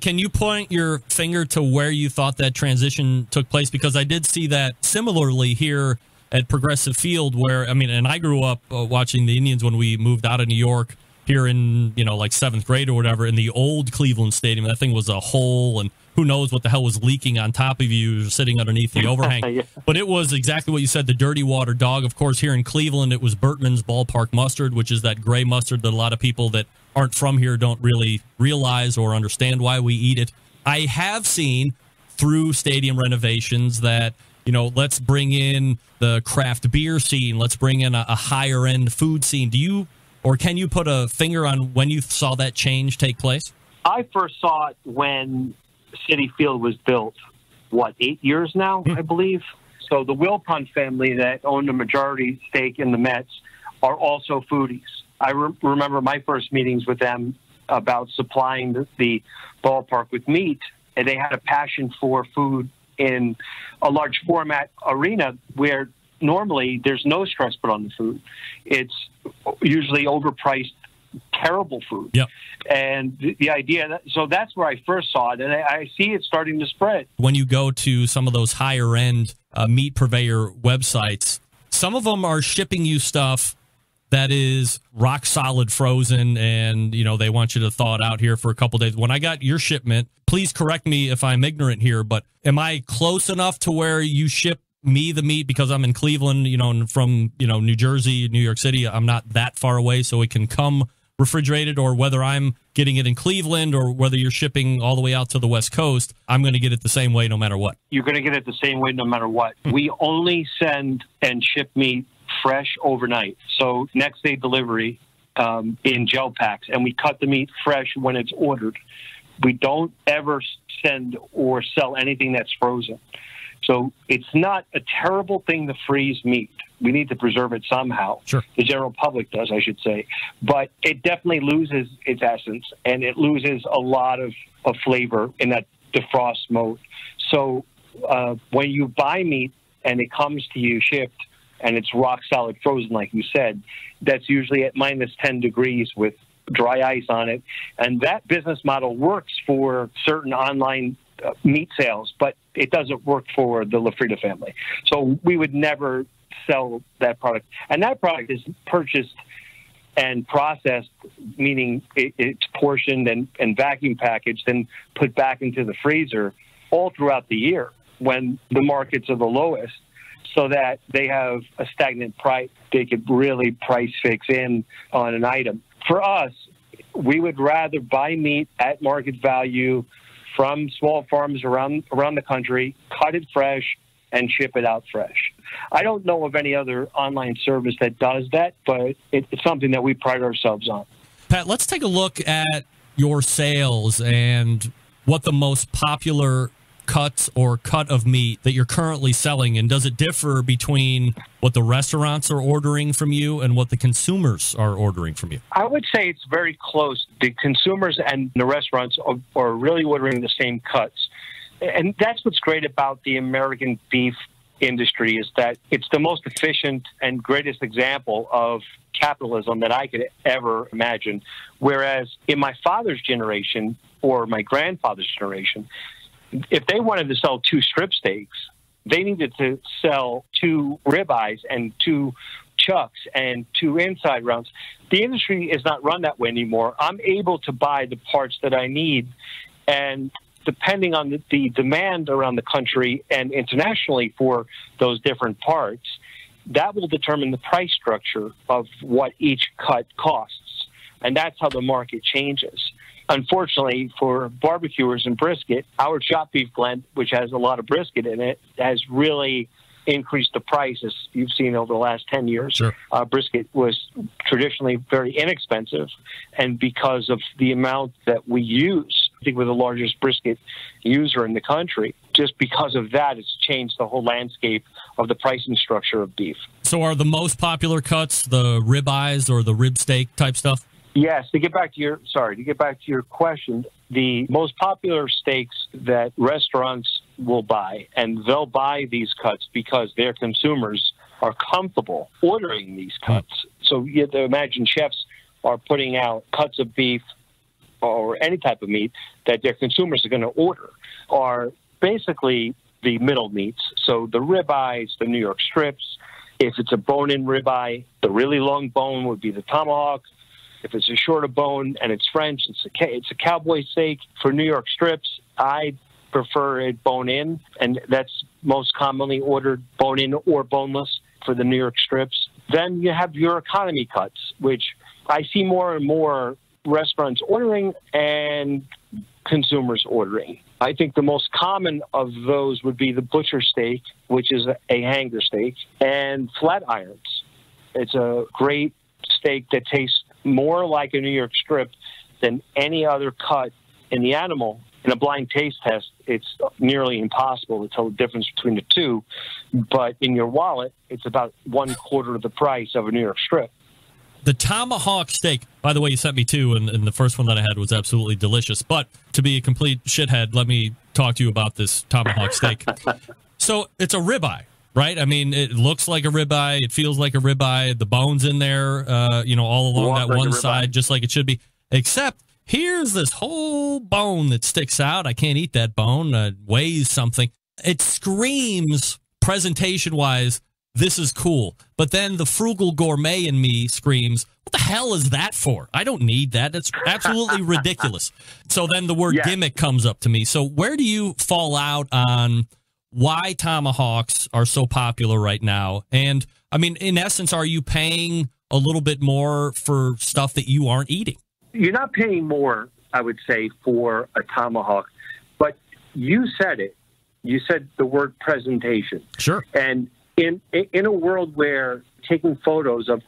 Can you point your finger to where you thought that transition took place? Because I did see that similarly here at Progressive Field, where, and I grew up watching the Indians when we moved out of New York here in, 7th grade or whatever, in the old Cleveland Stadium. That thing was a hole, and who knows what the hell was leaking on top of you sitting underneath the overhang. Yeah. But it was exactly what you said, the dirty water dog. Of course, here in Cleveland, it was Burtman's Ballpark Mustard, which is that gray mustard that a lot of people that aren't from here don't really realize or understand why we eat it. I have seen through stadium renovations that, let's bring in the craft beer scene, let's bring in a higher end food scene. Can you put a finger on when you saw that change take place? I first saw it when Citi Field was built, 8 years now, I believe. So the Wilpon family that owned a majority stake in the Mets are also foodies. I remember my first meetings with them about supplying the ballpark with meat, and they had a passion for food in a large format arena where normally there's no stress put on the food. It's usually overpriced, terrible food. Yep. And the idea, so that's where I first saw it, and I see it starting to spread. When you go to some of those higher end meat purveyor websites, some of them are shipping you stuff that is rock solid frozen, and they want you to thaw it out here for a couple days. When I got your shipment, please correct me if I'm ignorant here, but am I close enough to where you ship me the meat because I'm in Cleveland, and from New Jersey, New York City, I'm not that far away, so it can come refrigerated, or whether I'm getting it in Cleveland or whether you're shipping all the way out to the West Coast, I'm going to get it the same way no matter what? You're going to get it the same way no matter what. We only send and ship meat fresh overnight. So next day delivery in gel packs, and we cut the meat fresh when it's ordered. We don't ever send or sell anything that's frozen. So it's not a terrible thing to freeze meat. We need to preserve it somehow. Sure. The general public does, I should say. But it definitely loses its essence, and it loses a lot of flavor in that defrost mode. So when you buy meat and it comes to you shipped and it's rock solid frozen, like you said, that's usually at minus 10 degrees with dry ice on it. And that business model works for certain online meat sales, but it doesn't work for the LaFrida family. So we would never sell that product. And that product is purchased and processed, meaning it's portioned and vacuum packaged and put back into the freezer all throughout the year when the markets are the lowest, so that they have a stagnant price. They could really price fix in on an item. For us, we would rather buy meat at market value from small farms around the country, cut it fresh, and ship it out fresh. I don't know of any other online service that does that, but it's something that we pride ourselves on. Pat, let's take a look at your sales and what the most popular cuts or cut of meat that you're currently selling, and does it differ between what the restaurants are ordering from you and what the consumers are ordering from you? I would say it's very close. The consumers and the restaurants are really ordering the same cuts. And that's what's great about the American beef industry, is that it's the most efficient and greatest example of capitalism that I could ever imagine. Whereas in my father's generation or my grandfather's generation, if they wanted to sell 2 strip steaks, they needed to sell 2 ribeyes and 2 chucks and 2 inside rounds. The industry is not run that way anymore. I'm able to buy the parts that I need, and depending on the demand around the country and internationally for those different parts, that will determine the price structure of what each cut costs. And that's how the market changes. Unfortunately, for barbecuers and brisket, our chopped beef blend, which has a lot of brisket in it, has really increased the price, as you've seen over the last 10 years. Sure. Brisket was traditionally very inexpensive, and because of the amount that we use, I think we're the largest brisket user in the country. Just because of that, it's changed the whole landscape of the pricing structure of beef. So are the most popular cuts the ribeyes or the rib steak type stuff? Yes. To get back to your question, the most popular steaks that restaurants will buy, and they'll buy these cuts because their consumers are comfortable ordering these cuts. So you have to imagine chefs are putting out cuts of beef or any type of meat that their consumers are going to order, are basically the middle meats. So the ribeyes, the New York strips. If it's a bone-in ribeye, the really long bone would be the tomahawk. If it's a shorter bone and it's French, it's a cowboy steak. For New York strips, I prefer it bone-in, and that's most commonly ordered bone-in or boneless for the New York strips. Then you have your economy cuts, which I see more and more restaurants ordering and consumers ordering. I think the most common of those would be the butcher steak, which is a hanger steak, and flat irons. It's a great steak that tastes more like a New York strip than any other cut in the animal. In a blind taste test, it's nearly impossible to tell the difference between the two. But in your wallet, it's about 1/4 of the price of a New York strip. The tomahawk steak, by the way, you sent me two, and the first one that I had was absolutely delicious. But to be a complete shithead, let me talk to you about this tomahawk steak. So it's a ribeye, right? I mean, it looks like a ribeye. It feels like a ribeye. The bone's in there, all along that one side, just like it should be. Except here's this whole bone that sticks out. I can't eat that bone. It weighs something. It screams, presentation-wise, this is cool. But then the frugal gourmet in me screams, what the hell is that for? I don't need that. That's absolutely ridiculous. So then the word gimmick comes up to me. So where do you fall out on why tomahawks are so popular right now? And, I mean, in essence, are you paying a little bit more for stuff that you aren't eating? You're not paying more, I would say, for a tomahawk. But you said it. You said the word presentation. Sure. And in a world where taking photos of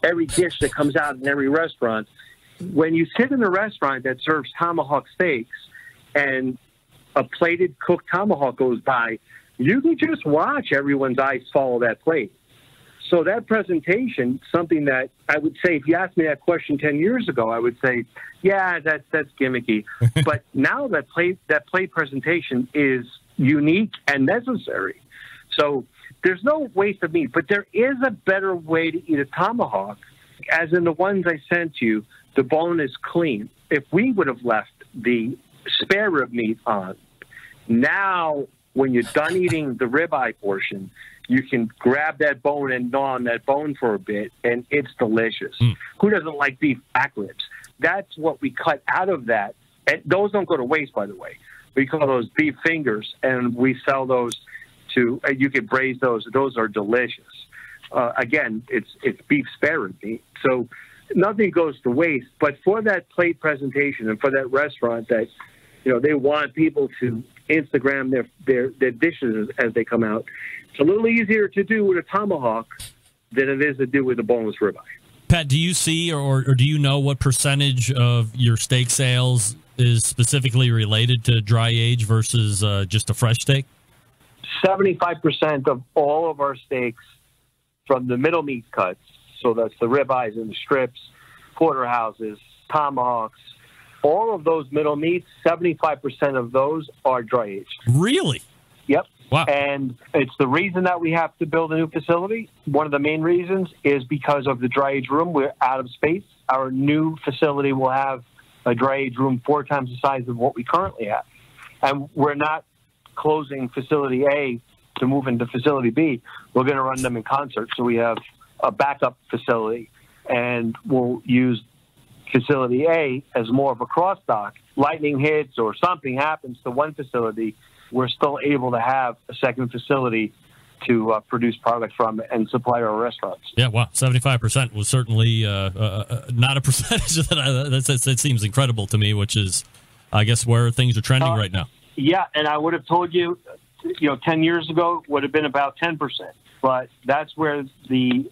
every dish that comes out in every restaurant, when you sit in a restaurant that serves tomahawk steaks and a plated cooked tomahawk goes by, you can just watch everyone's eyes follow that plate. So that presentation, something that I would say, if you asked me that question 10 years ago, I would say, yeah, that's gimmicky. But now that plate presentation is unique and necessary. So there's no waste of meat, but there is a better way to eat a tomahawk. As in the ones I sent you, the bone is clean. If we would have left the spare rib meat on, now when you're done eating the ribeye portion, you can grab that bone and gnaw on that bone for a bit, and it's delicious. Who doesn't like beef back ribs? That's what we cut out of that. And those don't go to waste, by the way. We call those beef fingers, and we sell those to, you can braise those. Those are delicious. Again, it's beef spare rib meat. So nothing goes to waste. But for that plate presentation and for that restaurant that, they want people to Instagram their dishes as they come out, it's a little easier to do with a tomahawk than it is to do with a boneless ribeye. Pat, do you see or do you know what percentage of your steak sales is specifically related to dry age versus just a fresh steak? 75% of all of our steaks from the middle meat cuts, so that's the ribeyes and the strips, porterhouses, tomahawks, all of those middle meats, 75% of those are dry aged. Really? Yep. Wow. And it's the reason that we have to build a new facility. One of the main reasons is because of the dry age room. We're out of space. Our new facility will have a dry age room 4 times the size of what we currently have. And we're not closing facility A to move into facility B. We're going to run them in concert. So we have a backup facility, and we'll use facility A as more of a cross dock. Lightning hits or something happens to one facility, we're still able to have a second facility to produce product from and supply our restaurants. Yeah, wow, 75% was certainly not a percentage that seems incredible to me, which is, I guess, where things are trending right now. Yeah, and I would have told you, 10 years ago would have been about 10%. But that's where the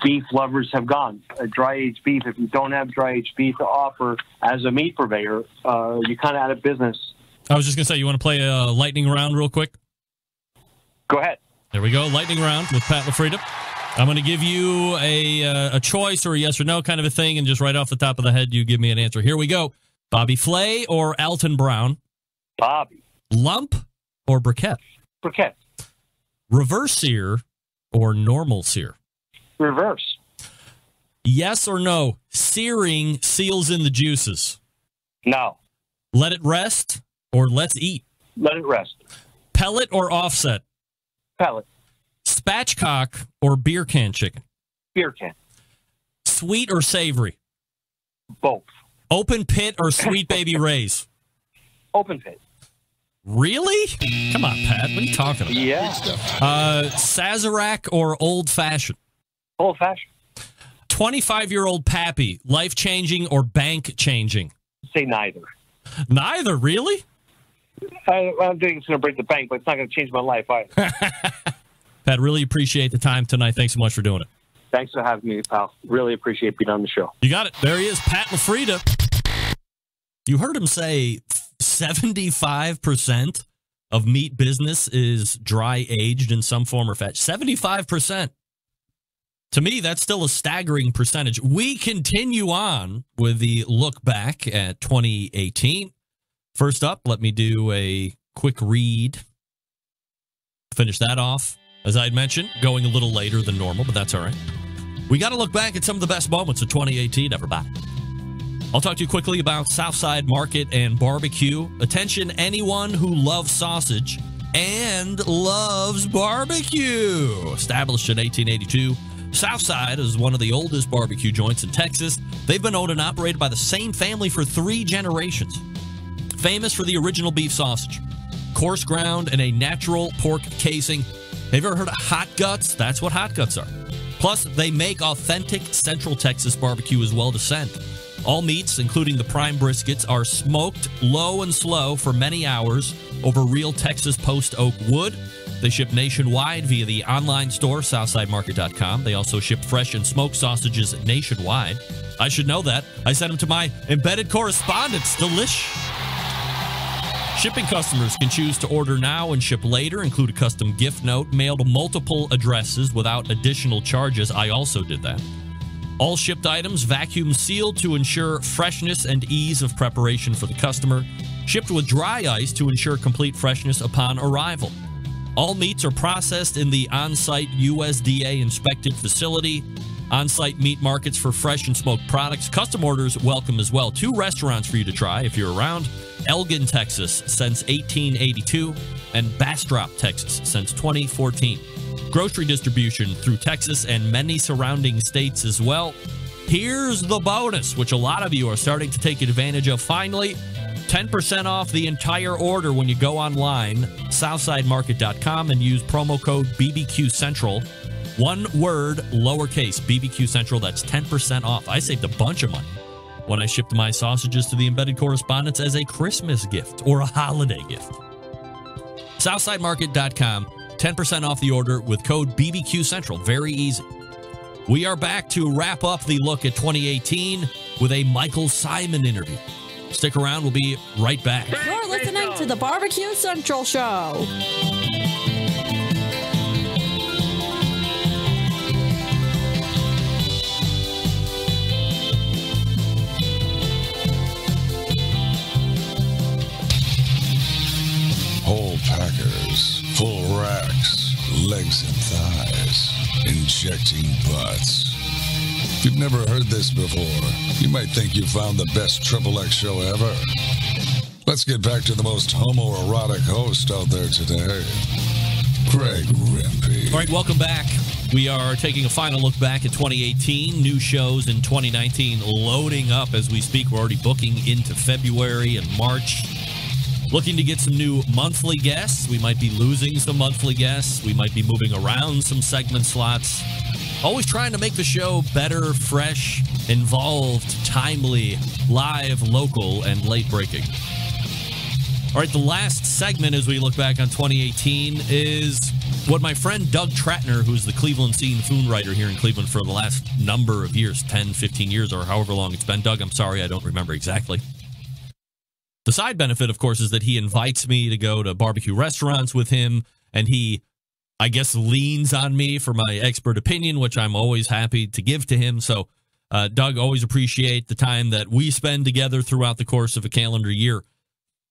beef lovers have gone. Dry-aged beef, if you don't have dry-aged beef to offer as a meat purveyor, you're kind of out of business. I was just going to say, you want to play a lightning round real quick? Go ahead. There we go, lightning round with Pat LaFrida. I'm going to give you a choice or a yes or no kind of a thing, and just right off the top of the head, you give me an answer. Here we go. Bobby Flay or Alton Brown? Bobby. Lump or briquette? Briquette. Reverse sear or normal sear? Reverse. Yes or no, searing seals in the juices? No. Let it rest or let's eat? Let it rest. Pellet or offset? Pellet. Spatchcock or beer can chicken? Beer can. Sweet or savory? Both. Open pit or Sweet Baby Ray's? Open pit. Really? Come on, Pat. What are you talking about? Yeah. Sazerac or Old Fashioned? Old Fashioned. 25-year-old Pappy, life-changing or bank-changing? Say neither. Neither, really? I don't think it's going to break the bank, but it's not going to change my life either. Pat, really appreciate the time tonight. Thanks so much for doing it. Thanks for having me, pal. Really appreciate being on the show. You got it. There he is, Pat LaFrida. You heard him say 75% of meat business is dry aged in some form or fashion. 75%. To me, that's still a staggering percentage. We continue on with the look back at 2018. First up, let me do a quick read. Finish that off. As I had mentioned, going a little later than normal, but that's all right. We got to look back at some of the best moments of 2018, everybody. I'll talk to you quickly about Southside Market and Barbecue. Attention, anyone who loves sausage and loves barbecue. Established in 1882, Southside is one of the oldest barbecue joints in Texas. They've been owned and operated by the same family for 3 generations. Famous for the original beef sausage, coarse ground, and a natural pork casing. Have you ever heard of hot guts? That's what hot guts are. Plus, they make authentic Central Texas barbecue as well to send. All meats, including the prime briskets, are smoked low and slow for many hours over real Texas post oak wood. They ship nationwide via the online store, SouthsideMarket.com. They also ship fresh and smoked sausages nationwide. I should know that. I sent them to my embedded correspondents. Delish. Shipping customers can choose to order now and ship later, include a custom gift note, mailed to multiple addresses without additional charges. I also did that. All shipped items vacuum sealed to ensure freshness and ease of preparation for the customer. Shipped with dry ice to ensure complete freshness upon arrival. All meats are processed in the on-site USDA inspected facility. On-site meat markets for fresh and smoked products. Custom orders welcome as well. 2 restaurants for you to try if you're around. Elgin, Texas, since 1882, and Bastrop, Texas, since 2014. Grocery distribution through Texas and many surrounding states as well. Here's the bonus, which a lot of you are starting to take advantage of finally. 10% off the entire order when you go online, SouthsideMarket.com, and use promo code BBQ Central. One word, lowercase, BBQ Central. That's 10% off. I saved a bunch of money when I shipped my sausages to the embedded correspondents as a Christmas gift or a holiday gift. SouthsideMarket.com, 10% off the order with code BBQ Central. Very easy. We are back to wrap up the look at 2018 with a Michael Symon interview. Stick around. We'll be right back. You're listening to the Barbecue Central Show. Whole packers, full racks, legs and thighs, injecting butts. If you've never heard this before, you might think you found the best XXX show ever. Let's get back to the most homoerotic host out there today, Greg Rempe. All right, welcome back. We are taking a final look back at 2018. New shows in 2019 loading up as we speak. We're already booking into February and March. Looking to get some new monthly guests. We might be losing some monthly guests. We might be moving around some segment slots. Always trying to make the show better, fresh, involved, timely, live, local, and late breaking. All right, the last segment as we look back on 2018 is what my friend Doug Tratner, who's the Cleveland Scene food writer here in Cleveland for the last number of years, 10, 15 years, or however long it's been. Doug, I'm sorry, I don't remember exactly. The side benefit, of course, is that he invites me to go to barbecue restaurants with him, and he, I guess, leans on me for my expert opinion, which I'm always happy to give to him. So, Doug, always appreciate the time that we spend together throughout the course of a calendar year.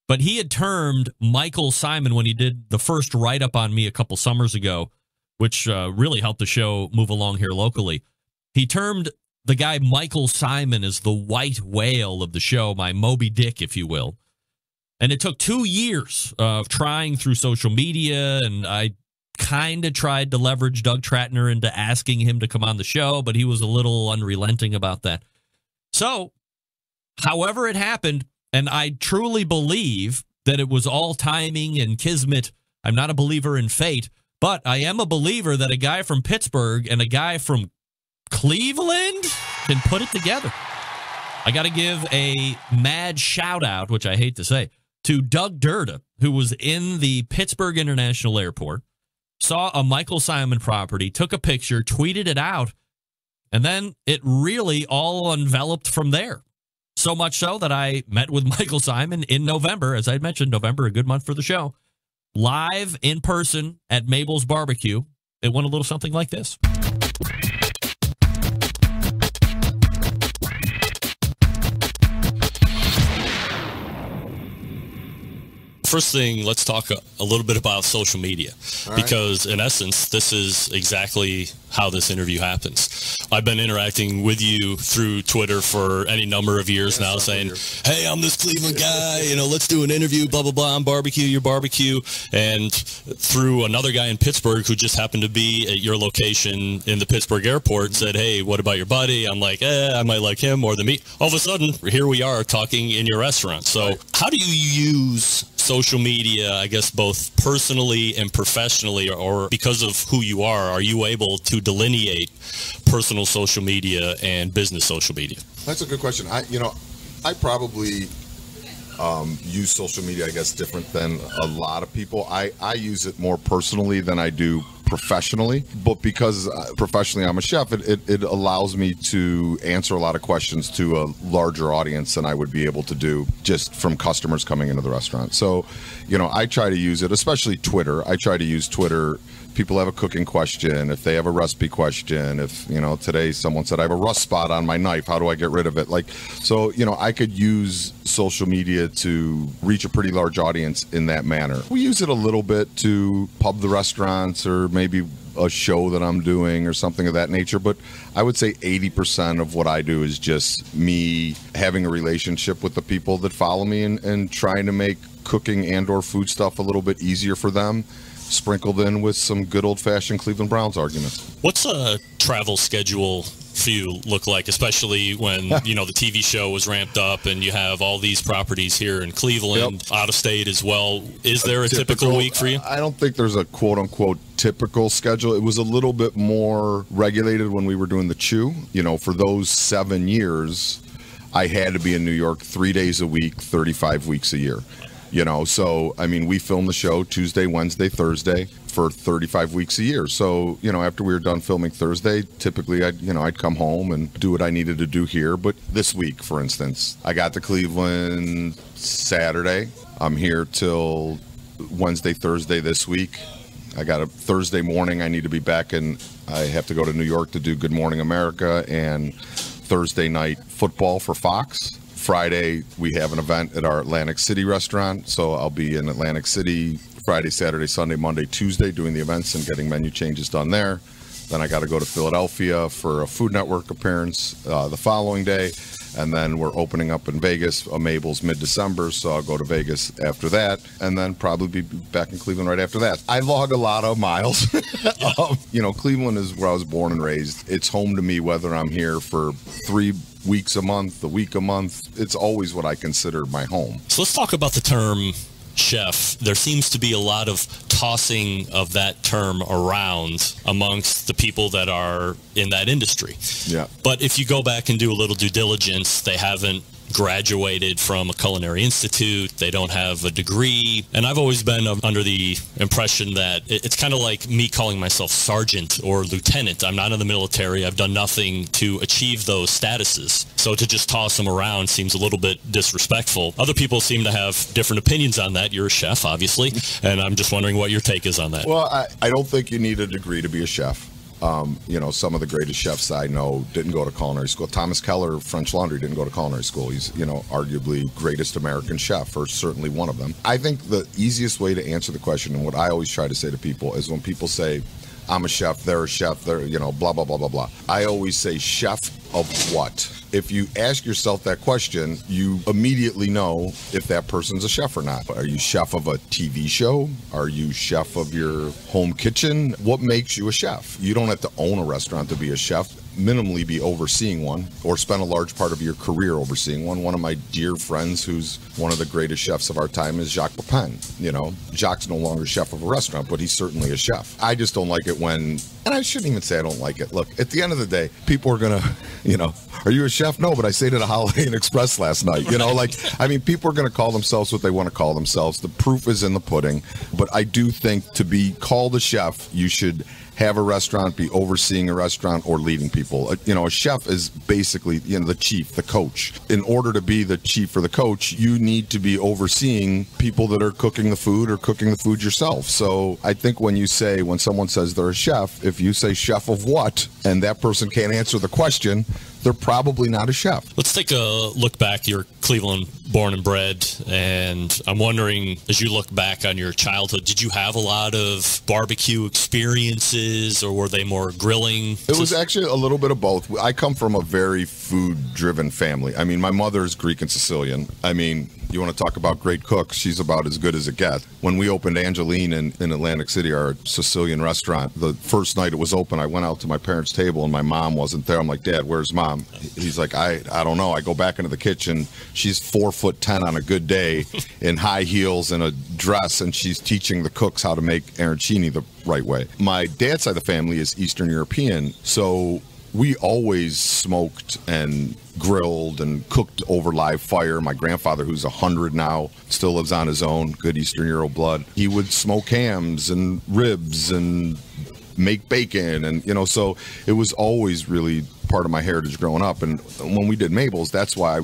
But he had termed Michael Symon when he did the first write-up on me a couple summers ago, which really helped the show move along here locally. He termed the guy Michael Symon as the white whale of the show, my Moby Dick, if you will. And it took 2 years of trying through social media, and I kind of tried to leverage Doug Tratner into asking him to come on the show, but he was a little unrelenting about that. So, however it happened, and I truly believe that it was all timing and kismet. I'm not a believer in fate, but I am a believer that a guy from Pittsburgh and a guy from Cleveland can put it together. I got to give a mad shout out, which I hate to say, to Doug Durda, who was in the Pittsburgh International Airport, saw a Michael Symon property, took a picture, tweeted it out, and then it really all enveloped from there. So much so that I met with Michael Symon in November. As I mentioned, November, a good month for the show. Live in person at Mabel's Barbecue. It went a little something like this. First thing, let's talk a little bit about social media, because in essence, this is exactly how this interview happens. I've been interacting with you through Twitter for any number of years now, saying, hey, I'm this Cleveland guy, let's do an interview, blah, blah, blah, I'm barbecue, you're barbecue. And through another guy in Pittsburgh who just happened to be at your location in the Pittsburgh airport, said, hey, what about your buddy? I'm like, I might like him more than me. All of a sudden, here we are talking in your restaurant. So how do you use social media, I guess, both personally and professionally, or because of who you are you able to delineate personal social media and business social media? That's a good question. I probably use social media, I guess, different than a lot of people. I use it more personally than I do professionally, but because professionally I'm a chef, it allows me to answer a lot of questions to a larger audience than I would be able to do just from customers coming into the restaurant. So, I try to use it, especially Twitter. I try to use Twitter. People have a cooking question, if they have a recipe question, if, today someone said, I have a rust spot on my knife, how do I get rid of it? So, I could use social media to reach a pretty large audience in that manner. We use it a little bit to pub the restaurants or maybe a show that I'm doing or something of that nature. But I would say 80% of what I do is just me having a relationship with the people that follow me and trying to make cooking and or food stuff a little bit easier for them, sprinkled in with some good old-fashioned Cleveland Browns arguments. What's a travel schedule for you look like, especially when, the TV show was ramped up and you have all these properties here in Cleveland, out of state as well? Is there a typical week for you? I don't think there's a quote-unquote typical schedule. It was a little bit more regulated when we were doing the Chew. For those 7 years, I had to be in New York 3 days a week, 35 weeks a year. So, we filmed the show Tuesday, Wednesday, Thursday for 35 weeks a year. So, after we were done filming Thursday, typically I'd come home and do what I needed to do here. But this week, for instance, I got to Cleveland Saturday. I'm here till Wednesday, Thursday this week. I got a Thursday morning. I need to be back, and I have to go to New York to do Good Morning America and Thursday night football for Fox. Friday, we have an event at our Atlantic City restaurant, so I'll be in Atlantic City Friday, Saturday, Sunday, Monday, Tuesday doing the events and getting menu changes done there. Then I got to go to Philadelphia for a Food Network appearance the following day, and then we're opening up in Vegas, Mabel's mid-December, so I'll go to Vegas after that, and then probably be back in Cleveland right after that. I log a lot of miles. Cleveland is where I was born and raised. It's home to me whether I'm here for 3 weeks a month, a week a month. It's always what I consider my home. So let's talk about the term chef. There seems to be a lot of tossing of that term around amongst the people that are in that industry. Yeah. But if you go back and do a little due diligence, they haven't graduated from a culinary institute. They don't have a degree. And I've always been under the impression that it's kind of like me calling myself sergeant or lieutenant. I'm not in the military. I've done nothing to achieve those statuses. So to just toss them around seems a little bit disrespectful. Other people seem to have different opinions on that. You're a chef, obviously. And I'm just wondering what your take is on that. Well, I don't think you need a degree to be a chef. Some of the greatest chefs I know didn't go to culinary school. Thomas Keller, French Laundry, didn't go to culinary school. He's, arguably greatest American chef, or certainly one of them. I think the easiest way to answer the question, and what I always try to say to people, is when people say, I'm a chef, they're a chef, they're, blah, blah, blah, blah, blah. I always say, chef of what? If you ask yourself that question, you immediately know if that person's a chef or not. Are you chef of a TV show? Are you chef of your home kitchen? What makes you a chef? You don't have to own a restaurant to be a chef. minimally be overseeing one or spend a large part of your career overseeing one. One of my dear friends who's one of the greatest chefs of our time is Jacques Pepin. You know, Jacques no longer chef of a restaurant, but he's certainly a chef. I just don't like it when, and I shouldn't even say I don't like it. Look, at the end of the day, people are going to, you know, are you a chef? No, but I stayed at a Holiday Inn Express last night. You know, like, I mean, people are going to call themselves what they want to call themselves. The proof is in the pudding. But I do think to be called a chef, you should have a restaurant, be overseeing a restaurant, or leading people. You know, a chef is basically, you know, the chief, the coach. In order to be the chief or the coach, you need to be overseeing people that are cooking the food or cooking the food yourself. So I think when someone says they're a chef, if you say chef of what, and that person can't answer the question, they're probably not a chef. Let's take a look back. You're Cleveland born and bred, and I'm wondering, as you look back on your childhood, did you have a lot of barbecue experiences, or were they more grilling? It was actually a little bit of both. I come from a very food-driven family. I mean, my mother is Greek and Sicilian. I mean, you want to talk about great cooks, she's about as good as it gets. When we opened Angeline in Atlantic City, our Sicilian restaurant, the first night it was open, I went out to my parents' table and my mom wasn't there. I'm like, Dad, where's Mom? He's like, I don't know. I go back into the kitchen. She's 4'10" on a good day in high heels and a dress, and she's teaching the cooks how to make arancini the right way. My dad's side of the family is Eastern European, so we always smoked and grilled and cooked over live fire. My grandfather, who's 100 now, still lives on his own, good Eastern Euro blood. He would smoke hams and ribs and make bacon, and you know, so it was always really part of my heritage growing up. And when we did Mabel's, that's why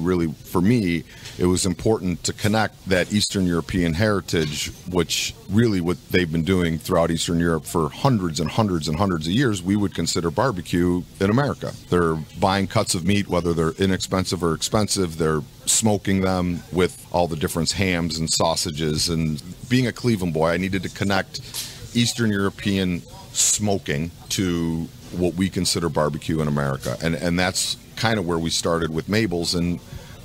for me, it was important to connect that Eastern European heritage, which really what they've been doing throughout Eastern Europe for hundreds and hundreds and hundreds of years, we would consider barbecue in America. They're buying cuts of meat, whether they're inexpensive or expensive, they're smoking them with all the different hams and sausages. And being a Cleveland boy, I needed to connect Eastern European smoking to what we consider barbecue in America. And that's kind of where we started with Mabel's and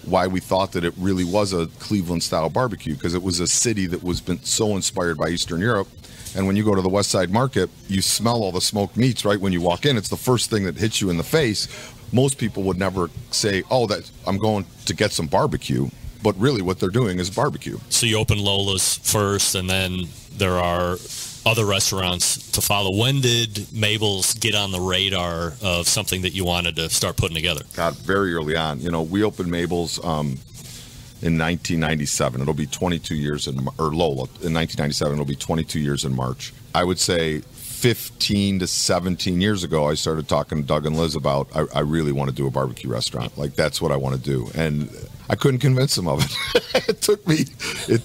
why we thought that it really was a Cleveland style barbecue, because it was a city that was been so inspired by Eastern Europe. And when you go to the West Side Market, you smell all the smoked meats right when you walk in. It's the first thing that hits you in the face. Most people would never say, oh, that I'm going to get some barbecue. But really what they're doing is barbecue. So you open Lola's first, and then there are other restaurants to follow. When did Mabel's get on the radar of something that you wanted to start putting together? God, very early on. You know, we opened Mabel's in 1997. It'll be 22 years or Lola in 1997. It'll be 22 years in March. I would say 15 to 17 years ago, I started talking to Doug and Liz about, I really want to do a barbecue restaurant. Like, that's what I want to do. And I couldn't convince them of it. It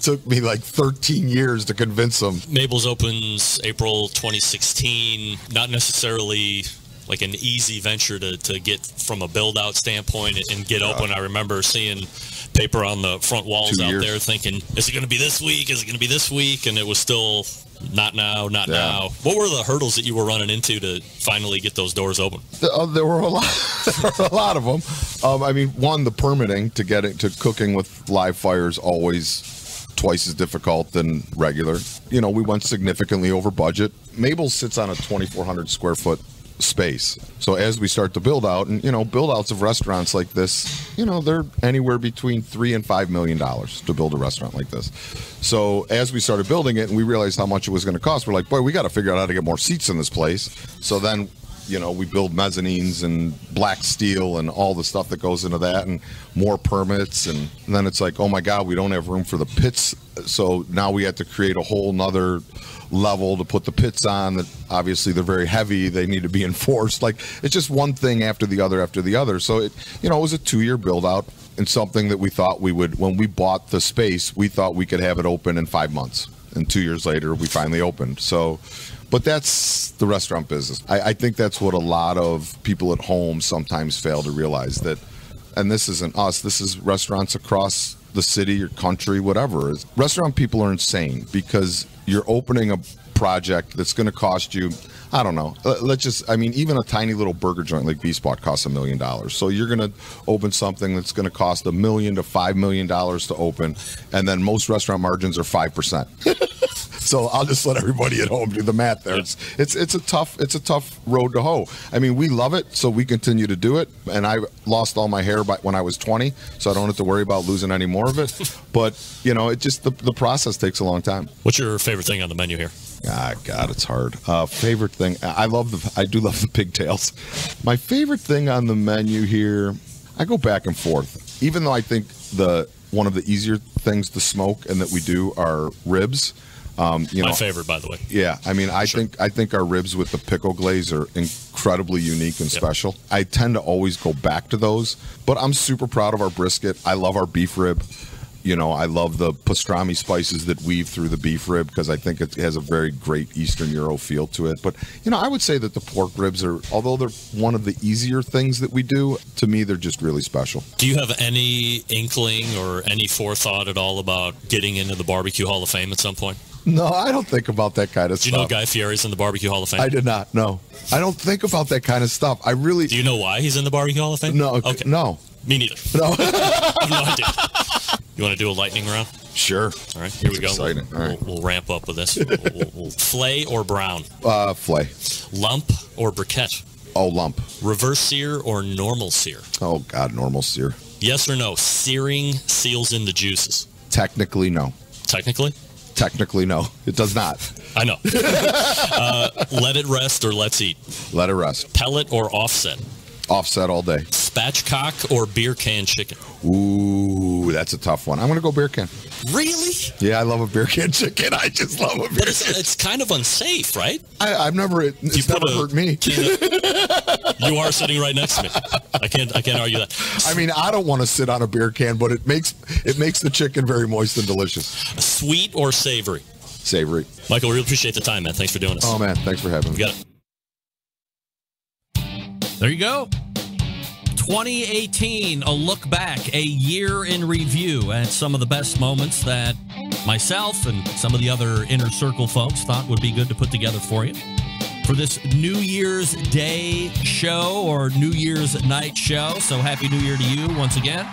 took me like 13 years to convince them. Mabel's opens April 2016. Not necessarily like an easy venture to get from a build out standpoint and get open. I remember seeing paper on the front walls out there thinking, is it going to be this week? Is it going to be this week? And it was still not now. What were the hurdles that you were running into to finally get those doors open? There were a lot of them. I mean, one, the permitting to get it to cooking with live fire is always twice as difficult than regular. You know, we went significantly over budget. Mabel's sits on a 2,400 square foot space. So as we start to build out, and you know, build outs of restaurants like this, you know, they're anywhere between $3 and $5 million to build a restaurant like this. So as we started building it and we realized how much it was going to cost, we're like, boy, we got to figure out how to get more seats in this place. So then, you know, we build mezzanines and black steel and all the stuff that goes into that, and more permits. And then it's like, oh my God, we don't have room for the pits. So now we had to create a whole nother level to put the pits on that obviously they're very heavy. They need to be enforced. Like, it's just one thing after the other. So it, you know, it was a 2-year build out, and something that we thought we would, when we bought the space, we thought we could have it open in 5 months. And 2 years later, we finally opened. So, but that's the restaurant business. I think that's what a lot of people at home sometimes fail to realize, that, and this isn't us, this is restaurants across the city or country, whatever. Restaurant people are insane because you're opening a project that's going to cost you, I don't know, even a tiny little burger joint like B-Spot costs $1 million. So you're going to open something that's going to cost $1 million to $5 million to open, and then most restaurant margins are 5%. So I'll just let everybody at home do the math there. It's a tough road to hoe. I mean, we love it, so we continue to do it. And I lost all my hair when I was 20, so I don't have to worry about losing any more of it. But it just the process takes a long time. What's your favorite thing on the menu here? God, it's hard. Favorite thing, I do love the pigtails. My favorite thing on the menu here, I go back and forth. Even though I think one of the easier things to smoke and that we do are ribs. My favorite, by the way. Yeah, I mean, I think our ribs with the pickle glaze are incredibly unique and special. I tend to always go back to those, but I'm super proud of our brisket. I love our beef rib. I love the pastrami spices that weave through the beef rib because I think it has a very great Eastern Euro feel to it. But, I would say that the pork ribs are, although they're one of the easier things that we do, to me, they're just really special. Do you have any inkling or any forethought at all about getting into the Barbecue Hall of Fame at some point? No, I don't think about that kind of stuff. Do you know Guy Fieri's in the Barbecue Hall of Fame? I did not, no. I don't think about that kind of stuff. I really... Do you know why he's in the Barbecue Hall of Fame? No. Okay. No. Me neither. No. I have no idea. You want to do a lightning round? Sure. All right, here we go. Exciting. All right. We'll ramp up with this. We'll flay or brown? Flay. Lump or briquette? Oh, lump. Reverse sear or normal sear? Oh, God, normal sear. Yes or no? Searing seals in the juices? Technically, no. Technically? Technically, no. It does not. I know. Let it rest or let's eat? Let it rest. Pellet or offset? Offset all day. Spatchcock or beer can chicken? Ooh, that's a tough one. I'm going to go beer can. Really? Yeah, I love a beer can chicken. I just love a beer can. It's kind of unsafe, right? It's never hurt me. You are sitting right next to me. I can't argue that. I mean, I don't want to sit on a beer can, but it makes the chicken very moist and delicious. Sweet or savory? Savory. Michael, really appreciate the time, man. Thanks for doing this. Oh, man. Thanks for having me. You got it. There you go. 2018, a look back, a year in review at some of the best moments that myself and some of the other Inner Circle folks thought would be good to put together for you. For this New Year's Day show or New Year's night show. So happy New Year to you once again.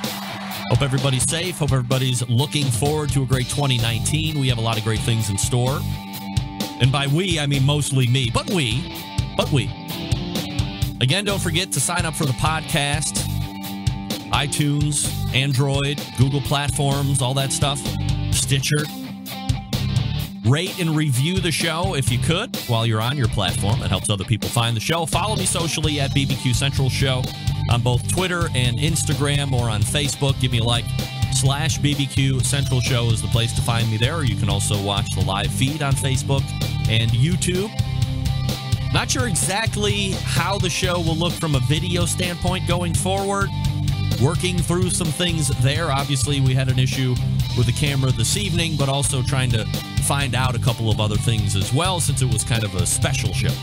Hope everybody's safe. Hope everybody's looking forward to a great 2019. We have a lot of great things in store. And by we, I mean mostly me. But we. Again, don't forget to sign up for the podcast. iTunes, Android, Google platforms, all that stuff. Stitcher. Rate and review the show if you could while you're on your platform. It helps other people find the show. Follow me socially at BBQ Central Show on both Twitter and Instagram or on Facebook. Give me a like. /BBQ Central Show is the place to find me there. Or you can also watch the live feed on Facebook and YouTube. Not sure exactly how the show will look from a video standpoint going forward. Working through some things there. Obviously, we had an issue with the camera this evening, but also trying to find out a couple of other things as well, since it was kind of a special show.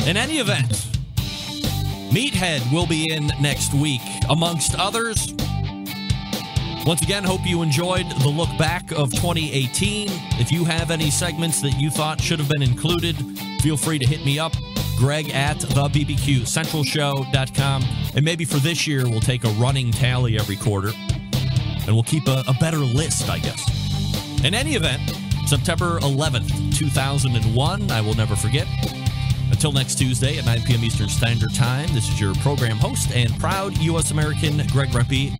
In any event, Meathead will be in next week, amongst others. Once again, hope you enjoyed the look back of 2018. If you have any segments that you thought should have been included, feel free to hit me up, Greg at thebbqcentralshow.com. And maybe for this year, we'll take a running tally every quarter, and we'll keep a better list, I guess. In any event, September 11th, 2001, I will never forget. Until next Tuesday at 9 p.m. Eastern Standard Time, this is your program host and proud U.S. American, Greg Rempe.